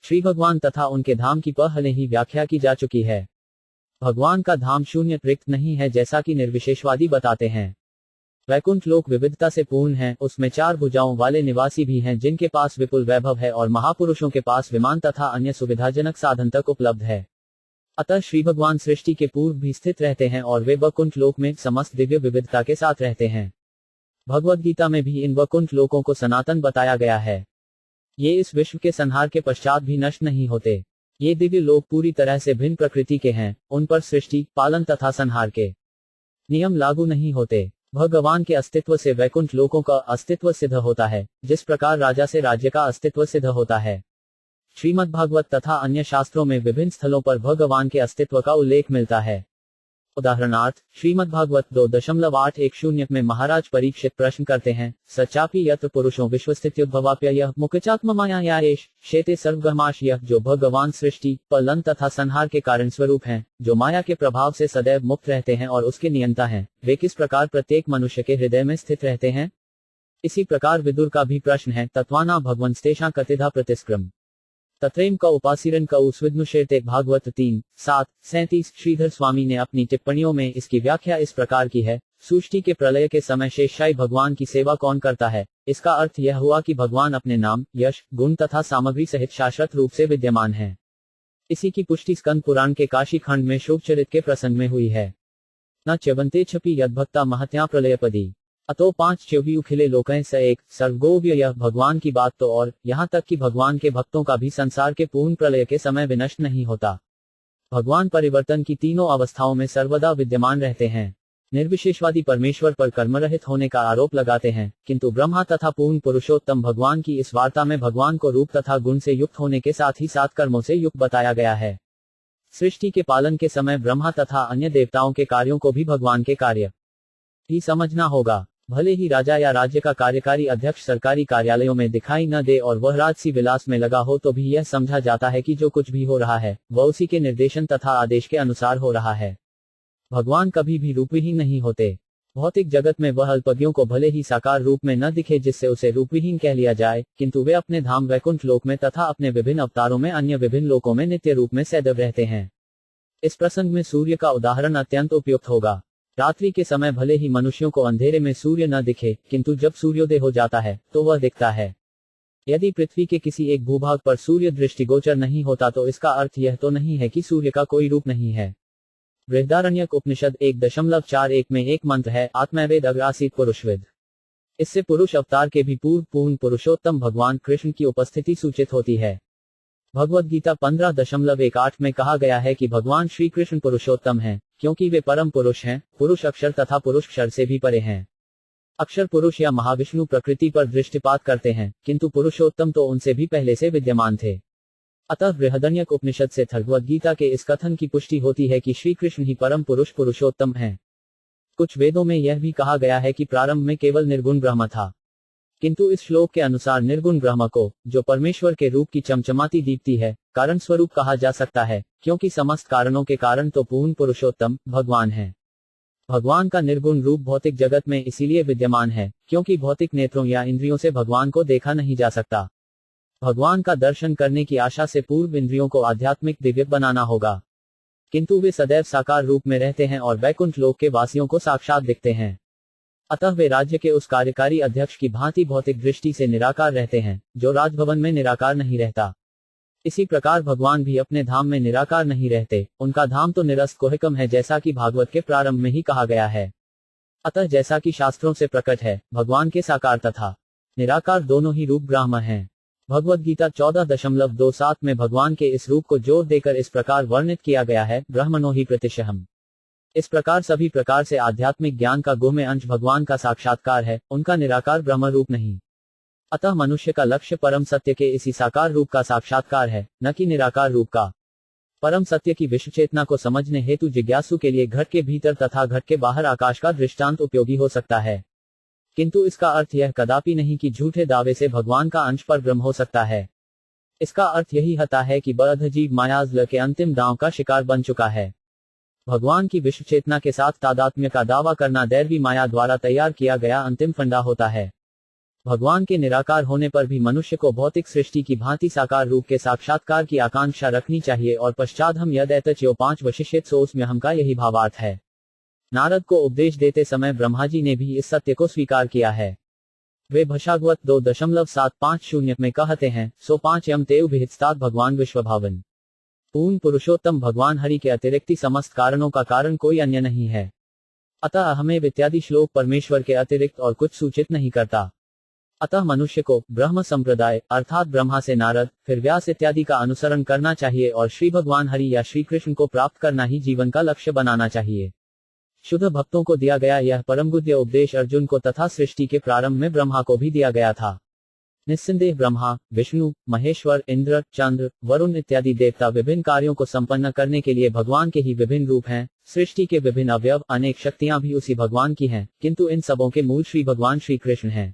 श्री भगवान तथा उनके धाम की पहले ही व्याख्या की जा चुकी है। भगवान का धाम शून्य रिक्त नहीं है जैसा कि निर्विशेषवादी बताते हैं। वैकुंठ लोक विविधता से पूर्ण है, उसमें 4 भुजाओं वाले निवासी भी हैं जिनके पास विपुल वैभव है और महापुरुषों के पास विमान तथा अन्य सुविधाजनक साधन तक उपलब्ध है। अतः श्री भगवान सृष्टि के पूर्व भी स्थित रहते हैं और वे वैकुंठ लोक में समस्त दिव्य विविधता के साथ रहते हैं। भगवद गीता में भी इन वैकुंठ लोकों को सनातन बताया गया है। ये इस विश्व के संहार के पश्चात भी नष्ट नहीं होते। ये दिव्य लोक पूरी तरह से भिन्न प्रकृति के हैं, उन पर सृष्टि, पालन तथा संहार के नियम लागू नहीं होते। भगवान के अस्तित्व से वैकुंठ लोकों का अस्तित्व सिद्ध होता है, जिस प्रकार राजा से राज्य का अस्तित्व सिद्ध होता है। श्रीमद्भागवत तथा अन्य शास्त्रों में विभिन्न स्थलों पर भगवान के अस्तित्व का उल्लेख मिलता है। उदाहरणार्थ, श्रीमद्भागवत 2.810 में महाराज परीक्षित प्रश्न करते हैं, सचापि यत्र पुरुषों विश्वस्थित्युद्भवाप्ययः मुख्यचात्ममायायायेष शेते सर्वगहमाश, यह जो भगवान सृष्टि, पालन तथा संहार के कारण स्वरूप हैं, जो माया के प्रभाव से सदैव मुक्त रहते हैं और उसके नियंता हैं, वे किस प्रकार प्रत्येक मनुष्य के हृदय में स्थित रहते हैं। इसी प्रकार विदुर का भी प्रश्न है, तत्वाना भगवंस्तेषां कतिधा प्रतिस्क्रम तत्रेम का उपासीरन का उस्विद्नुशेते भागवत 3:7-37। श्रीधर स्वामी ने अपनी टिप्पणियों में इसकी व्याख्या इस प्रकार की है, सृष्टि के प्रलय के समय शेषशायी भगवान की सेवा कौन करता है। इसका अर्थ यह हुआ कि भगवान अपने नाम, यश, गुण तथा सामग्री सहित शाश्वत रूप से विद्यमान है। इसी की पुष्टि स्कंद पुराण के काशी खंड में शोकचरित के प्रसंग में हुई है। न च्यवंते छपि यद्भक्ता महत्या प्रलयपदी अतो 5 च्यवि उखिले लोकैः स एक सर्वगोव्य। यह भगवान की बात तो और यहाँ तक कि भगवान के भक्तों का भी संसार के पूर्ण प्रलय के समय विनष्ट नहीं होता। भगवान परिवर्तन की तीनों अवस्थाओं में सर्वदा विद्यमान रहते हैं। निर्विशेषवादी परमेश्वर पर कर्मरहित होने का आरोप लगाते हैं, किंतु ब्रह्मा तथा पूर्ण पुरुषोत्तम भगवान की इस वार्ता में भगवान को रूप तथा गुण से युक्त होने के साथ ही साथ कर्मों से युक्त बताया गया है। सृष्टि के पालन के समय ब्रह्मा तथा अन्य देवताओं के कार्यों को भी भगवान के कार्य ही समझना होगा। भले ही राजा या राज्य का कार्यकारी अध्यक्ष सरकारी कार्यालयों में दिखाई न दे और वह राजसी विलास में लगा हो, तो भी यह समझा जाता है कि जो कुछ भी हो रहा है वह उसी के निर्देशन तथा आदेश के अनुसार हो रहा है। भगवान कभी भी रूपहीन नहीं होते। भौतिक जगत में वह अल्पज्ञों को भले ही साकार रूप में न दिखे जिससे उसे रूपहीन कह लिया जाए, किंतु वे अपने धाम वैकुंठ लोक में तथा अपने विभिन्न अवतारों में अन्य विभिन्न लोकों में नित्य रूप में सदैव रहते हैं। इस प्रसंग में सूर्य का उदाहरण अत्यंत उपयुक्त होगा। रात्रि के समय भले ही मनुष्यों को अंधेरे में सूर्य न दिखे, किंतु जब सूर्योदय हो जाता है तो वह दिखता है। यदि पृथ्वी के किसी एक भूभाग पर सूर्य दृष्टिगोचर नहीं होता तो इसका अर्थ यह तो नहीं है कि सूर्य का कोई रूप नहीं है। बृहदारण्यक उपनिषद 1.41 में एक मंत्र है, आत्मवेद अग्रासीत पुरुषवेद। इससे पुरुष अवतार के भी पूर्व पूर्ण पुरुषोत्तम भगवान कृष्ण की उपस्थिति सूचित होती है। भगवद गीता 15.18 में कहा गया है कि भगवान श्री कृष्ण पुरुषोत्तम हैं, क्योंकि वे परम पुरुष हैं। पुरुष अक्षर तथा पुरुष क्षर से भी परे हैं। अक्षर पुरुष या महाविष्णु प्रकृति पर दृष्टिपात करते हैं, किंतु पुरुषोत्तम तो उनसे भी पहले से विद्यमान थे। अतः बृहदण्यक उपनिषद से भगवद गीता के इस कथन की पुष्टि होती है कि श्री कृष्ण ही परम पुरुष पुरुषोत्तम हैं। कुछ वेदों में यह भी कहा गया है कि प्रारंभ में केवल निर्गुण ब्रह्म था, किंतु इस श्लोक के अनुसार निर्गुण ब्रह्म को, जो परमेश्वर के रूप की चमचमाती दीप्ति है, कारण स्वरूप कहा जा सकता है, क्योंकि समस्त कारणों के कारण तो पूर्ण पुरुषोत्तम भगवान है। भगवान का निर्गुण रूप भौतिक जगत में इसीलिए विद्यमान है क्योंकि भौतिक नेत्रों या इंद्रियों से भगवान को देखा नहीं जा सकता। भगवान का दर्शन करने की आशा से पूर्व इंद्रियों को आध्यात्मिक दिव्य बनाना होगा, किंतु वे सदैव साकार रूप में रहते हैं और वैकुंठ लोक के वासियों को साक्षात दिखते हैं। अतः वे राज्य के उस कार्यकारी अध्यक्ष की भांति भौतिक दृष्टि से निराकार रहते हैं, जो राजभवन में निराकार नहीं रहता। इसी प्रकार भगवान भी अपने धाम में निराकार नहीं रहते, उनका धाम तो निरस्त कोहिकम है, जैसा कि भागवत के प्रारंभ में ही कहा गया है। अतः जैसा कि शास्त्रों से प्रकट है, भगवान के साकार तथा निराकार दोनों ही रूप ब्रह्म हैं। भगवद गीता 14.27 में भगवान के इस रूप को जोर देकर इस प्रकार वर्णित किया गया है, ब्रह्मणो ही प्रतिशहम। इस प्रकार सभी प्रकार से आध्यात्मिक ज्ञान का गुह्य अंश भगवान का साक्षात्कार है, उनका निराकार ब्रह्म रूप नहीं। अतः मनुष्य का लक्ष्य परम सत्य के इसी साकार रूप का साक्षात्कार है, न कि निराकार रूप का। परम सत्य की विश्व चेतना को समझने हेतु जिज्ञासु के लिए घट के भीतर तथा घट के बाहर आकाश का दृष्टांत उपयोगी हो सकता है, किंतु इसका अर्थ यह कदापि नहीं कि झूठे दावे से भगवान का अंश पर ब्रह्म हो सकता है। इसका अर्थ यही होता है कि बद्ध जीव मायाजाल के अंतिम दांव का शिकार बन चुका है। भगवान की विश्व चेतना के साथ तादात्म्य का दावा करना दैवी माया द्वारा तैयार किया गया अंतिम फंडा होता है। भगवान के निराकार होने पर भी मनुष्य को भौतिक सृष्टि की भांति साकार रूप के साक्षात्कार की आकांक्षा रखनी चाहिए और पश्चात हम यद एतच्यो 5 वशिष्यत सोस्म्य हम का यही भावार्थ है। नारद को उपदेश देते समय ब्रह्मा जी ने भी इस सत्य को स्वीकार किया है। वे भशागवत 2.750 में कहते हैं, सो 5 यम तेव भिहितस्तात भगवान विश्वभावन। पूर्ण पुरुषोत्तम भगवान हरि के अतिरिक्त समस्त कारणों का कारण कोई अन्य नहीं है। अतः हमें इत्यादि श्लोक परमेश्वर के अतिरिक्त और कुछ सूचित नहीं करता। अतः मनुष्य को ब्रह्म संप्रदाय अर्थात ब्रह्मा से नारद, फिर व्यास इत्यादि का अनुसरण करना चाहिए और श्री भगवान हरि या श्री कृष्ण को प्राप्त करना ही जीवन का लक्ष्य बनाना चाहिए। शुद्ध भक्तों को दिया गया यह परमगुह्य उपदेश अर्जुन को तथा सृष्टि के प्रारंभ में ब्रह्मा को भी दिया गया था। निस्संदेह ब्रह्मा, विष्णु, महेश्वर, इंद्र, चंद्र, वरुण इत्यादि देवता विभिन्न कार्यों को संपन्न करने के लिए भगवान के ही विभिन्न रूप हैं। सृष्टि के विभिन्न अवयव, अनेक शक्तियां भी उसी भगवान की हैं, किंतु इन सबों के मूल श्री भगवान श्री कृष्ण हैं।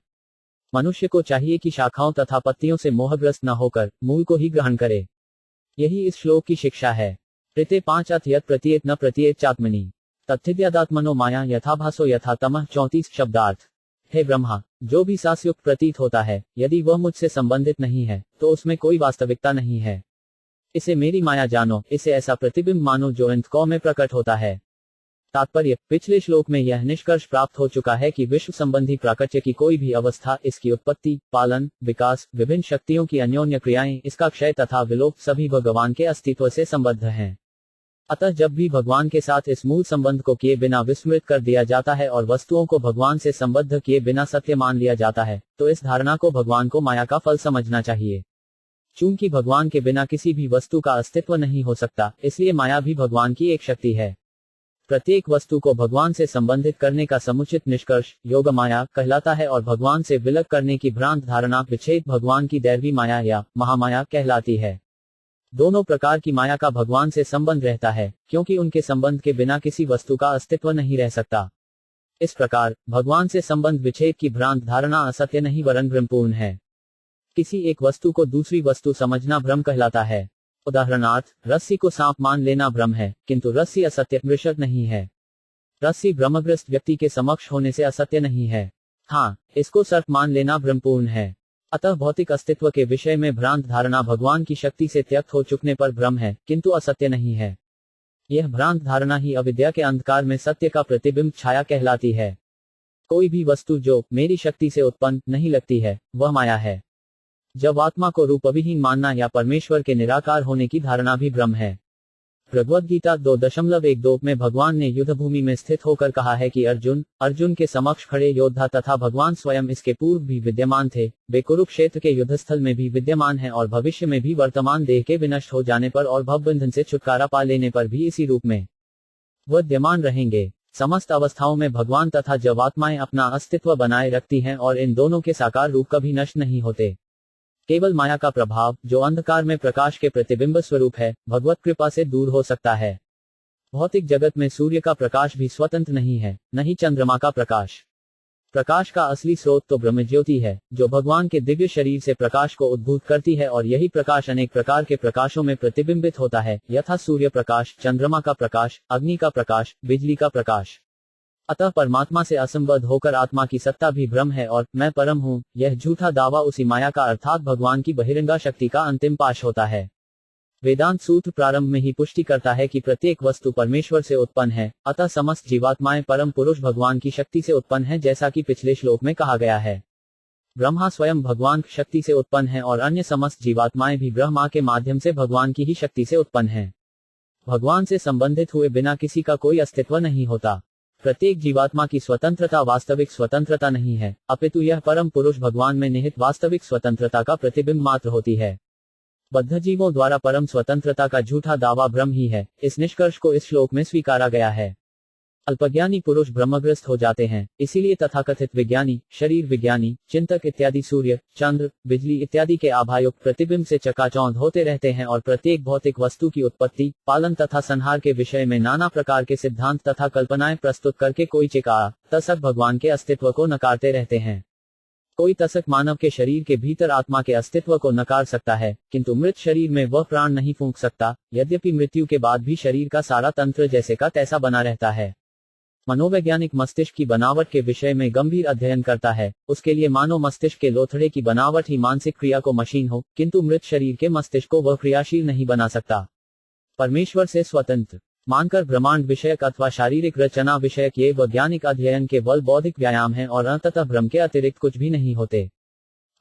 मनुष्य को चाहिए कि शाखाओं तथा पत्तियों से मोहग्रस्त न होकर मूल को ही ग्रहण करे। यही इस श्लोक की शिक्षा है। ऋते 5 अथ यत् प्रतीयेत न प्रतीयेत चात्मनि तत्थिद्यादात्मनो माया यथाभासो यथा तमः। 34 शब्दार्थ। हे ब्रह्मा, जो भी सासयुक्त प्रतीत होता है, यदि वह मुझसे संबंधित नहीं है तो उसमें कोई वास्तविकता नहीं है। इसे मेरी माया जानो, इसे ऐसा प्रतिबिंब मानो जो अंतकों में प्रकट होता है। तात्पर्य, पिछले श्लोक में यह निष्कर्ष प्राप्त हो चुका है कि विश्व संबंधी प्राकट्य की कोई भी अवस्था, इसकी उत्पत्ति, पालन, विकास, विभिन्न शक्तियों की अन्योन्य क्रियाएं, इसका क्षय तथा विलोप सभी भगवान के अस्तित्व से संबद्ध हैं। अतः जब भी भगवान के साथ इस मूल संबंध को किए बिना विस्मृत कर दिया जाता है और वस्तुओं को भगवान से संबद्ध किए बिना सत्य मान लिया जाता है, तो इस धारणा को भगवान को माया का फल समझना चाहिए। चूंकि भगवान के बिना किसी भी वस्तु का अस्तित्व नहीं हो सकता, इसलिए माया भी भगवान की एक शक्ति है। प्रत्येक वस्तु को भगवान से संबंधित करने का समुचित निष्कर्ष योग माया कहलाता है और भगवान से विलग करने की भ्रांत धारणा विच्छेद भगवान की दैवी माया या महामाया कहलाती है। दोनों प्रकार की माया का भगवान से संबंध रहता है, क्योंकि उनके संबंध के बिना किसी वस्तु का अस्तित्व नहीं रह सकता। इस प्रकार भगवान से संबंध विच्छेद की भ्रांत धारणा असत्य नहीं वरन भ्रमपूर्ण है। किसी एक वस्तु को दूसरी वस्तु समझना भ्रम कहलाता है। उदाहरणार्थ, रस्सी को सांप मान लेना भ्रम है, किंतु रस्सी असत्य मृषक नहीं है। रस्सी भ्रमग्रस्त व्यक्ति के समक्ष होने से असत्य नहीं है। हाँ, इसको सर्प मान लेना भ्रमपूर्ण है। अतः भौतिक अस्तित्व के विषय में भ्रांत धारणा भगवान की शक्ति से त्यक्त हो चुकने पर भ्रम है, किंतु असत्य नहीं है। यह भ्रांत धारणा ही अविद्या के अंधकार में सत्य का प्रतिबिंब छाया कहलाती है। कोई भी वस्तु जो मेरी शक्ति से उत्पन्न नहीं लगती है, वह माया है। जब आत्मा को रूपविहीन मानना या परमेश्वर के निराकार होने की धारणा भी भ्रम है। भगवद गीता 2.12 में भगवान ने युद्ध भूमि में स्थित होकर कहा है कि अर्जुन के समक्ष खड़े योद्धा तथा भगवान स्वयं इसके पूर्व भी विद्यमान थे। वे कुरुक्षेत्र के युद्धस्थल में भी विद्यमान हैं और भविष्य में भी वर्तमान देह के विनष्ट हो जाने पर और भवबंधन से छुटकारा पा लेने पर भी इसी रूप में विद्यमान रहेंगे। समस्त अवस्थाओं में भगवान तथा जब आत्माएं अपना अस्तित्व बनाए रखती हैं और इन दोनों के साकार रूप कभी नष्ट नहीं होते। केवल माया का प्रभाव, जो अंधकार में प्रकाश के प्रतिबिंब स्वरूप है, भगवत कृपा से दूर हो सकता है। भौतिक जगत में सूर्य का प्रकाश भी स्वतंत्र नहीं है, न ही चंद्रमा का प्रकाश। प्रकाश का असली स्रोत तो ब्रह्मज्योति है, जो भगवान के दिव्य शरीर से प्रकाश को उद्भूत करती है और यही प्रकाश अनेक प्रकार के प्रकाशों में प्रतिबिंबित होता है, यथा सूर्य प्रकाश, चंद्रमा का प्रकाश, अग्नि का प्रकाश, बिजली का प्रकाश। अतः परमात्मा से असंबद्ध होकर आत्मा की सत्ता भी भ्रम है और मैं परम हूँ, यह झूठा दावा उसी माया का अर्थात भगवान की बहिरंगा शक्ति का अंतिम पाश होता है। वेदांत सूत्र प्रारंभ में ही पुष्टि करता है कि प्रत्येक वस्तु परमेश्वर से उत्पन्न है, अतः समस्त जीवात्माएं परम पुरुष भगवान की शक्ति से उत्पन्न है, जैसा कि पिछले श्लोक में कहा गया है। ब्रह्मा स्वयं भगवान की शक्ति से उत्पन्न है और अन्य समस्त जीवात्माएं भी ब्रह्मा के माध्यम से भगवान की ही शक्ति से उत्पन्न है। भगवान से संबंधित हुए बिना किसी का कोई अस्तित्व नहीं होता। प्रत्येक जीवात्मा की स्वतंत्रता वास्तविक स्वतंत्रता नहीं है, अपितु यह परम पुरुष भगवान में निहित वास्तविक स्वतंत्रता का प्रतिबिंब मात्र होती है। बद्ध जीवों द्वारा परम स्वतंत्रता का झूठा दावा भ्रम ही है। इस निष्कर्ष को इस श्लोक में स्वीकारा गया है। अल्पज्ञानी पुरुष भ्रमग्रस्त हो जाते हैं, इसीलिए तथाकथित विज्ञानी, शरीर विज्ञानी, चिंतक इत्यादि सूर्य, चंद्र, बिजली इत्यादि के आभायुक्त प्रतिबिंब से चकाचौंध होते रहते हैं और प्रत्येक भौतिक वस्तु की उत्पत्ति, पालन तथा संहार के विषय में नाना प्रकार के सिद्धांत तथा कल्पनाएं प्रस्तुत करके कोई चिका तसक भगवान के अस्तित्व को नकारते रहते हैं। कोई तसक मानव के शरीर के भीतर आत्मा के अस्तित्व को नकार सकता है, किंतु मृत शरीर में वह प्राण नहीं फूंक सकता, यद्यपि मृत्यु के बाद भी शरीर का सारा तंत्र जैसे का तैसा बना रहता है। मनोवैज्ञानिक मस्तिष्क की बनावट के विषय में गंभीर अध्ययन करता है। उसके लिए मानव मस्तिष्क के लोथड़े की बनावट ही मानसिक क्रिया को मशीन हो, किंतु मृत शरीर के मस्तिष्क को वह क्रियाशील नहीं बना सकता। परमेश्वर से स्वतंत्र मानकर ब्रह्मांड विषयक अथवा शारीरिक रचना विषयक ये वैज्ञानिक अध्ययन केवल बौद्धिक व्यायाम है और अंततः भ्रम के अतिरिक्त कुछ भी नहीं होते।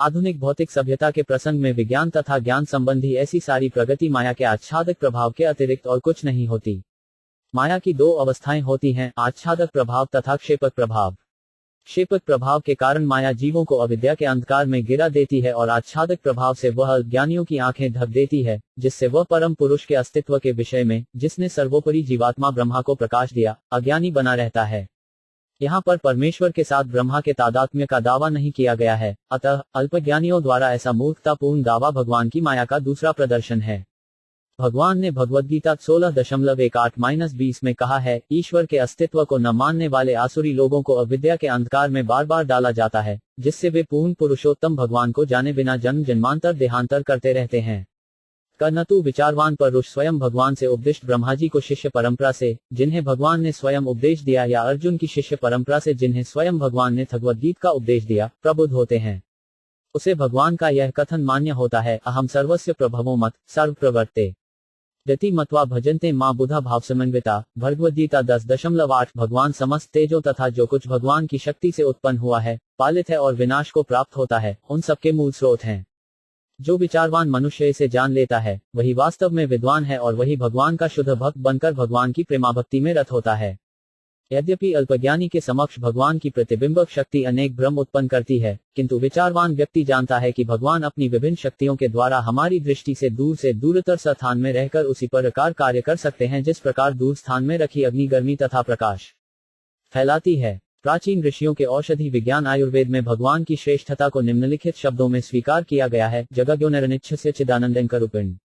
आधुनिक भौतिक सभ्यता के प्रसंग में विज्ञान तथा ज्ञान संबंधी ऐसी सारी प्रगति माया के आच्छादक प्रभाव के अतिरिक्त और कुछ नहीं होती। माया की दो अवस्थाएं होती हैं, आच्छादक प्रभाव तथा क्षेपक प्रभाव। क्षेपक प्रभाव के कारण माया जीवों को अविद्या के अंधकार में गिरा देती है और आच्छादक प्रभाव से वह अज्ञानियों की आंखें ढक देती है, जिससे वह परम पुरुष के अस्तित्व के विषय में, जिसने सर्वोपरि जीवात्मा ब्रह्मा को प्रकाश दिया, अज्ञानी बना रहता है। यहाँ पर परमेश्वर के साथ ब्रह्मा के तादात्म्य का दावा नहीं किया गया है, अतः अल्पज्ञानियों द्वारा ऐसा मूर्खतापूर्ण दावा भगवान की माया का दूसरा प्रदर्शन है। भगवान ने भगवद्गीता 16:18-20 में कहा है, ईश्वर के अस्तित्व को न मानने वाले आसुरी लोगों को अविद्या के अंधकार में बार बार डाला जाता है, जिससे वे पूर्ण पुरुषोत्तम भगवान को जाने बिना जन्म जन्मांतर देहांतर करते रहते हैं। कर्नतु विचारवान परुष स्वयं भगवान से उपदिष्ट ब्रह्मा जी को शिष्य परंपरा से, जिन्हें भगवान ने स्वयं उपदेश दिया, या अर्जुन की शिष्य परंपरा से, जिन्हें स्वयं भगवान ने भगवद्गीता का उपदेश दिया, प्रबुद्ध होते हैं। उसे भगवान का यह कथन मान्य होता है, अहम सर्वस्य प्रभवो मत सर्व प्रवर्ते गति मत्वा भजन्ते मां बुधा भाव समन्विता। भगवद्गीता 10.8। भगवान समस्त तेजों तथा जो कुछ भगवान की शक्ति से उत्पन्न हुआ है, पालित है और विनाश को प्राप्त होता है, उन सबके मूल स्रोत हैं। जो विचारवान मनुष्य इसे जान लेता है, वही वास्तव में विद्वान है और वही भगवान का शुद्ध भक्त बनकर भगवान की प्रेमाभक्ति में रत होता है। यद्यपि अल्पज्ञानी के समक्ष भगवान की प्रतिबिंबक शक्ति अनेक भ्रम उत्पन्न करती है, किंतु विचारवान व्यक्ति जानता है कि भगवान अपनी विभिन्न शक्तियों के द्वारा हमारी दृष्टि से दूरतर स्थान में रहकर उसी प्रकार कार्य कर सकते हैं जिस प्रकार दूर स्थान में रखी अग्नि गर्मी तथा प्रकाश फैलाती है। प्राचीन ऋषियों के औषधि विज्ञान आयुर्वेद में भगवान की श्रेष्ठता को निम्नलिखित शब्दों में स्वीकार किया गया है, जगज्ञोनिरनिच्छस्य चिदानंदंकरूपिण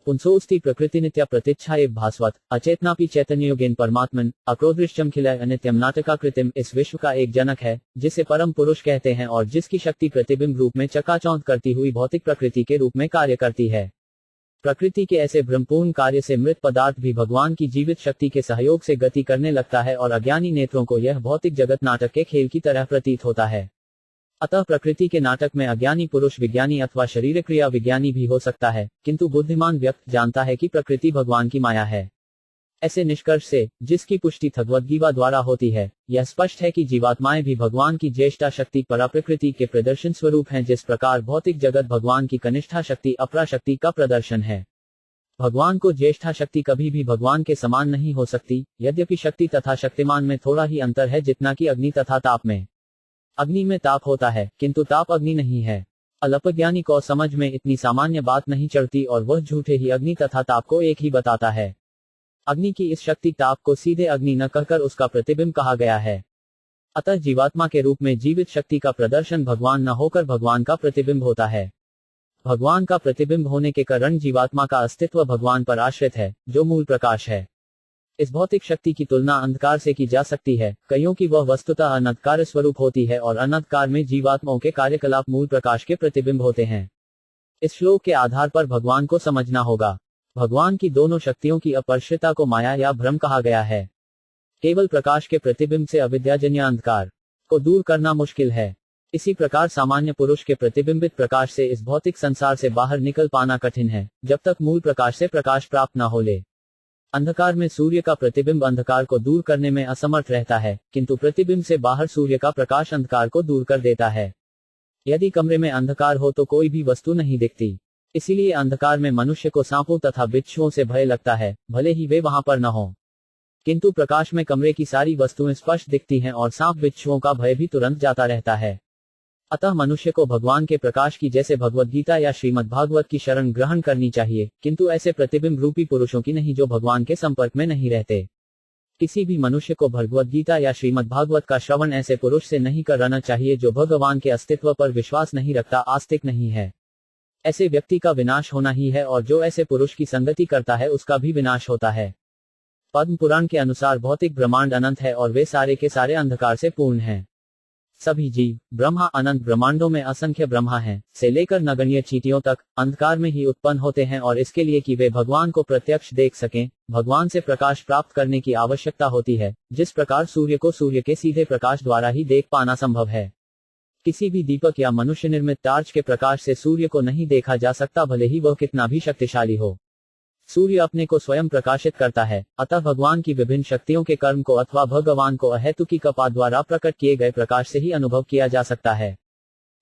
पुंसोस्ति प्रकृति नित्या प्रतीक्षा एव भास्वत अचेतनापि चैतन्ययोगेन परमात्मन अक्रोदृश्यमखिलय अनित्यम नाटकाकृतिम। इस विश्व का एक जनक है, जिसे परम पुरुष कहते हैं और जिसकी शक्ति प्रतिबिंब रूप में चकाचौंध करती हुई भौतिक प्रकृति के रूप में कार्य करती है। प्रकृति के ऐसे भ्रमपूर्ण कार्य से मृत पदार्थ भी भगवान की जीवित शक्ति के सहयोग से गति करने लगता है और अज्ञानी नेत्रों को यह भौतिक जगत नाटक के खेल की तरह प्रतीत होता है। अतः प्रकृति के नाटक में अज्ञानी पुरुष विज्ञानी अथवा शरीर क्रिया विज्ञानी भी हो सकता है, किंतु बुद्धिमान व्यक्ति जानता है कि प्रकृति भगवान की माया है। ऐसे निष्कर्ष से, जिसकी पुष्टि भगवद्गीता द्वारा होती है, यह स्पष्ट है कि जीवात्माएं भी भगवान की ज्येष्ठा शक्ति पराप्रकृति के प्रदर्शन स्वरूप हैं, जिस प्रकार भौतिक जगत भगवान की कनिष्ठा शक्ति अपराशक्ति का प्रदर्शन है। भगवान को ज्येष्ठा शक्ति कभी भी भगवान के समान नहीं हो सकती, यद्यपि शक्ति तथा शक्तिमान में थोड़ा ही अंतर है, जितना कि अग्नि तथा ताप में। अग्नि में ताप होता है, किंतु ताप अग्नि नहीं है। अल्पज्ञानी को समझ में इतनी सामान्य बात नहीं चढ़ती और वह झूठे ही अग्नि तथा ताप को एक ही बताता है। अग्नि की इस शक्ति ताप को सीधे अग्नि न कहकर उसका प्रतिबिंब कहा गया है। अतः जीवात्मा के रूप में जीवित शक्ति का प्रदर्शन भगवान न होकर भगवान का प्रतिबिंब होता है। भगवान का प्रतिबिंब होने के कारण जीवात्मा का अस्तित्व भगवान पर आश्रित है, जो मूल प्रकाश है। इस भौतिक शक्ति की तुलना अंधकार से की जा सकती है, क्योंकि वह वस्तुतः अनंतकार स्वरूप होती है और अनंतकार में जीवात्माओं के कार्यकलाप मूल प्रकाश के प्रतिबिंब होते हैं। इस श्लोक के आधार पर भगवान को समझना होगा। भगवान की दोनों शक्तियों की अपरिश्रितता को माया या भ्रम कहा गया है। केवल प्रकाश के प्रतिबिंब से अविद्याजन्य अंधकार को दूर करना मुश्किल है। इसी प्रकार सामान्य पुरुष के प्रतिबिंबित प्रकाश से इस भौतिक संसार से बाहर निकल पाना कठिन है, जब तक मूल प्रकाश से प्रकाश प्राप्त न हो ले। अंधकार में सूर्य का प्रतिबिंब अंधकार को दूर करने में असमर्थ रहता है, किंतु प्रतिबिंब से बाहर सूर्य का प्रकाश अंधकार को दूर कर देता है। यदि कमरे में अंधकार हो तो कोई भी वस्तु नहीं दिखती। इसीलिए अंधकार में मनुष्य को सांपों तथा बिच्छुओं से भय लगता है, भले ही वे वहां पर न हो। किंतु प्रकाश में कमरे की सारी वस्तुएं स्पष्ट दिखती हैं और सांप बिच्छुओं का भय भी तुरंत जाता रहता है। अतः मनुष्य को भगवान के प्रकाश की जैसे भगवद्गीता या श्रीमद् भागवत की शरण ग्रहण करनी चाहिए, किंतु ऐसे प्रतिबिंब रूपी पुरुषों की नहीं जो भगवान के संपर्क में नहीं रहते। किसी भी मनुष्य को भगवद्गीता या श्रीमद् भागवत का श्रवण ऐसे पुरुष से नहीं कराना चाहिए जो भगवान के अस्तित्व पर विश्वास नहीं रखता, आस्तिक नहीं है। ऐसे व्यक्ति का विनाश होना ही है और जो ऐसे पुरुष की संगति करता है उसका भी विनाश होता है। पद्म पुराण के अनुसार भौतिक ब्रह्मांड अनंत है और वे सारे के सारे अंधकार से पूर्ण हैं। सभी जीव ब्रह्मा अनंत ब्रह्मांडों में असंख्य ब्रह्मा हैं, से लेकर नगण्य चींटियों तक अंधकार में ही उत्पन्न होते हैं और इसके लिए कि वे भगवान को प्रत्यक्ष देख सकें, भगवान से प्रकाश प्राप्त करने की आवश्यकता होती है, जिस प्रकार सूर्य को सूर्य के सीधे प्रकाश द्वारा ही देख पाना संभव है। किसी भी दीपक या मनुष्य निर्मित टार्च के प्रकाश से सूर्य को नहीं देखा जा सकता, भले ही वह कितना भी शक्तिशाली हो। सूर्य अपने को स्वयं प्रकाशित करता है, अतः भगवान की विभिन्न शक्तियों के कर्म को अथवा भगवान को अहेतुकी कपा द्वारा प्रकट किए गए प्रकाश से ही अनुभव किया जा सकता है।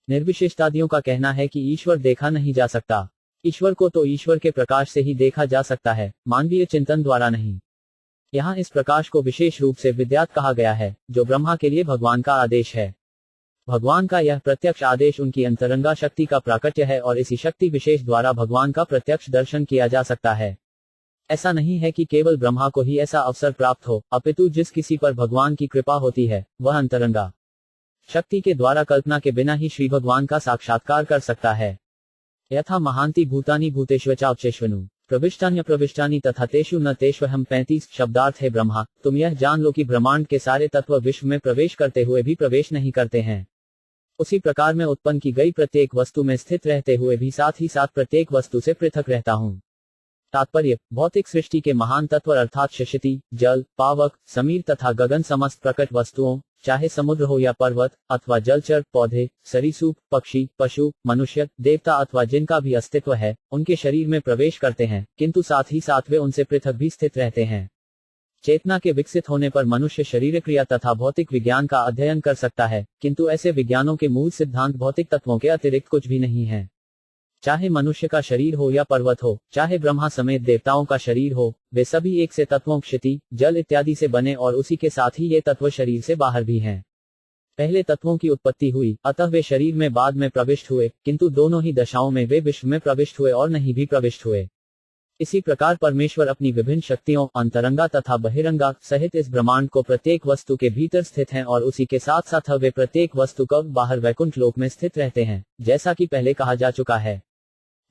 निर्विशेषतादियों का कहना है कि ईश्वर देखा नहीं जा सकता। ईश्वर को तो ईश्वर के प्रकाश से ही देखा जा सकता है, मानवीय चिंतन द्वारा नहीं। यहाँ इस प्रकाश को विशेष रूप से विद्यात कहा गया है, जो ब्रह्मा के लिए भगवान का आदेश है। भगवान का यह प्रत्यक्ष आदेश उनकी अंतरंगा शक्ति का प्राकट्य है और इसी शक्ति विशेष द्वारा भगवान का प्रत्यक्ष दर्शन किया जा सकता है। ऐसा नहीं है कि केवल ब्रह्मा को ही ऐसा अवसर प्राप्त हो, अपितु जिस किसी पर भगवान की कृपा होती है वह अंतरंगा शक्ति के द्वारा कल्पना के बिना ही श्री भगवान का साक्षात्कार कर सकता है। यथा महांति भूतानि भूतेष्वचावचेष्वनु प्रविष्टान्य प्रविष्टानि तथा तेषु न तेष्वहम 35 शब्दार्थ है ब्रह्मा, तुम यह जान लो कि ब्रह्मांड के सारे तत्व विश्व में प्रवेश करते हुए भी प्रवेश नहीं करते हैं। उसी प्रकार मैं उत्पन्न की गई प्रत्येक वस्तु में स्थित रहते हुए भी साथ ही साथ प्रत्येक वस्तु से पृथक रहता हूँ। तात्पर्य, भौतिक सृष्टि के महान तत्व अर्थात शक्ति, जल, पावक, समीर तथा गगन समस्त प्रकट वस्तुओं, चाहे समुद्र हो या पर्वत अथवा जलचर, पौधे, सरीसृप, पक्षी, पशु, मनुष्य, देवता अथवा जिनका भी अस्तित्व है, उनके शरीर में प्रवेश करते हैं, किंतु साथ ही साथ वे उनसे पृथक भी स्थित रहते हैं। चेतना के विकसित होने पर मनुष्य शरीर क्रिया तथा भौतिक विज्ञान का अध्ययन कर सकता है, किंतु ऐसे विज्ञानों के मूल सिद्धांत भौतिक तत्वों के अतिरिक्त कुछ भी नहीं है। चाहे मनुष्य का शरीर हो या पर्वत हो, चाहे ब्रह्मा समेत देवताओं का शरीर हो, वे सभी एक से तत्वों क्षिति, जल इत्यादि से बने और उसी के साथ ही ये तत्व शरीर से बाहर भी हैं। पहले तत्वों की उत्पत्ति हुई, अतः वे शरीर में बाद में प्रविष्ट हुए, किंतु दोनों ही दशाओं में वे विश्व में प्रविष्ट हुए और नहीं भी प्रविष्ट हुए। इसी प्रकार परमेश्वर अपनी विभिन्न शक्तियों, अंतरंगा तथा बहिरंगा सहित इस ब्रह्मांड को प्रत्येक वस्तु के भीतर स्थित हैं और उसी के साथ साथ वे प्रत्येक वस्तु को बाहर वैकुंठ लोक में स्थित रहते हैं, जैसा कि पहले कहा जा चुका है।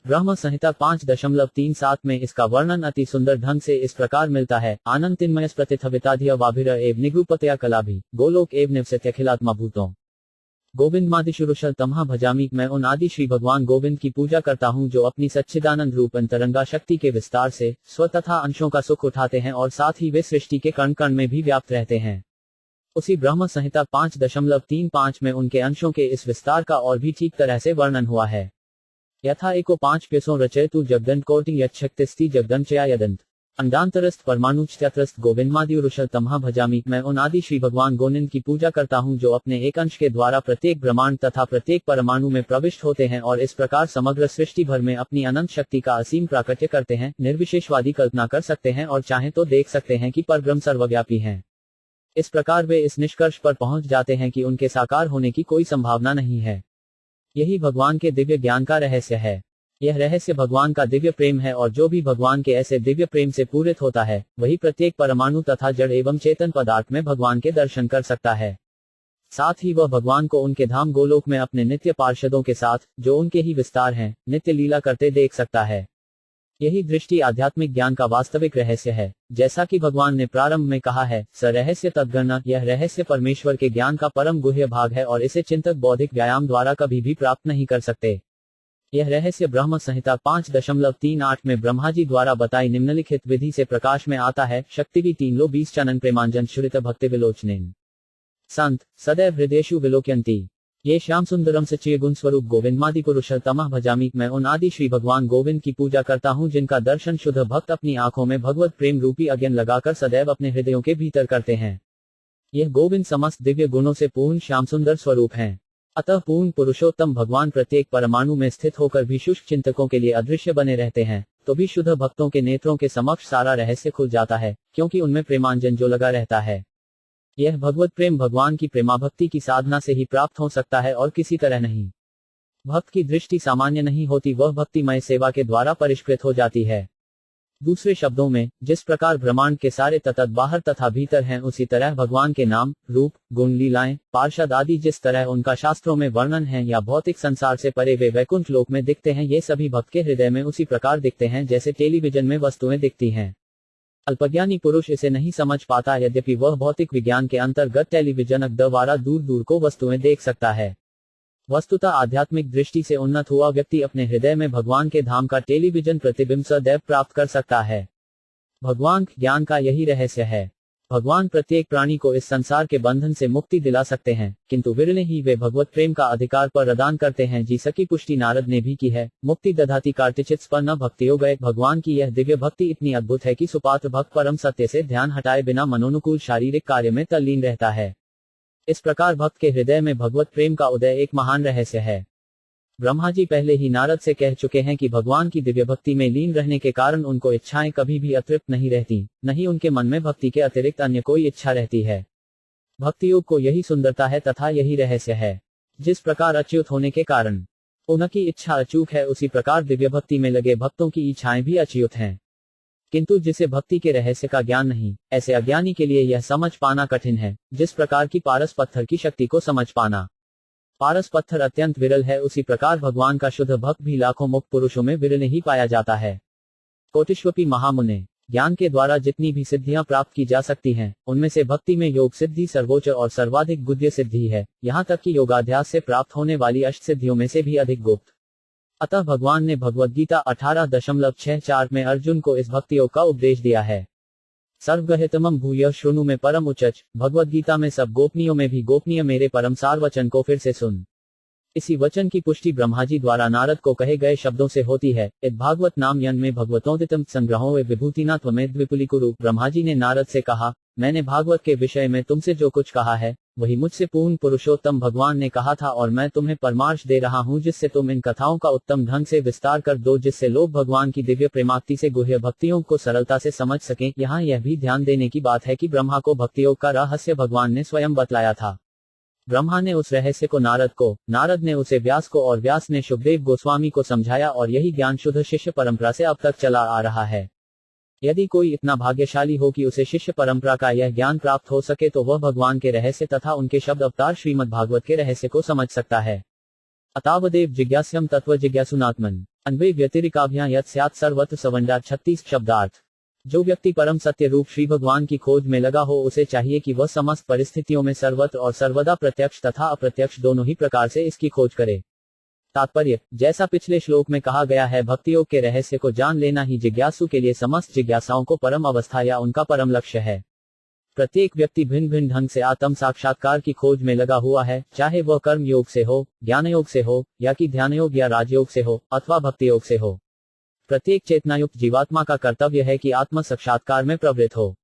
ब्रह्म संहिता 5.37 में इसका वर्णन अति सुंदर ढंग से इस प्रकार मिलता है। आनंद तिन्मयस प्रतिथविताधिय वाभिर एव निगृपतया कलाभि गोलोक एव निवसत्यखिलात्मा भूतों गोविंदमादिशुरुषल तमहा भजामी। मैं उन आदि श्री भगवान गोविंद की पूजा करता हूँ जो अपनी सच्चिदानंद रूप अंतरंगा शक्ति के विस्तार से स्व तथा अंशों का सुख उठाते हैं और साथ ही वे सृष्टि के कण कण में भी व्याप्त रहते हैं। उसी ब्रह्म संहिता 5.35 में उनके अंशों के इस विस्तार का और भी ठीक तरह से वर्णन हुआ है। यथा एको 5 प्यसों रचयतु जगदंत कोटि यच्छक्तिस्ति जगदंचया यदंत अंडांतरस्थ परमाणुच्छत्रस्थ गोविंदमादिरुषल तमहा भजामी। मैं उन आदि श्री भगवान गोविंद की पूजा करता हूँ जो अपने एक अंश के द्वारा प्रत्येक ब्रह्मांड तथा प्रत्येक परमाणु में प्रविष्ट होते हैं और इस प्रकार समग्र सृष्टि भर में अपनी अनंत शक्ति का असीम प्राकट्य करते हैं। निर्विशेषवादी कल्पना कर सकते हैं और चाहें तो देख सकते हैं कि परब्रह्म सर्वव्यापी हैं। इस प्रकार वे इस निष्कर्ष पर पहुंच जाते हैं कि उनके साकार होने की कोई संभावना नहीं है। यही भगवान के दिव्य ज्ञान का रहस्य है। यह रहस्य भगवान का दिव्य प्रेम है और जो भी भगवान के ऐसे दिव्य प्रेम से पूरित होता है वही प्रत्येक परमाणु तथा जड़ एवं चेतन पदार्थ में भगवान के दर्शन कर सकता है। साथ ही वह भगवान को उनके धाम गोलोक में अपने नित्य पार्षदों के साथ, जो उनके ही विस्तार हैं, नित्य लीला करते देख सकता है। यही दृष्टि आध्यात्मिक ज्ञान का वास्तविक रहस्य है। जैसा कि भगवान ने प्रारंभ में कहा है, स रहस्य तद्गणना, यह रहस्य परमेश्वर के ज्ञान का परम गुह्य भाग है और इसे चिंतक बौद्धिक व्यायाम द्वारा कभी भी प्राप्त नहीं कर सकते। यह रहस्य ब्रह्म संहिता 5.38 में ब्रह्मा जी द्वारा बताई निम्नलिखित विधि से प्रकाश में आता है। शक्ति 3 लो 20 चनन प्रेमांजन श्रुत भक्ति विलोचनेन संत सदैव हृदयेषु विलोक्यन्ति ये श्याम सुंदरम सच्चिय गुण स्वरूप गोविंदमादि पुरुषल तमह भजामी। मैं उन आदि श्री भगवान गोविंद की पूजा करता हूँ जिनका दर्शन शुद्ध भक्त अपनी आंखों में भगवत प्रेम रूपी अज्ञान लगाकर सदैव अपने हृदयों के भीतर करते हैं। यह गोविंद समस्त दिव्य गुणों से पूर्ण श्याम सुंदर स्वरूप हैं। अतः पूर्ण पुरुषोत्तम भगवान प्रत्येक परमाणु में स्थित होकर भी शुष्क चिंतकों के लिए अदृश्य बने रहते हैं, तो भी शुद्ध भक्तों के नेत्रों के समक्ष सारा रहस्य खुल जाता है, क्योंकि उनमें प्रेमांजन जो लगा रहता है। यह भगवत प्रेम भगवान की प्रेमाभक्ति की साधना से ही प्राप्त हो सकता है और किसी तरह नहीं। भक्त की दृष्टि सामान्य नहीं होती, वह भक्तिमय सेवा के द्वारा परिष्कृत हो जाती है। दूसरे शब्दों में, जिस प्रकार ब्रह्मांड के सारे तत्व बाहर तथा भीतर हैं, उसी तरह भगवान के नाम, रूप, गुण, लीलाएं, पार्षद आदि जिस तरह उनका शास्त्रों में वर्णन है या भौतिक संसार से परे वे वैकुंठ लोक में दिखते हैं, ये सभी भक्त के हृदय में उसी प्रकार दिखते हैं जैसे टेलीविजन में वस्तुएं दिखती हैं। अल्पज्ञानी पुरुष इसे नहीं समझ पाता, यद्यपि वह भौतिक विज्ञान के अंतर्गत टेलीविजन द्वारा दूर दूर को वस्तुएं देख सकता है। वस्तुतः आध्यात्मिक दृष्टि से उन्नत हुआ व्यक्ति अपने हृदय में भगवान के धाम का टेलीविजन प्रतिबिंब सदैव प्राप्त कर सकता है। भगवान ज्ञान का यही रहस्य है। भगवान प्रत्येक प्राणी को इस संसार के बंधन से मुक्ति दिला सकते हैं, किंतु विरले ही वे भगवत प्रेम का अधिकार प्रदान करते हैं। जिसकी की पुष्टि नारद ने भी की है। मुक्ति दधाति कार्तिचित्स पर न भक्तियो गए। भगवान की यह दिव्य भक्ति इतनी अद्भुत है कि सुपात्र भक्त परम सत्य से ध्यान हटाए बिना मनोनुकूल शारीरिक कार्य में तल्लीन रहता है। इस प्रकार भक्त के हृदय में भगवत प्रेम का उदय एक महान रहस्य है। ब्रह्मा जी पहले ही नारद से कह चुके हैं कि भगवान की दिव्य भक्ति में लीन रहने के कारण उनको इच्छाएं कभी भी अतृप्त नहीं रहती, नहीं उनके मन में भक्ति के अतिरिक्त अन्य कोई इच्छा रहती है। भक्ति योग को यही सुंदरता है तथा यही रहस्य है। जिस प्रकार अच्युत होने के कारण उनकी इच्छा अचूक है, उसी प्रकार दिव्य भक्ति में लगे भक्तों की इच्छाएं भी अच्युत हैं। किंतु जिसे भक्ति के रहस्य का ज्ञान नहीं, ऐसे अज्ञानी के लिए यह समझ पाना कठिन है, जिस प्रकार की पारस पत्थर की शक्ति को समझ पाना। पारस पत्थर अत्यंत विरल है, उसी प्रकार भगवान का शुद्ध भक्त भी लाखों मुक्त पुरुषों में विरल ही पाया जाता है। कोटिश्वपी महामुने, ज्ञान के द्वारा जितनी भी सिद्धियां प्राप्त की जा सकती हैं, उनमें से भक्ति में योग सिद्धि सर्वोच्च और सर्वाधिक गुह्य सिद्धि है, यहाँ तक कि योगाध्यास से प्राप्त होने वाली अष्ट सिद्धियों में से भी अधिक गुप्त। अतः भगवान ने भगवद गीता 18.64 में अर्जुन को इस भक्ति योग का उपदेश दिया है। सर्वगहितमं भूयः शृणु में परम उचच, भगवद गीता में सब गोपनीयों में भी गोपनीय मेरे परम सार वचन को फिर से सुन। इसी वचन की पुष्टि ब्रह्मा जी द्वारा नारद को कहे गए शब्दों से होती है। इद भागवत नाम यन में भगवतोदितम संग्रहों वे विभूतिना त्वमेद विपुलीकुरु। ब्रह्मा जी ने नारद से कहा, मैंने भागवत के विषय में तुमसे जो कुछ कहा है वही मुझसे पूर्ण पुरुषोत्तम भगवान ने कहा था, और मैं तुम्हें परामर्श दे रहा हूँ जिससे तुम इन कथाओं का उत्तम ढंग से विस्तार कर दो, जिससे लोग भगवान की दिव्य प्रेमाक्ति से गुह्य भक्तियों को सरलता से समझ सकें। यहाँ यह भी ध्यान देने की बात है कि ब्रह्मा को भक्तियोग का रहस्य भगवान ने स्वयं बतलाया था। ब्रह्मा ने उस रहस्य को नारद को, नारद ने उसे व्यास को, और व्यास ने शुकदेव गोस्वामी को समझाया, और यही ज्ञान शुद्ध शिष्य परंपरा से अब तक चला आ रहा है। यदि कोई इतना भाग्यशाली हो कि उसे शिष्य परंपरा का यह ज्ञान प्राप्त हो सके, तो वह भगवान के रहस्य तथा उनके शब्द अवतार श्रीमद् भागवत के रहस्य को समझ सकता है। अतावदेव जिज्ञास्यम तत्व जिज्ञासुनात्मन अन्वे व्यतिरिकाभ्यां यत् स्यात् सर्वत्र सवंडा 36 शब्दार्थ। जो व्यक्ति परम सत्य रूप श्री भगवान की खोज में लगा हो, उसे चाहिए कि वह समस्त परिस्थितियों में सर्वत्र और सर्वदा प्रत्यक्ष तथा अप्रत्यक्ष दोनों ही प्रकार से इसकी खोज करे। तात्पर्य, जैसा पिछले श्लोक में कहा गया है, भक्तियोग के रहस्य को जान लेना ही जिज्ञासु के लिए समस्त जिज्ञासाओं को परम अवस्था या उनका परम लक्ष्य है। प्रत्येक व्यक्ति भिन्न भिन्न ढंग से आत्म साक्षात्कार की खोज में लगा हुआ है, चाहे वह कर्म योग से हो, ज्ञान योग से हो, या कि ध्यान योग या राजयोग से हो, अथवा भक्ति योग से हो। प्रत्येक चेतनायुक्त जीवात्मा का कर्तव्य है कि आत्म साक्षात्कार में प्रवृत्त हो।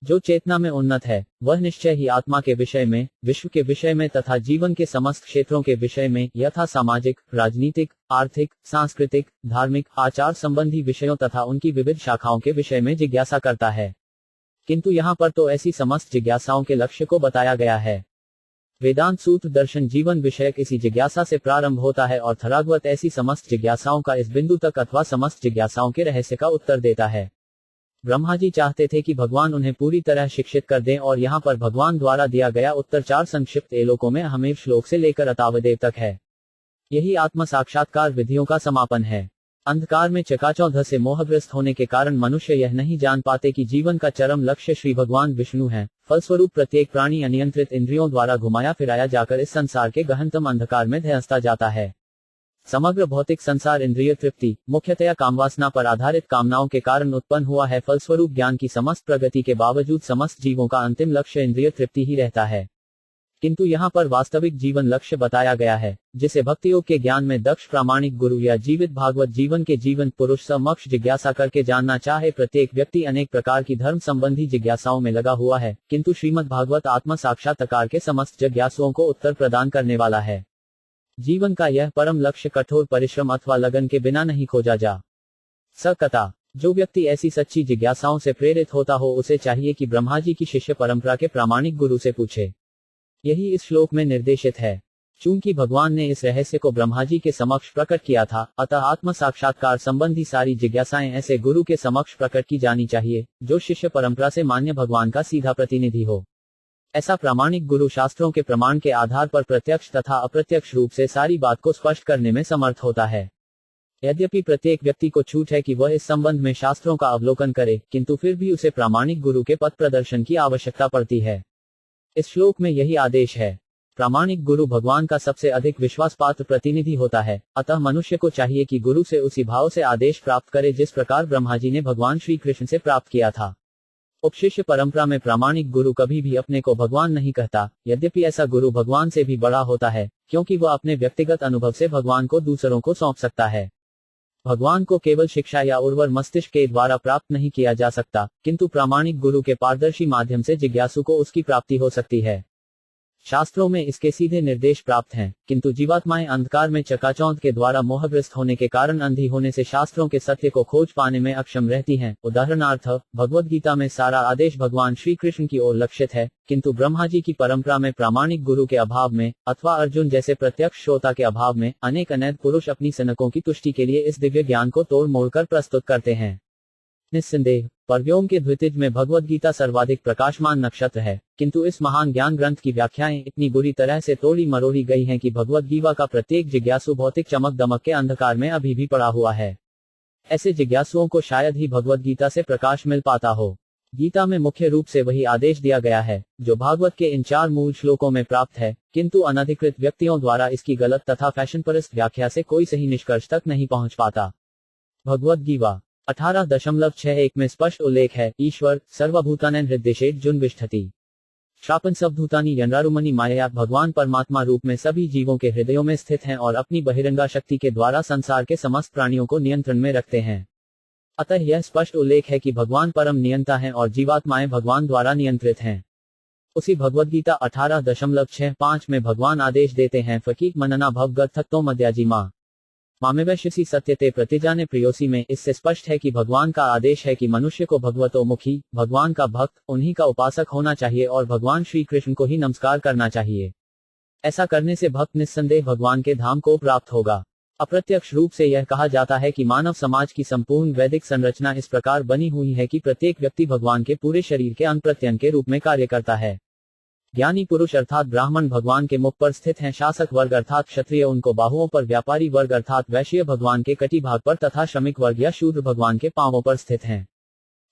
जो चेतना में उन्नत है, वह निश्चय ही आत्मा के विषय में, विश्व के विषय में तथा जीवन के समस्त क्षेत्रों के विषय में, यथा सामाजिक, राजनीतिक, आर्थिक, सांस्कृतिक, धार्मिक, आचार संबंधी विषयों तथा उनकी विविध शाखाओं के विषय में जिज्ञासा करता है। किंतु यहाँ पर तो ऐसी समस्त जिज्ञासाओं के लक्ष्य को बताया गया है। वेदांत सूत्र दर्शन जीवन विषयक इसी जिज्ञासा से प्रारंभ होता है, और थरागवत ऐसी समस्त जिज्ञासाओं का इस बिंदु तक अथवा समस्त जिज्ञासाओं के रहस्य का उत्तर देता है। ब्रह्मा जी चाहते थे कि भगवान उन्हें पूरी तरह शिक्षित कर दें, और यहाँ पर भगवान द्वारा दिया गया उत्तर 4 संक्षिप्त एलोकों में अहमेव श्लोक से लेकर अतावदेव तक है। यही आत्म साक्षात्कार विधियों का समापन है। अंधकार में चकाचौंध से मोहग्रस्त होने के कारण मनुष्य यह नहीं जान पाते कि जीवन का चरम लक्ष्य श्री भगवान विष्णु है। फलस्वरूप प्रत्येक प्राणी अनियंत्रित इंद्रियों द्वारा घुमाया फिराया जाकर इस संसार के गहनतम अंधकार में धंसता जाता है। समग्र भौतिक संसार इंद्रिय तृप्ति, मुख्यतया कामवासना पर आधारित कामनाओं के कारण उत्पन्न हुआ है। फलस्वरूप ज्ञान की समस्त प्रगति के बावजूद समस्त जीवों का अंतिम लक्ष्य इंद्रिय तृप्ति ही रहता है। किंतु यहाँ पर वास्तविक जीवन लक्ष्य बताया गया है, जिसे भक्तियोग के ज्ञान में दक्ष प्रामाणिक गुरु या जीवित भागवत जीवन के जीवन पुरुष समक्ष जिज्ञासा करके जानना चाहे। प्रत्येक व्यक्ति अनेक प्रकार की धर्म संबंधी जिज्ञासाओं में लगा हुआ है, किंतु श्रीमद् भागवत आत्म साक्षात्कार के समस्त जिज्ञासुओं को उत्तर प्रदान करने वाला है। जीवन का यह परम लक्ष्य कठोर परिश्रम अथवा लगन के बिना नहीं खोजा जा सकता। जो व्यक्ति ऐसी सच्ची जिज्ञासाओं से प्रेरित होता हो, उसे चाहिए कि ब्रह्मा जी की शिष्य परंपरा के प्रामाणिक गुरु से पूछे। यही इस श्लोक में निर्देशित है। चूंकि भगवान ने इस रहस्य को ब्रह्मा जी के समक्ष प्रकट किया था, अतः आत्म साक्षात्कार संबंधी सारी जिज्ञासाएं ऐसे गुरु के समक्ष प्रकट की जानी चाहिए, जो शिष्य परंपरा से मान्य भगवान का सीधा प्रतिनिधि हो। ऐसा प्रामाणिक गुरु शास्त्रों के प्रमाण के आधार पर प्रत्यक्ष तथा अप्रत्यक्ष रूप से सारी बात को स्पष्ट करने में समर्थ होता है। यद्यपि प्रत्येक व्यक्ति को छूट है कि वह इस संबंध में शास्त्रों का अवलोकन करे, किंतु फिर भी उसे प्रामाणिक गुरु के पथ प्रदर्शन की आवश्यकता पड़ती है। इस श्लोक में यही आदेश है। प्रामाणिक गुरु भगवान का सबसे अधिक विश्वास पात्र प्रतिनिधि होता है, अतः मनुष्य को चाहिए कि गुरु से उसी भाव से आदेश प्राप्त करे जिस प्रकार ब्रह्मा जी ने भगवान श्री कृष्ण से प्राप्त किया था। उपशिष्य परंपरा में प्रामाणिक गुरु कभी भी अपने को भगवान नहीं कहता, यद्यपि ऐसा गुरु भगवान से भी बड़ा होता है, क्योंकि वह अपने व्यक्तिगत अनुभव से भगवान को दूसरों को सौंप सकता है। भगवान को केवल शिक्षा या उर्वर मस्तिष्क के द्वारा प्राप्त नहीं किया जा सकता, किंतु प्रामाणिक गुरु के पारदर्शी माध्यम से जिज्ञासु को उसकी प्राप्ति हो सकती है। शास्त्रों में इसके सीधे निर्देश प्राप्त हैं, किंतु जीवात्माएं अंधकार में चकाचौंध के द्वारा मोहग्रस्त होने के कारण अंधी होने से शास्त्रों के सत्य को खोज पाने में अक्षम रहती हैं। उदाहरणार्थ, भगवद गीता में सारा आदेश भगवान श्री कृष्ण की ओर लक्षित है, किंतु ब्रह्मा जी की परंपरा में प्रामाणिक गुरु के अभाव में अथवा अर्जुन जैसे प्रत्यक्ष श्रोता के अभाव में अनेक अनैध पुरुष अपनी सनकों की तुष्टि के लिए इस दिव्य ज्ञान को तोड़ मोड़ कर प्रस्तुत करते हैं। निस्संदेह परव्योम के द्वितीय में भगवद गीता सर्वाधिक प्रकाशमान नक्षत्र है, किंतु इस महान ज्ञान ग्रंथ की व्याख्याएं इतनी बुरी तरह से तोड़ी मरोड़ी गई हैं कि भगवद गीता का प्रत्येक जिज्ञासु भौतिक चमक दमक के अंधकार में अभी भी पड़ा हुआ है। ऐसे जिज्ञासुओं को शायद ही भगवद गीता से प्रकाश मिल पाता हो। गीता में मुख्य रूप से वही आदेश दिया गया है जो भागवत के इन 4 मूल श्लोकों में प्राप्त है, किंतु अनधिकृत व्यक्तियों द्वारा इसकी गलत तथा फैशनपरस्त व्याख्या से कोई सही निष्कर्ष तक नहीं पहुंच पाता। भगवद गीता 18.61 में स्पष्ट उल्लेख है, ईश्वर सर्वभूतानां हृदयेषु विष्ठति श्रापन सबभूतानि यनरारुमणि मायया। भगवान परमात्मा रूप में सभी जीवों के हृदयों में स्थित हैं और अपनी बहिरंगा शक्ति के द्वारा संसार के समस्त प्राणियों को नियंत्रण में रखते हैं। अतः यह स्पष्ट उल्लेख है कि भगवान परम नियंता हैं और जीवात्माएं भगवान द्वारा नियंत्रित हैं। उसी भगवद गीता 18.65 में भगवान आदेश देते हैं, फकीक मनना भवगत मध्याजी माँ मामेवैश्यसी सत्यते प्रतिजाने प्रियोसी में। इससे स्पष्ट है कि भगवान का आदेश है कि मनुष्य को भगवतोमुखी, भगवान का भक्त, उन्हीं का उपासक होना चाहिए और भगवान श्री कृष्ण को ही नमस्कार करना चाहिए। ऐसा करने से भक्त निस्संदेह भगवान के धाम को प्राप्त होगा। अप्रत्यक्ष रूप से यह कहा जाता है कि मानव समाज की संपूर्ण वैदिक संरचना इस प्रकार बनी हुई है कि प्रत्येक व्यक्ति भगवान के पूरे शरीर के अंग प्रत्यंग के रूप में कार्य करता है। ज्ञानी पुरुष अर्थात ब्राह्मण भगवान के मुख पर स्थित हैं, शासक वर्ग अर्थात क्षत्रिय उनको बाहुओं पर, व्यापारी वर्ग अर्थात वैश्य भगवान के कटी भाग पर तथा श्रमिक वर्ग या शूद्र भगवान के पांवों पर स्थित हैं।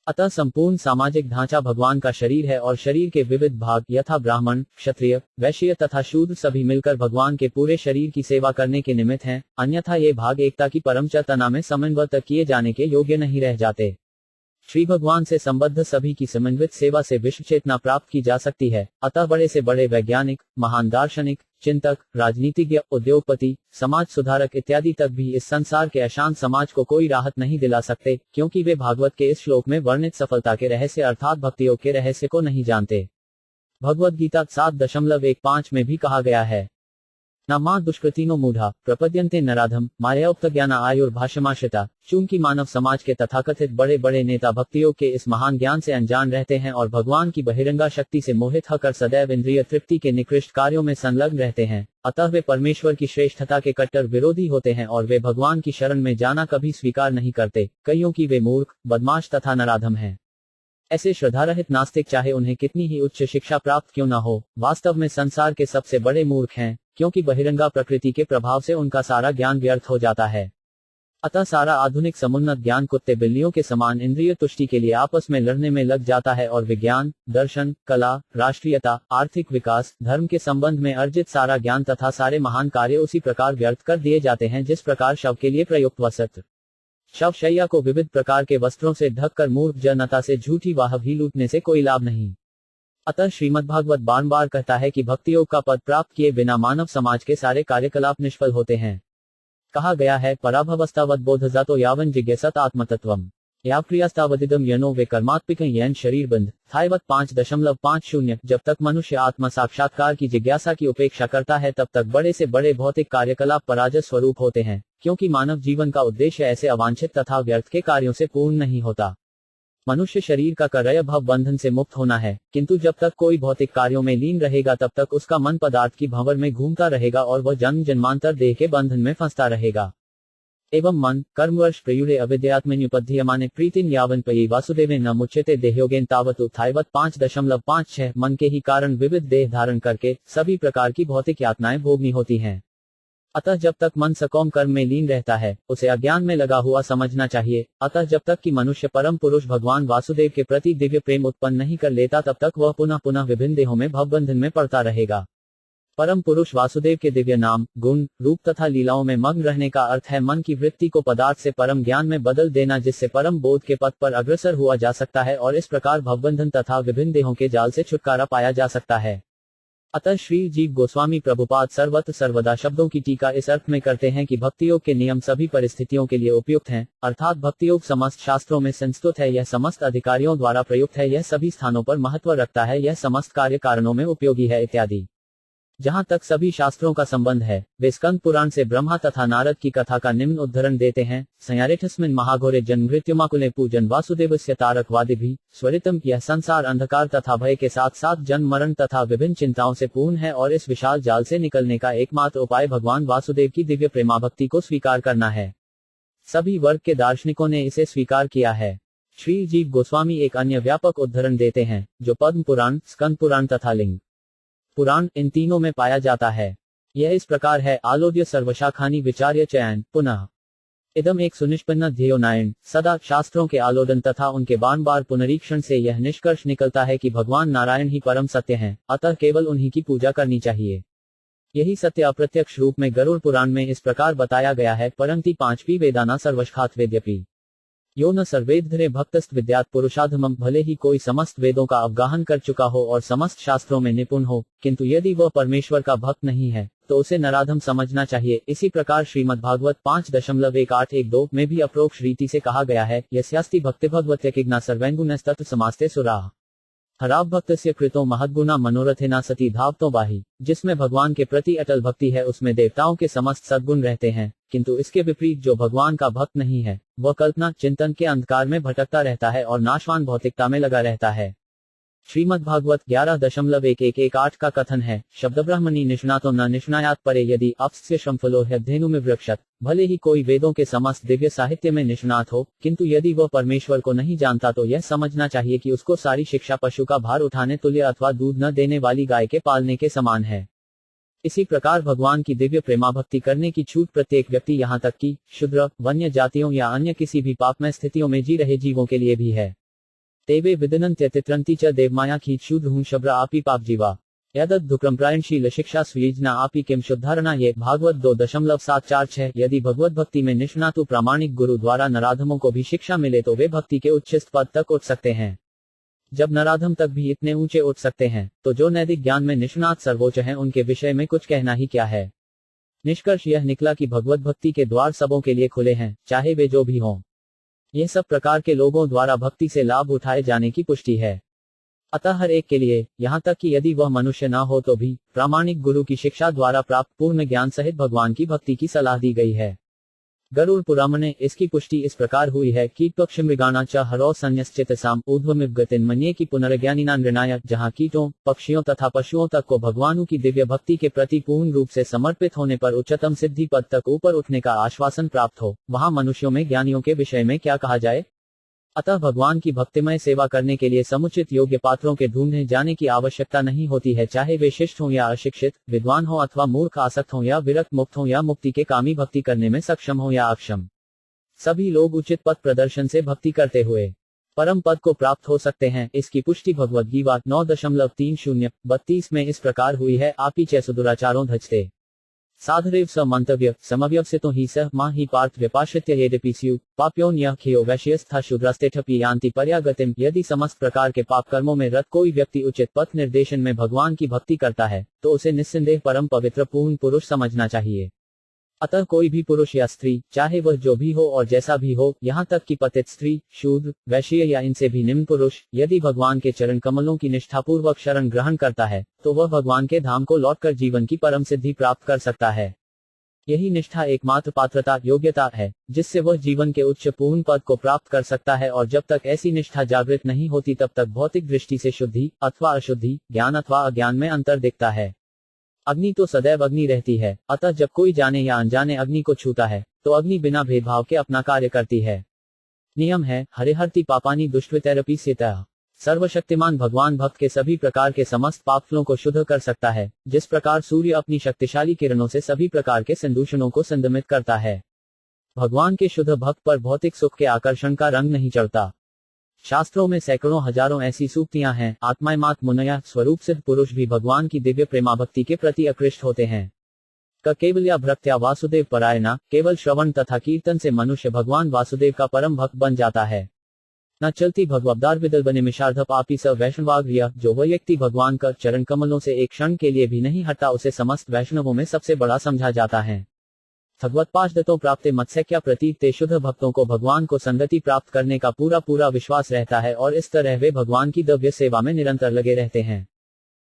अतः संपूर्ण सामाजिक ढांचा भगवान का शरीर है और शरीर के विविध भाग यथा ब्राह्मण, क्षत्रिय, वैश्य तथा शूद्र सभी मिलकर भगवान के पूरे शरीर की सेवा करने के निमित्त हैं, अन्यथा ये भाग एकता की परम चेतना में समन्वित किए जाने के योग्य नहीं रह जाते। श्री भगवान से संबद्ध सभी की समन्वित सेवा से विश्व चेतना प्राप्त की जा सकती है। अतः बड़े से बड़े वैज्ञानिक, महान दार्शनिक, चिंतक, राजनीतिज्ञ, उद्योगपति, समाज सुधारक इत्यादि तक भी इस संसार के अशांत समाज को कोई राहत नहीं दिला सकते, क्योंकि वे भागवत के इस श्लोक में वर्णित सफलता के रहस्य अर्थात भक्ति योग के रहस्य को नहीं जानते। भगवद गीता 7.15 में भी कहा गया है, न मां दुष्कृतिनो मूढ़ा प्रपद्यन्ते नराधम माया ज्ञान आयुर्भाषमाश्रिता। चूंकि मानव समाज के तथाकथित बड़े बड़े नेता भक्तियोग के इस महान ज्ञान से अनजान रहते हैं और भगवान की बहिरंगा शक्ति से मोहित होकर सदैव इंद्रिय तृप्ति के निकृष्ट कार्यों में संलग्न रहते हैं, अतः वे परमेश्वर की श्रेष्ठता के कट्टर विरोधी होते हैं और वे भगवान की शरण में जाना कभी स्वीकार नहीं करते, कईयों की वे मूर्ख, बदमाश तथा नराधम हैं। ऐसे श्रद्धारहित नास्तिक चाहे उन्हें कितनी ही उच्च शिक्षा प्राप्त क्यों न हो, वास्तव में संसार के सबसे बड़े मूर्ख हैं, क्योंकि बहिरंगा प्रकृति के प्रभाव से उनका सारा ज्ञान व्यर्थ हो जाता है। अतः सारा आधुनिक समुन्नत ज्ञान कुत्ते बिल्लियों के समान इंद्रिय तुष्टि के लिए आपस में लड़ने में लग जाता है और विज्ञान, दर्शन, कला, राष्ट्रीयता, आर्थिक विकास, धर्म के संबंध में अर्जित सारा ज्ञान तथा सारे महान कार्य उसी प्रकार व्यर्थ कर दिए जाते हैं जिस प्रकार शव के लिए प्रयुक्त वस्त्र। शव शैया को विविध प्रकार के वस्त्रों से ढककर मूर्ख जनता से झूठी वाहवी लूटने से कोई लाभ नहीं। अतः श्रीमद्भागवत बार कहता है कि भक्ति योग का पद प्राप्त किए बिना मानव समाज के सारे कार्यकलाप निष्फल होते हैं। कहा गया है, पराभवस्तावत बोधजातो यावन जिज्ञासत आत्मतत्वम याप्रियास्तावदिदम यनो वे कर्मात्मिक यन शरीर बंध थायवत 5.50। जब तक मनुष्य आत्म साक्षात्कार की जिज्ञासा की उपेक्षा करता है तब तक बड़े से बड़े भौतिक कार्यकलाप पराजय स्वरूप होते हैं, क्योंकि मानव जीवन का उद्देश्य ऐसे अवांछित तथा व्यर्थ के कार्यों से पूर्ण नहीं होता। मनुष्य शरीर का कर्तव्य भव बंधन से मुक्त होना है, किंतु जब तक कोई भौतिक कार्यों में लीन रहेगा तब तक उसका मन पदार्थ की भंवर में घूमता रहेगा और वह जन्म जन्मांतर देह के बंधन में फंसता रहेगा। एवं मन कर्मवर्ष प्रयुरे अविद्यात्मन्युपध्यमाने प्रीतिन यावन पयी वासुदेवे न मुच्यते देहयोगेन तावत उत्थायवत 5.56। मन के ही कारण विविध देह धारण करके सभी प्रकार की भौतिक यातनाएं भोगनी होती हैं। अतः जब तक मन सकौम कर्म में लीन रहता है उसे अज्ञान में लगा हुआ समझना चाहिए। अतः जब तक कि मनुष्य परम पुरुष भगवान वासुदेव के प्रति दिव्य प्रेम उत्पन्न नहीं कर लेता तब तक वह पुनः पुनः विभिन्न देहों में भवबंधन में पड़ता रहेगा। परम पुरुष वासुदेव के दिव्य नाम, गुण, रूप तथा लीलाओं में मग्न रहने का अर्थ है मन की वृत्ति को पदार्थ से परम ज्ञान में बदल देना, जिससे परम बोध के पथ पर अग्रसर हुआ जा सकता है और इस प्रकार भवबंधन तथा विभिन्न देहों के जाल से छुटकारा पाया जा सकता है। अतः श्री जीव गोस्वामी प्रभुपाद सर्वत्र सर्वदा शब्दों की टीका इस अर्थ में करते हैं कि भक्तियोग के नियम सभी परिस्थितियों के लिए उपयुक्त हैं, अर्थात भक्तियोग समस्त शास्त्रों में संस्तुत है, यह समस्त अधिकारियों द्वारा प्रयुक्त है, यह सभी स्थानों पर महत्व रखता है, यह समस्त कार्य कारणों में उपयोगी है इत्यादि। जहां तक सभी शास्त्रों का संबंध है वे स्कंद पुराण से ब्रह्मा तथा नारद की कथा का निम्न उद्धरण देते हैं। संयारेठस्मिन् महाघोरे जन्ममृत्युमाकुले पूजन वासुदेवस्य तारकवादिभिः स्वरितम। यह संसार अंधकार तथा भय के साथ साथ जन्म मरण तथा विभिन्न चिंताओं से पूर्ण है और इस विशाल जाल से निकलने का एकमात्र उपाय भगवान वासुदेव की दिव्य प्रेमाभक्ति को स्वीकार करना है। सभी वर्ग के दार्शनिकों ने इसे स्वीकार किया है। श्री जीव गोस्वामी एक अन्य व्यापक उद्धरण देते हैं, जो पद्म पुराण, स्कंद पुराण तथा लिंग पुराण इन तीनों में पाया जाता है। यह इस प्रकार है, आलोड्य सर्वशाखानि विचार्य चयन पुनः इदम एक सुनिष्पन्न ध्येयोनायन। सदा शास्त्रों के आलोडन तथा उनके बार बार पुनरीक्षण से यह निष्कर्ष निकलता है कि भगवान नारायण ही परम सत्य हैं, अतः केवल उन्हीं की पूजा करनी चाहिए। यही सत्य अप्रत्यक्ष रूप में गरुड़ पुराण में इस प्रकार बताया गया है, परंति पांचवी वेदाना सर्वशाखात वेद्यपि यो न सर्वेद्धरे भक्तस्त विद्यात पुरुषाधमम। भले ही कोई समस्त वेदों का अवगाहन कर चुका हो और समस्त शास्त्रों में निपुण हो, किंतु यदि वह परमेश्वर का भक्त नहीं है तो उसे नराधम समझना चाहिए। इसी प्रकार श्रीमद्भागवत 5.1812 में भी अप्रोक्ष रीति से कहा गया है, यस्यास्ति भक्ति भगवत्यकिग्ना सर्वैंगुणस्तत्र समास्ते सुराः हराव भक्तस्य कृतो महद्गुणा मनोरथेना सती धावतो बाहि। जिसमें भगवान के प्रति अटल भक्ति है उसमें देवताओं के समस्त सद्गुण रहते हैं, किंतु इसके विपरीत जो भगवान का भक्त नहीं है वह कल्पना चिंतन के अंधकार में भटकता रहता है और नाशवान भौतिकता में लगा रहता है। श्रीमद्भागवत 11.1118 का कथन है, शब्द ब्रह्मणि निष्णातो न निष्णायात परे यदि अप्स्य श्रमफलो ह्यध्येनुमिवृक्षत। भले ही कोई वेदों के समस्त दिव्य साहित्य में निष्णात हो, किंतु यदि वह परमेश्वर को नहीं जानता तो यह समझना चाहिए कि उसको सारी शिक्षा पशु का भार उठाने तुल्य अथवा दूध न देने वाली गाय के पालने के समान है। इसी प्रकार भगवान की दिव्य प्रेमाभक्ति करने की छूट प्रत्येक व्यक्ति, यहाँ तक कि शूद्र, वन्य जातियों या अन्य किसी भी पापमय स्थितियों में जी रहे जीवों के लिए भी है। तेवे विदनन्त्यतित्रन्ति च देवमाया खींचूद्हुं शब्र आपी पाप जीवा यदुक्रमप्रायणशील शिक्षा स्वीजना आपी किम शुद्धारणा। ये भागवत 2.746। यदि भगवत भक्ति में निष्णातु प्रामाणिक गुरु द्वारा नराधमों को भी शिक्षा मिले तो वे भक्ति के उच्चस्त पद तक उठ सकते हैं। जब नराधम तक भी इतने ऊंचे उठ सकते हैं तो जो नैतिक ज्ञान में निष्णात सर्वोच्च हैं उनके विषय में कुछ कहना ही क्या है। निष्कर्ष यह निकला कि भगवत भक्ति के द्वार सबों के लिए खुले हैं, चाहे वे जो भी हों। यह सब प्रकार के लोगों द्वारा भक्ति से लाभ उठाए जाने की पुष्टि है। अतः हर एक के लिए, यहाँ तक कि यदि वह मनुष्य न हो तो भी, प्रामाणिक गुरु की शिक्षा द्वारा प्राप्त पूर्ण ज्ञान सहित भगवान की भक्ति की सलाह दी गई है। गरुड़ पुराण में इसकी पुष्टि इस प्रकार हुई है, कीट पक्षी मृगाणा च हरो संन्यस्चितसाम ऊर्ध्वमिव गतिन मन्ये की पुनर्ज्ञानिना नृणाय। जहाँ कीटों, पक्षियों तथा पशुओं तक को भगवानों की दिव्य भक्ति के प्रति पूर्ण रूप से समर्पित होने पर उच्चतम सिद्धि पद तक ऊपर उठने का आश्वासन प्राप्त हो, वहाँ मनुष्यों में ज्ञानियों के विषय में क्या कहा जाए। अतः भगवान की भक्तिमय सेवा करने के लिए समुचित योग्य पात्रों के ढूंढने जाने की आवश्यकता नहीं होती है, चाहे वे शिष्ट हों या अशिक्षित, विद्वान हो अथवा मूर्ख, आसक्त हों या विरक्त, मुक्त हों या मुक्ति के कामी, भक्ति करने में सक्षम हो या अक्षम। सभी लोग उचित पथ प्रदर्शन से भक्ति करते हुए परम पद को प्राप्त हो सकते हैं। इसकी पुष्टि भगवद गीता 9.30-32 में इस प्रकार हुई है, आपी च सुदुराचारों धजते साधरेव स मंतव्य समव्यवसितो ही सह मां ही पार्थ व्यपाश्रित्य यद्यपि स्यु पाप्योन यह खियो वैश्यस्था शूद्रास्तेठपि यान्ति पर्यागतिम। यदि समस्त प्रकार के पाप कर्मों में रत कोई व्यक्ति उचित पथ निर्देशन में भगवान की भक्ति करता है तो उसे निस्संदेह परम पवित्र पूर्ण पुरुष समझना चाहिए। अतः कोई भी पुरुष या स्त्री, चाहे वह जो भी हो और जैसा भी हो, यहाँ तक कि पतित स्त्री, शूद्र, वैश्य या इनसे भी निम्न पुरुष, यदि भगवान के चरण कमलों की निष्ठापूर्वक शरण ग्रहण करता है तो वह भगवान के धाम को लौटकर जीवन की परम सिद्धि प्राप्त कर सकता है। यही निष्ठा एकमात्र पात्रता, योग्यता है जिससे वह जीवन के उच्च पूर्ण पद को प्राप्त कर सकता है, और जब तक ऐसी निष्ठा जागृत नहीं होती तब तक भौतिक दृष्टि से शुद्धि अथवा अशुद्धि, ज्ञान अथवा अज्ञान में अंतर दिखता है। अग्नि तो सदैव अग्नि रहती है, अतः जब कोई जाने या अनजाने अग्नि को छूता है तो अग्नि बिना भेदभाव के अपना कार्य करती है। नियम है, हरिहरति पापानि दुष्टवितैरपि सितः। सर्वशक्तिमान भगवान भक्त के सभी प्रकार के समस्त पापफलों को शुद्ध कर सकता है, जिस प्रकार सूर्य अपनी शक्तिशाली किरणों से सभी प्रकार के संदूषणों को संदमित करता है। भगवान के शुद्ध भक्त पर भौतिक सुख के आकर्षण का रंग नहीं चढ़ता। शास्त्रों में सैकड़ों हजारों ऐसी सूक्तियां हैं। आत्मायमात मुनया, स्वरूप सिद्ध पुरुष भी भगवान की दिव्य प्रेमाभक्ति के प्रति आकृष्ट होते हैं। केवल्या भक्त्या वासुदेव परायणा, केवल श्रवण तथा कीर्तन से मनुष्य भगवान वासुदेव का परम भक्त बन जाता है। न चलती भगवद्दार विदल बने मिशार्धप आपी स वैष्णवाग्रिय। जो वह व्यक्ति भगवान का चरण कमलों से एक क्षण के लिए भी नहीं हटता उसे समस्त वैष्णवों में सबसे बड़ा समझा जाता है। भगवत पाशदत्तों प्राप्ते मत्स्यक्या प्रतीत ते शुद्ध भक्तों को भगवान को संगति प्राप्त करने का पूरा विश्वास रहता है और इस तरह वे भगवान की दिव्य सेवा में निरंतर लगे रहते हैं।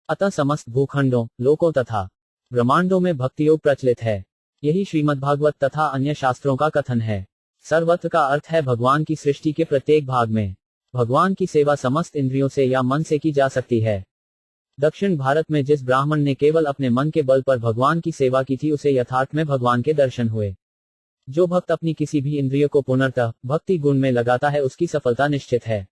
अतः समस्त भूखंडों, लोकों तथा ब्रह्मांडों में भक्ति योग प्रचलित है। यही श्रीमद्भागवत तथा अन्य शास्त्रों का कथन है। सर्वत्र का अर्थ है भगवान की सृष्टि के प्रत्येक भाग में भगवान की सेवा समस्त इंद्रियों से या मन से की जा सकती है। दक्षिण भारत में जिस ब्राह्मण ने केवल अपने मन के बल पर भगवान की सेवा की थी उसे यथार्थ में भगवान के दर्शन हुए। जो भक्त अपनी किसी भी इंद्रिय को पुनर्तः भक्ति गुण में लगाता है उसकी सफलता निश्चित है।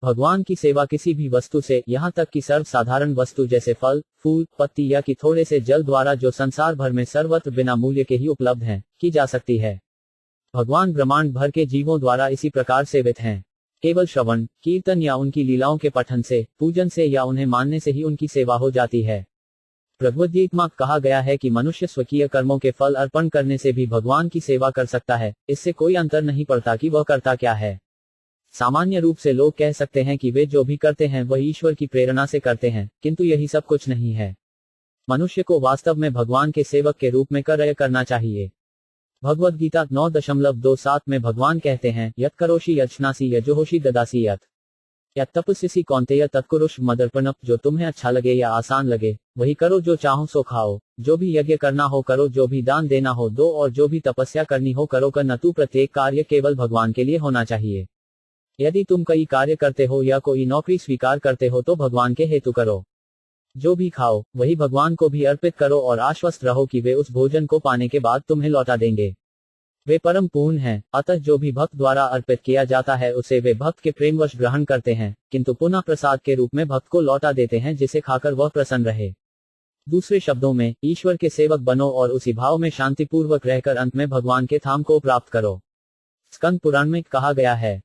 भगवान की सेवा किसी भी वस्तु से, यहाँ तक कि सर्व साधारण वस्तु जैसे फल, फूल, पत्ती या कि थोड़े से जल द्वारा जो संसार भर में सर्वत्र बिना मूल्य के ही उपलब्ध हैं, की जा सकती है। भगवान ब्रह्मांड भर के जीवों द्वारा इसी प्रकार सेवित हैं। केवल श्रवण, कीर्तन या उनकी लीलाओं के पठन से, पूजन से या उन्हें मानने से ही उनकी सेवा हो जाती है। भगवद्गीता में कहा गया है कि मनुष्य स्वकीय कर्मों के फल अर्पण करने से भी भगवान की सेवा कर सकता है, इससे कोई अंतर नहीं पड़ता कि वह करता क्या है। सामान्य रूप से लोग कह सकते हैं कि वे जो भी करते हैं वह ईश्वर की प्रेरणा से करते हैं, किंतु यही सब कुछ नहीं है। मनुष्य को वास्तव में भगवान के सेवक के रूप में कार्य करना चाहिए। भगवद्गीता 9.27 में भगवान कहते हैं, यत् करोषि यच्छनासि यज्जोहोषि ददासि यत् तपस्यसि कौन्तेय तत्कुरुष मदर्पणम्। जो तुम्हें अच्छा लगे या आसान लगे वही करो, जो चाहो सो खाओ। जो भी यज्ञ करना हो करो, जो भी दान देना हो दो, और जो भी तपस्या करनी हो करो। न तू प्रत्येक कार्य केवल भगवान के लिए होना चाहिए। यदि तुम कई कार्य करते हो या कोई नौकरी स्वीकार करते हो तो भगवान के हेतु करो। जो भी खाओ वही भगवान को भी अर्पित करो और आश्वस्त रहो कि वे उस भोजन को पाने के बाद तुम्हें लौटा देंगे। वे परम पूर्ण हैं, अतः जो भी भक्त द्वारा अर्पित किया जाता है उसे वे भक्त के प्रेमवश ग्रहण करते हैं, किंतु पुनः प्रसाद के रूप में भक्त को लौटा देते हैं, जिसे खाकर वह प्रसन्न रहे। दूसरे शब्दों में, ईश्वर के सेवक बनो और उसी भाव में शांतिपूर्वक रहकर अंत में भगवान के धाम को प्राप्त करो। स्कंद पुराण में कहा गया है,